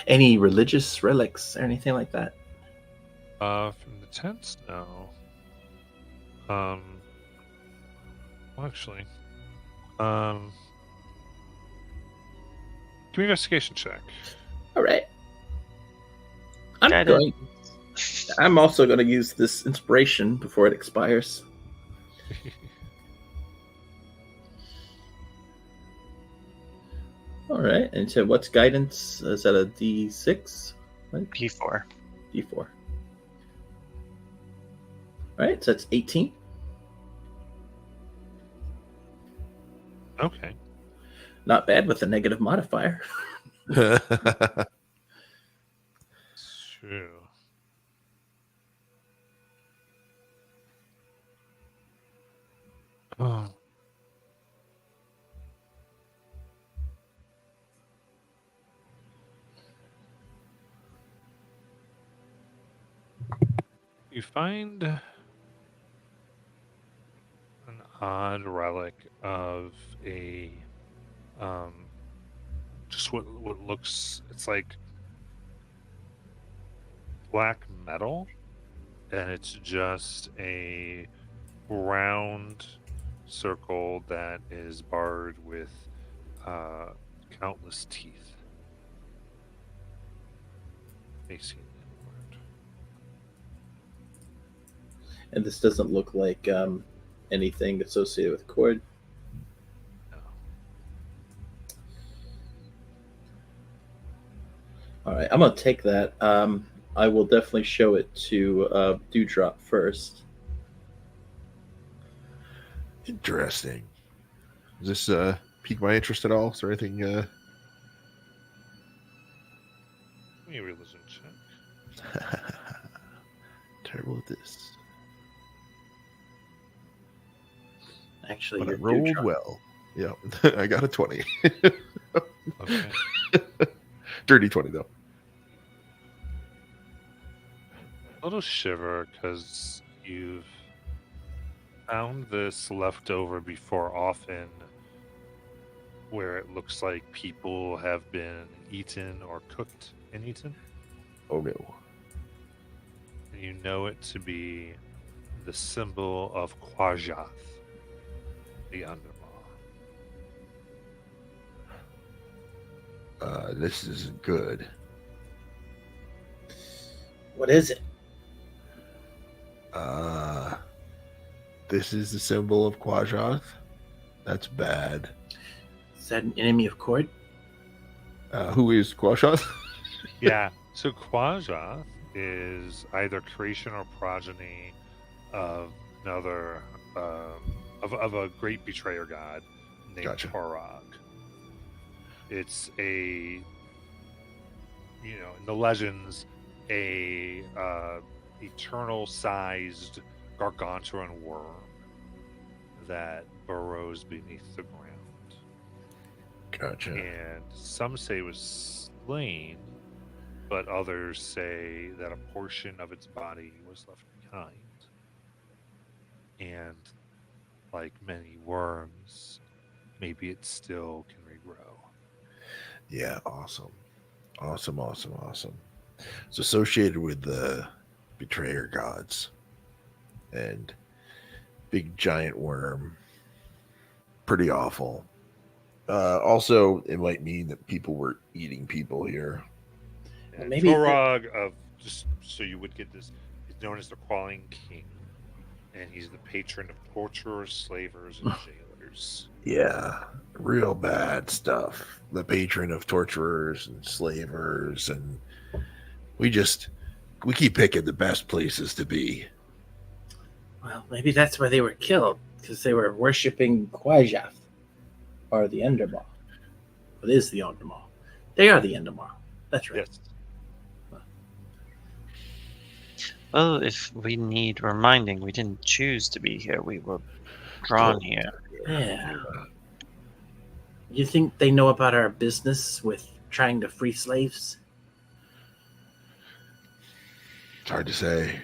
Any religious relics or anything like that? From the tents, no. Well, actually, give me an investigation check. All right. I'm also going to use this inspiration before it expires. All right. And so what's guidance? Is that a D6? Right? D4. D4. All right. So that's 18. Okay. Not bad with a negative modifier. True. Oh. You find an odd relic of a just what looks, it's like black metal, and it's just a round circle that is barred with countless teeth facing inward. And this doesn't look like anything associated with Cord. No. All right, I'm gonna take that. I will definitely show it to Dewdrop first. Interesting. Does this pique my interest at all? Is there anything? Give me a religion check. Terrible at this. Actually, But I you're rolled Dewdrop. well. Yeah, I got a 20. Okay. Dirty 20 though. A little shiver because you've found this left over before often, where it looks like people have been eaten or cooked and eaten. Oh no. And you know it to be the symbol of Kwajath, the Undermaw. This isn't good. What is it? This is the symbol of Kwajath. That's bad. Is that an enemy of court? Who is Kwajath? Yeah, so Kwajath is either creation or progeny of another of a great betrayer god named Gotcha. Torog. It's a, in the legends, a eternal-sized gargantuan worm that burrows beneath the ground. Gotcha. And some say it was slain, but others say that a portion of its body was left behind. And like many worms, maybe it still can regrow. Yeah, awesome. Awesome. It's associated with the betrayer gods and big giant worm. Pretty awful. Also, it might mean that people were eating people here. And Maybe Torog, just so you would get this, is known as the Crawling King, and he's the patron of torturers, slavers, and jailers. Yeah, real bad stuff. The patron of torturers and slavers, and we keep picking the best places to be. Well, maybe that's why they were killed, because they were worshipping Kwajath, or the Endermaw. It is the Endermaw. They are the Endermaw. That's right. Yes. Well, if we need reminding, we didn't choose to be here. We were drawn here. Yeah. You think they know about our business with trying to free slaves? It's hard to say.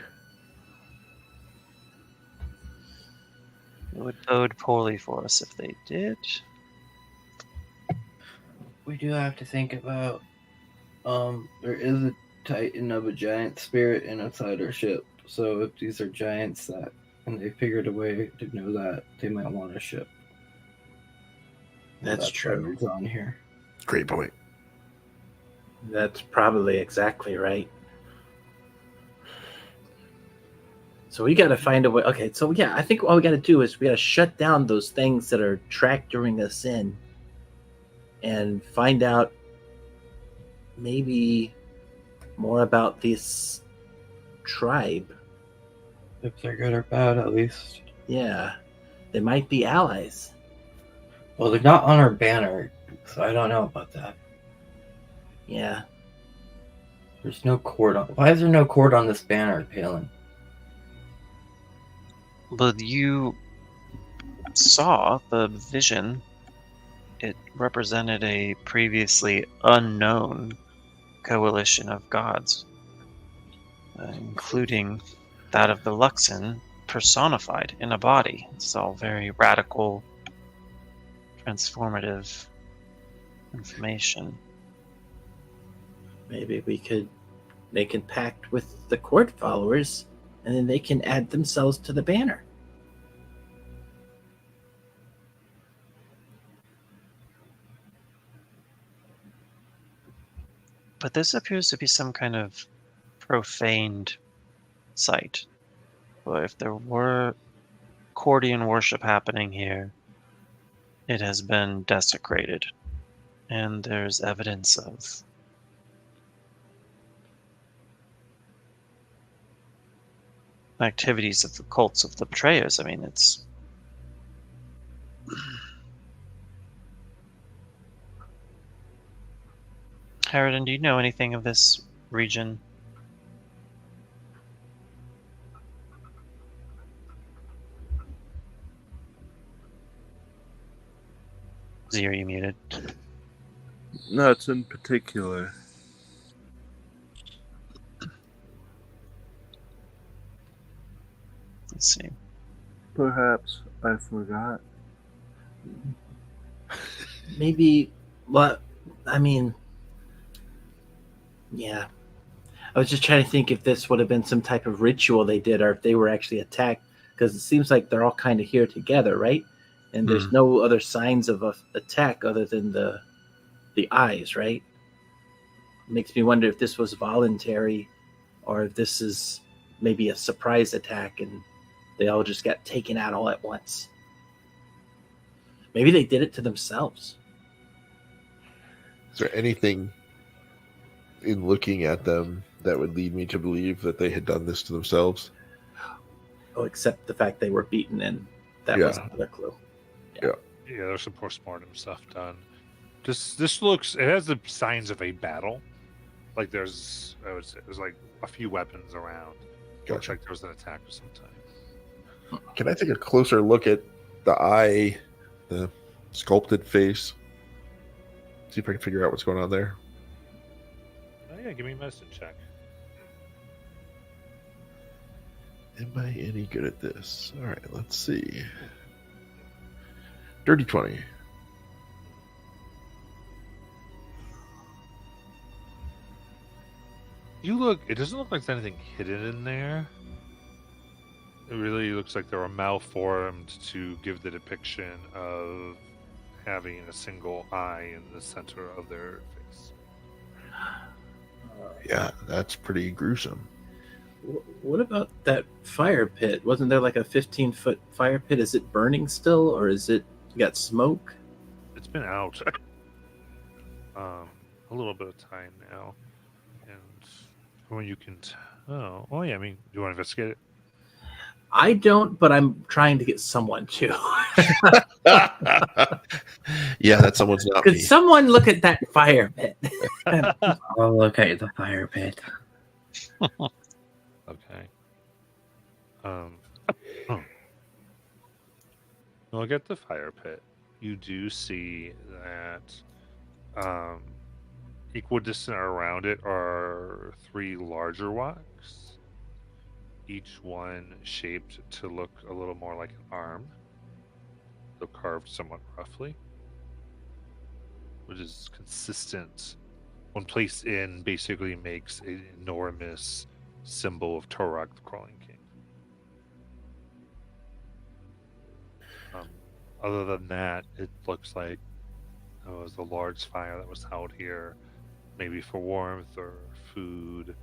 It would bode poorly for us if they did. We do have to think about there is a titan of a giant spirit inside our ship. So if these are giants and they figured a way to know that, they might want a ship. That's why true. It's on here. Great point. That's probably exactly right. So we got to find a way. Okay, so yeah, I think all we got to do is we got to shut down those things that are tractoring us in and find out maybe more about this tribe. If they're good or bad, at least. Yeah, they might be allies. Well, they're not on our banner, so I don't know about that. Yeah. There's no cord on. Why is there no cord on this banner, Palin? But you saw the vision. It represented a previously unknown coalition of gods, including that of the Luxon personified in a body. It's all very radical, transformative information. Maybe we could make a pact with the court followers, and then they can add themselves to the banner. But this appears to be some kind of profaned site. Well, if there were Cordian worship happening here, it has been desecrated. And there's evidence of activities of the cults of the betrayers. I mean, it's... Harridan, do you know anything of this region? Zero, you muted. Not in particular. Let's see. Perhaps I forgot. Maybe, well, I mean, yeah. I was just trying to think if this would have been some type of ritual they did, or if they were actually attacked, because it seems like they're all kind of here together, right? And there's no other signs of a attack other than the eyes, right? Makes me wonder if this was voluntary, or if this is maybe a surprise attack and they all just got taken out all at once. Maybe they did it to themselves. Is there anything in looking at them that would lead me to believe that they had done this to themselves? Oh, except the fact they were beaten, and that was another clue. Yeah, there's some postmortem stuff done. This looks, it has the signs of a battle. Like there's like a few weapons around. Looks like there was an attack of some type. Can I take a closer look at the eye, the sculpted face? See if I can figure out what's going on there. Oh yeah, give me a medicine check. Am I any good at this? All right, let's see. Dirty 20. It doesn't look like there's anything hidden in there. It really looks like they were malformed to give the depiction of having a single eye in the center of their face. Yeah, that's pretty gruesome. What about that fire pit? Wasn't there like a 15-foot fire pit? Is it burning still, or is it got smoke? It's been out a little bit of time now, and when you can tell, oh yeah, I mean, do you want to investigate it? I don't, but I'm trying to get someone to. Yeah, that someone's not Could me. someone look at that fire pit? I'll look at the fire pit. Okay. Look at the fire pit. You do see that equidistant around it are 3 larger rocks, each one shaped to look a little more like an arm, though carved somewhat roughly, which is consistent. When placed in, basically makes an enormous symbol of Torok, the Crawling King. Other than that, it looks like it was a large fire that was held here, maybe for warmth or food.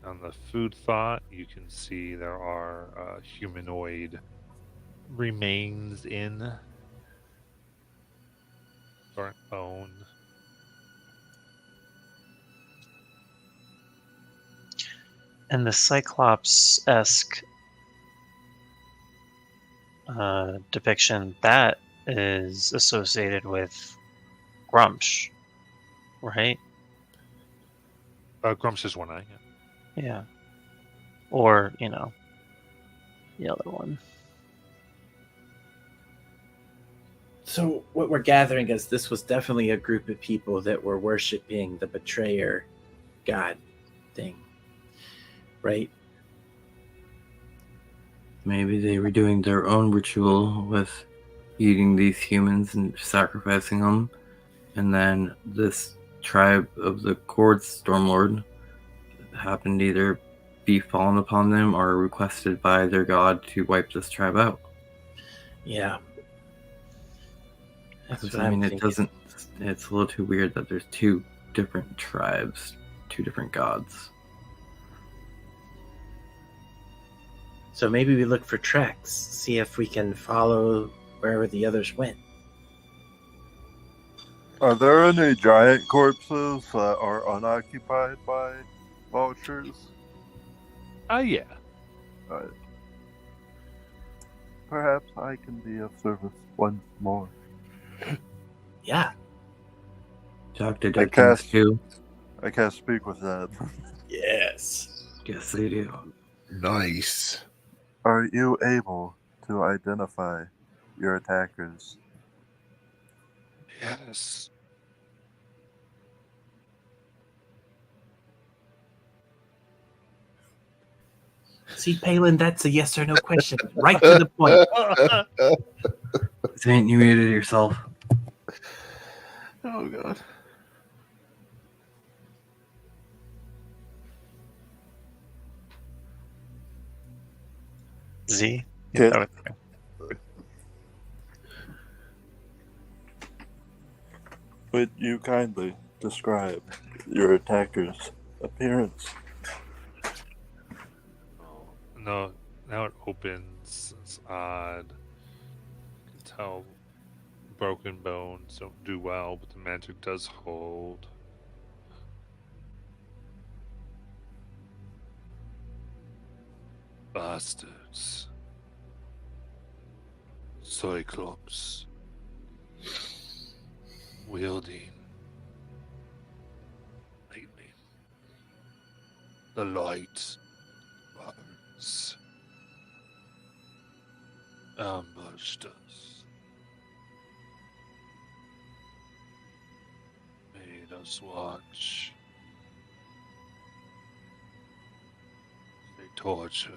On the food thought, you can see there are humanoid remains in burnt bone. And the Cyclops-esque depiction, that is associated with Grumsh, right? Grumsh is one eye, yeah. Yeah. Or, the other one. So what we're gathering is this was definitely a group of people that were worshiping the betrayer god thing, right? Maybe they were doing their own ritual with eating these humans and sacrificing them, and then this tribe of the Cord Stormlord happened to either be fallen upon them or requested by their god to wipe this tribe out. Yeah. It's a little too weird that there's 2 different tribes, 2 different gods. So maybe we look for tracks, see if we can follow wherever the others went. Are there any giant corpses that are unoccupied by vultures? Yeah. Perhaps I can be of service once more. Yeah. Dr. I Dickens too. I can't speak with that. Yes. Yes, they do. Nice. Are you able to identify your attackers? Yes. See, Palin, that's a yes or no question. Right to the point. Ain't you muted yourself? Oh, God. Z? Can- Oh, Would you kindly describe your attacker's appearance? Oh, no, now it opens. It's odd. You can tell broken bones don't do well, but the magic does hold. Bastards. Cyclops. Wielding lightning. The light burns. Ambushed us. Made us watch. They tortured.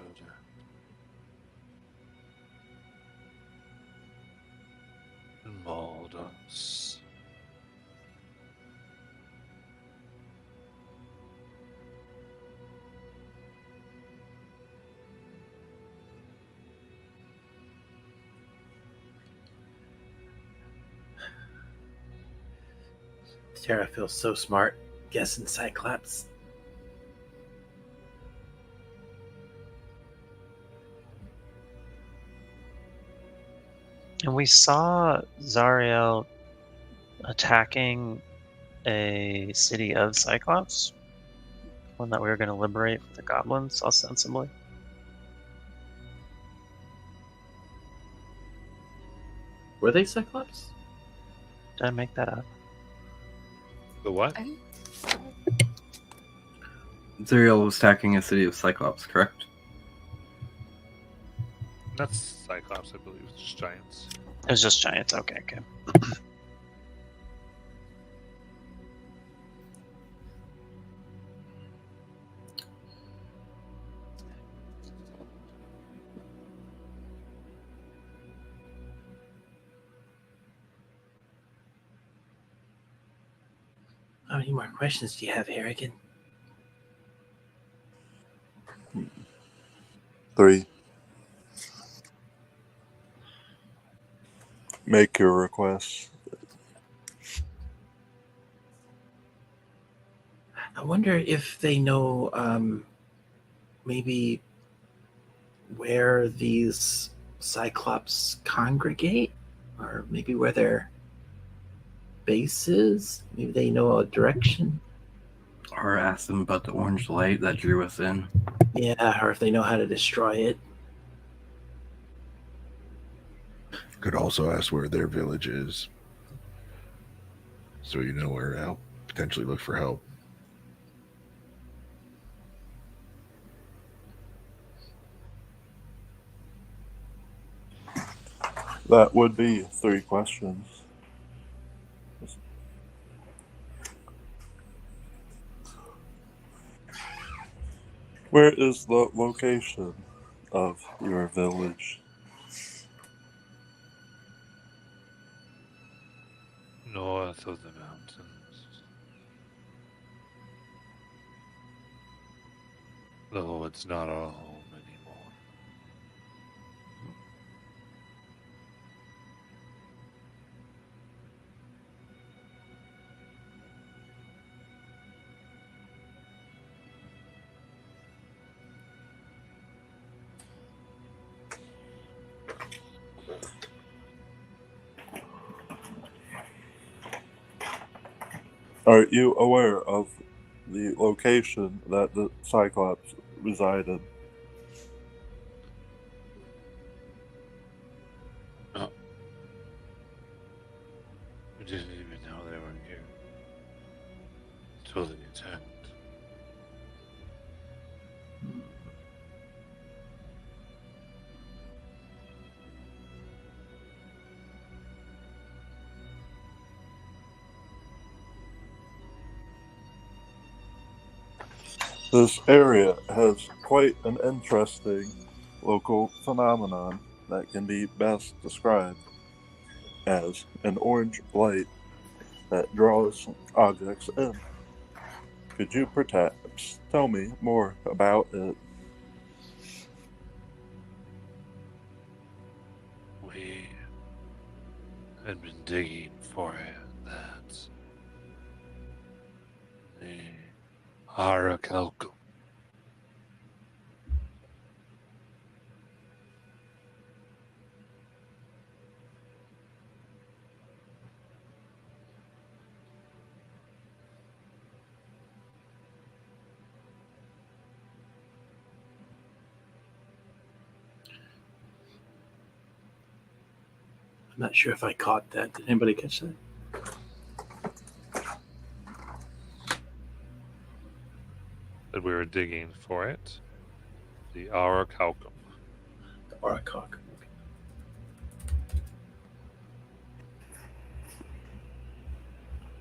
And mauled us. Terra feels so smart guessing Cyclops. And we saw Zariel attacking a city of Cyclops, one that we were going to liberate from the goblins, ostensibly. Were they Cyclops? Did I make that up? The what? Zuriel was attacking a city of Cyclops, correct? That's Cyclops, I believe. It's just giants. It was just giants. Okay, okay. How many more questions do you have, Harrigan? 3. Make your request. I wonder if they know maybe where these Cyclops congregate, or maybe where their base is. Maybe they know a direction. Or ask them about the orange light that drew us in. Yeah, or if they know how to destroy it. Could also ask where their village is, so you know where to potentially look for help. That would be 3 questions. Where is the location of your village? North of the mountains. Though it's not our home anymore. Are you aware of the location that the Cyclops resided? We didn't even know they were here. Until the attacked. This area has quite an interesting local phenomenon that can be best described as an orange light that draws objects in. Could you perhaps tell me more about it? I've been digging for it. That's the Aracalcum. I'm not sure if I caught that. Did anybody catch that? That we were digging for it. The Aracalcum. The Oracock.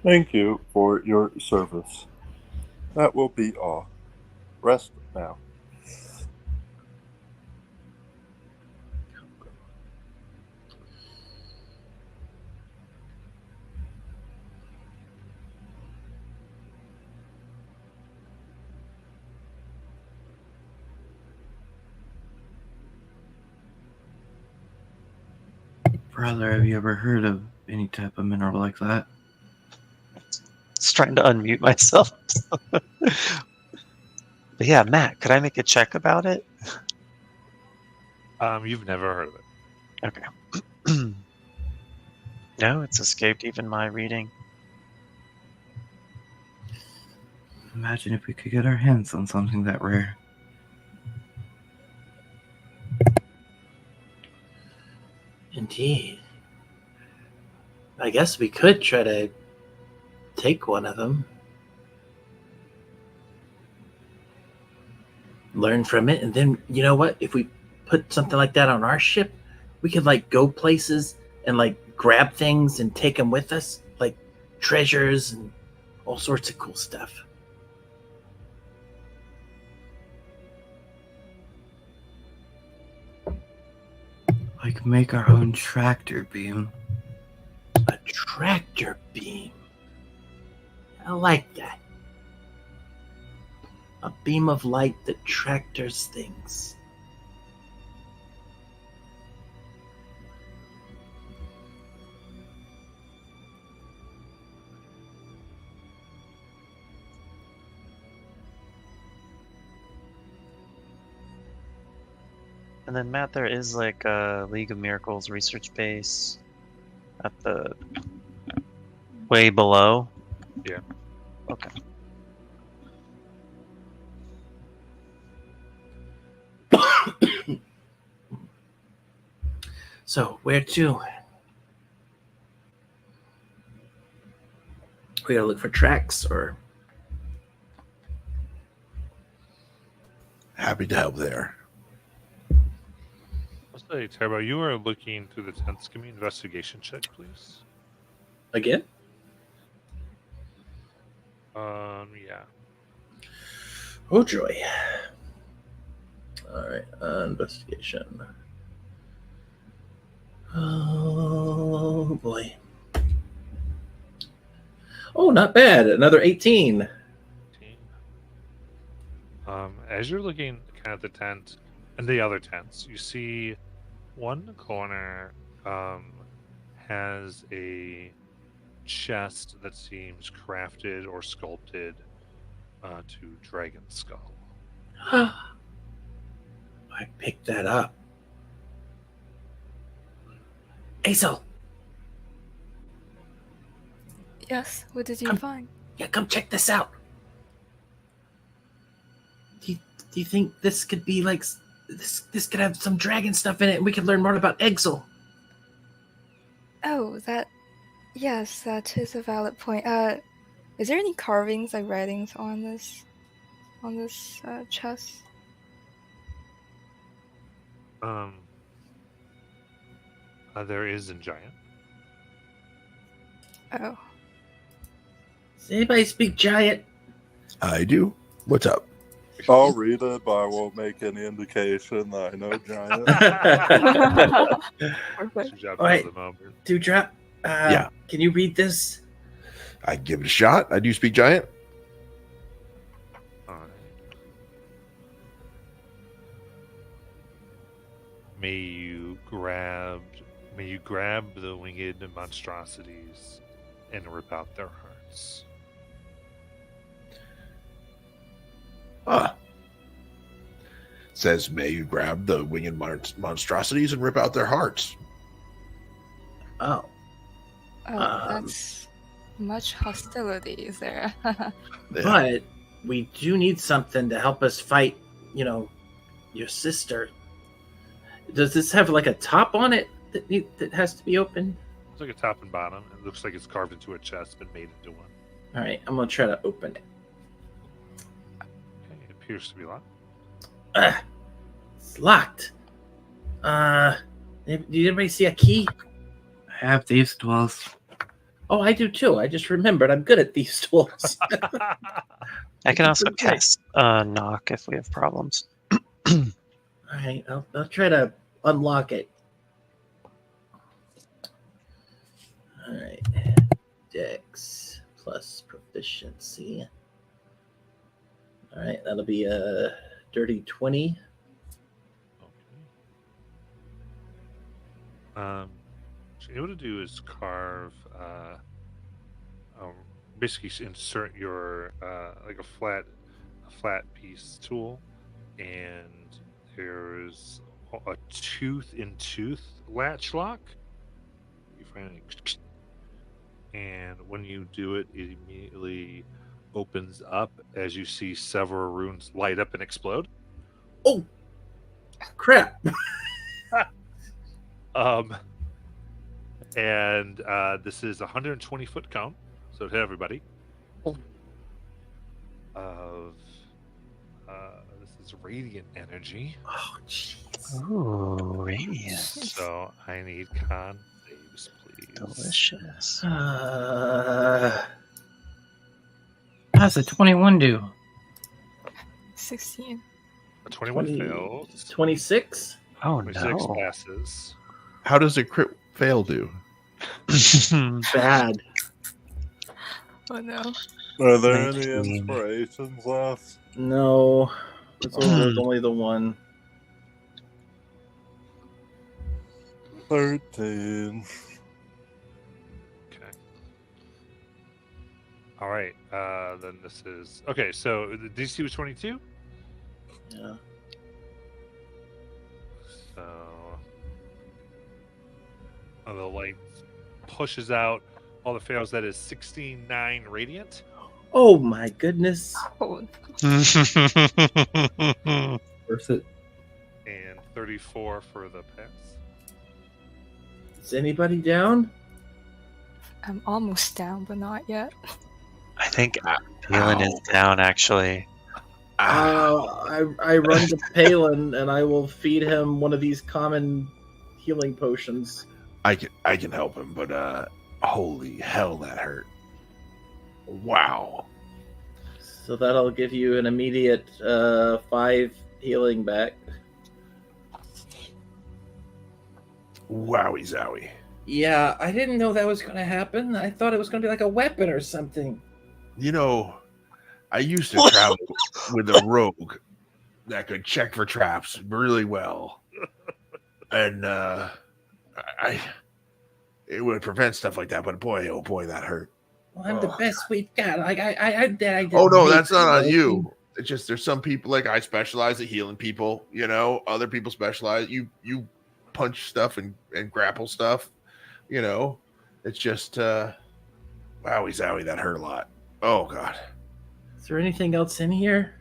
Thank you for your service. That will be all. Rest now. Brother, have you ever heard of any type of mineral like that? Just trying to unmute myself. But yeah, Matt, could I make a check about it? You've never heard of it. Okay. No, it's escaped even my reading. Imagine if we could get our hands on something that rare. Indeed. I guess we could try to take one of them. Learn from it, and then, you know what? If we put something like that on our ship, we could, like, go places and, like, grab things and take them with us. Like, treasures and all sorts of cool stuff. Like make our own tractor beam. A tractor beam. I like that. A beam of light that tractors things. And then Matt, there is like a League of Miracles research base at the way below. Yeah. Okay. So, where to? We gotta look for tracks, or Happy to help there. Let's say, Turbo, you are looking through the tents. Give me an investigation check, please. again? Yeah. Oh joy! All right, investigation. Oh boy! Oh, not bad. Another 18. As you're looking kind of the tent and the other tents, you see one corner has a chest that seems crafted or sculpted to dragon skull. I picked that up. Azel, Yes, what did you Come- find? yeah, come check this out. Do you think this could be like this could have some dragon stuff in it, and we could learn more about Exel? Oh, yes, that is a valid point. Is there any carvings, like writings on this chest? There is in Giant. Oh, Does anybody speak Giant? I do. What's up? I'll read it, but I won't make any indication that I know Giant. perfect. Good job All right. for the moment. Dewdrop, Yeah. Can you read this? I can give it a shot. I do speak giant. All right. May May you grab the winged monstrosities and rip out their hearts. Says, may you grab the winged monstrosities and rip out their hearts. Oh, That's much hostility, is there? Yeah. but we do need something to help us fight, your sister. Does this have like a top on it that has to be open? It's like a top and bottom. It looks like it's carved into a chest, but made into one. All right, I'm gonna try to open it. Okay, it appears to be locked. It's locked. Did anybody see a key? I have these tools. Oh, I do too. I just remembered. I'm good at these tools. I can also cast knock if we have problems. All right, I'll try to unlock it. All right, Dex plus proficiency. All right, that'll be a dirty 20. What you're able to do is carve, basically insert your like a flat piece tool, and there's a tooth-in-tooth latch lock. You find it, and when you do it, it immediately opens up as you see several runes light up and explode. Oh, crap! And this is a 120-foot cone, so to everybody. Of this is radiant energy. Oh, jeez. Ooh, radiant. So I need con saves, please. Delicious. How's a 21 do? 16. A 21 20 fails. 26. Oh 26 no. passes. How does a crit fail do? Bad. Oh no. Are there any 19. inspirations left? No, it's only the one. 13. Okay. All right. Then this is okay. So the DC was 22. Yeah. So the light pushes out all the fails. That is 16/9 radiant Oh my goodness. Oh, Worth it. and 34 for the pass. Is anybody down? I'm almost down, but not yet. I think Palin is down actually. I run to Palin and I will feed him one of these common healing potions. I can help him, but holy hell, that hurt. Wow. So that'll give you an immediate 5 healing back. Wowie zowie. Yeah, I didn't know that was going to happen. I thought it was going to be like a weapon or something. You know, I used to travel with a rogue that could check for traps really well. And it would prevent stuff like that, but boy, oh boy, that hurt. Well, I'm the best we've got. Like I did. Oh no, that's not on you. It's just there's some people, like I specialize at healing people, other people specialize. You punch stuff and grapple stuff, It's just wowie zowie, that hurt a lot. Oh god. Is there anything else in here?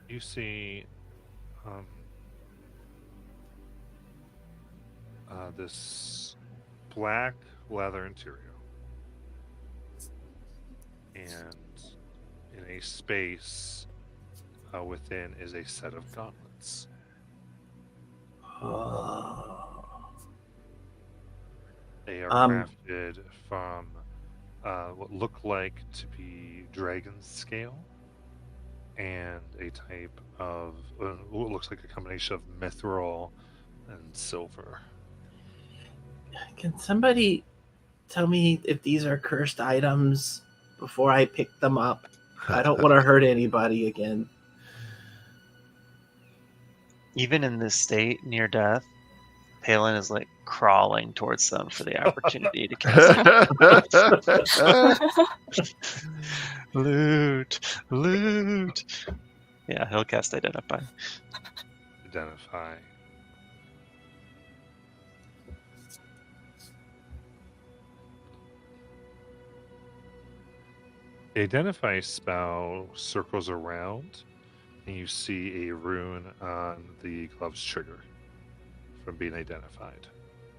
You see this black leather interior, and in a space within is a set of gauntlets. They are crafted from what look like to be dragon's scale and a type of what looks like a combination of mithril and silver. Can somebody tell me if these are cursed items before I pick them up? I don't want to hurt anybody again. Even in this state, near death, Palin is like crawling towards them for the opportunity to cast loot. Yeah, he'll cast Identify. Identify. The Identify spell circles around, and you see a rune on the glove's trigger from being identified.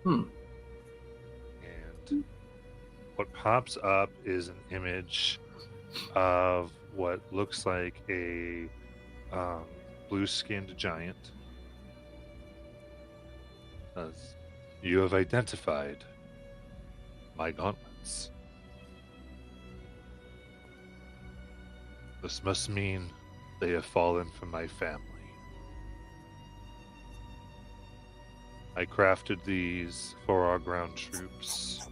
Hmm. And what pops up is an image of what looks like a blue-skinned giant. Says, "You have identified my gauntlets. This must mean they have fallen from my family. I crafted these for our ground troops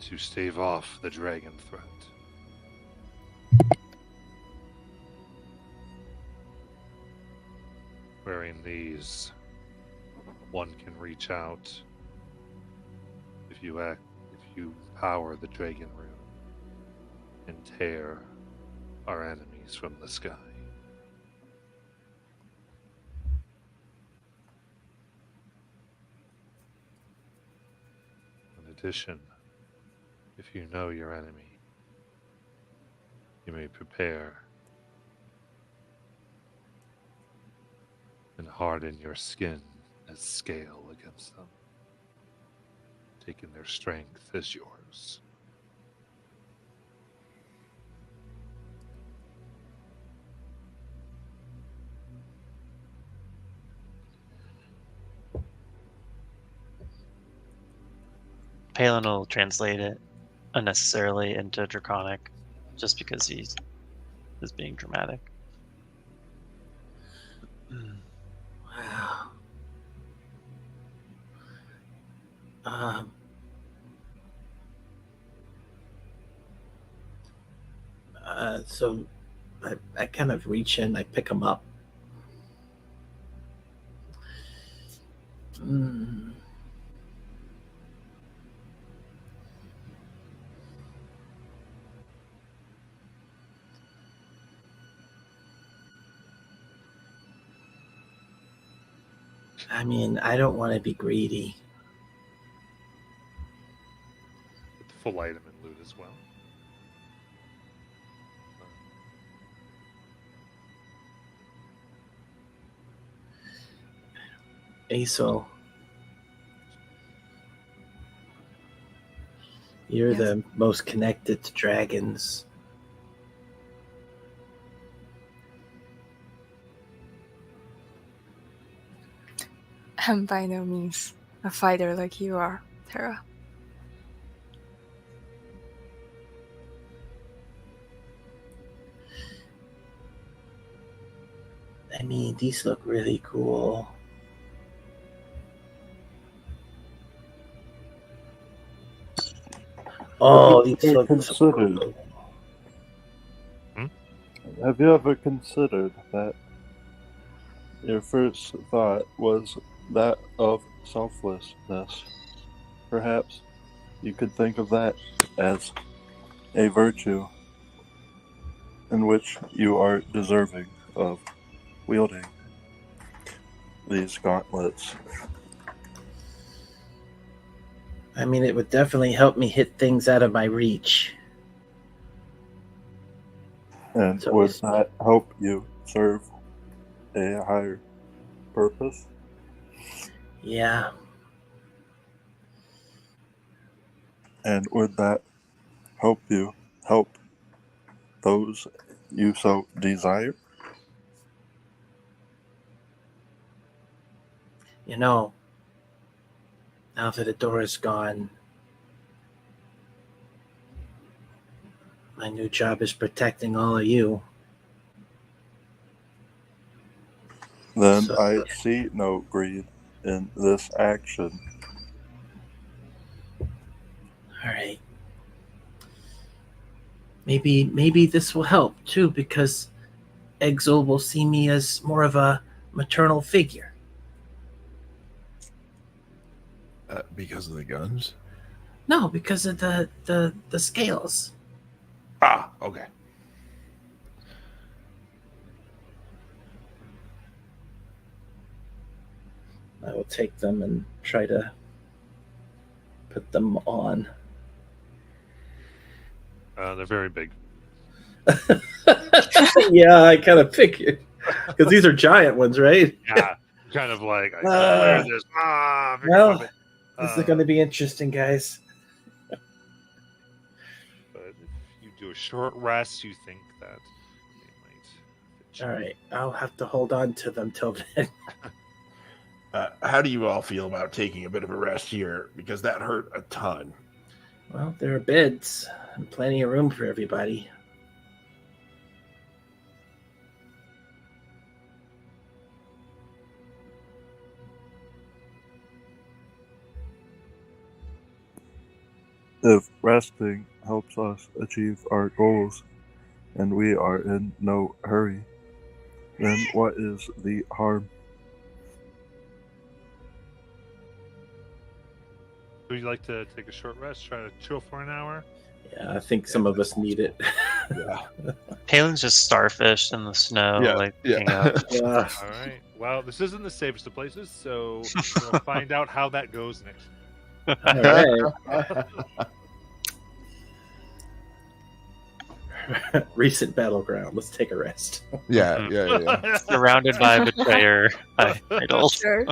to stave off the dragon threat. Wearing these, one can reach out if you power the dragon rune and tear our enemies from the sky. In addition, if you know your enemy, you may prepare and harden your skin as scale against them, taking their strength as yours." Palin will translate it unnecessarily into Draconic, just because he is being dramatic. Wow. So I kind of reach in, I pick him up. I mean, I don't want to be greedy. With the full item and loot as well. Aesol, you're Yes. the most connected to dragons. I'm by no means a fighter like you are, Terra. I mean, these look really cool. Oh, these you look so considered? cool. Have you ever considered that your first thought was that of selflessness? Perhaps you could think of that as a virtue in which you are deserving of wielding these gauntlets. I mean, it would definitely help me hit things out of my reach. And So would it's- that help you serve a higher purpose? Yeah. And would that help you help those you so desire? You know, now that Adora's gone, my new job is protecting all of you. Then So- I see no greed in this action. All right. Maybe this will help too, because Exil will see me as more of a maternal figure. Because of the guns? No, because of the scales. Ah, okay. I will take them and try to put them on. They're very big. Yeah, I kind of figured. Because these are giant ones, right? Yeah, kind of like, I can't wear this. Well, this is going to be interesting, guys. But if you do a short rest, you think that they might. All right, I'll have to hold on to them till then. How do you all feel about taking a bit of a rest here? Because that hurt a ton. Well, there are beds and plenty of room for everybody. If resting helps us achieve our goals, and we are in no hurry, then what is the harm? Would you like to take a short rest? Try to chill for an hour? Yeah, I think some of us need it. Yeah. Palin's just starfish in the snow, Yeah, like yeah. hang out. Yeah. All right. Well, this isn't the safest of places, so we'll find out how that goes next. All right. Recent battleground. Let's take a rest. Yeah. Surrounded by betrayer idols. Sure.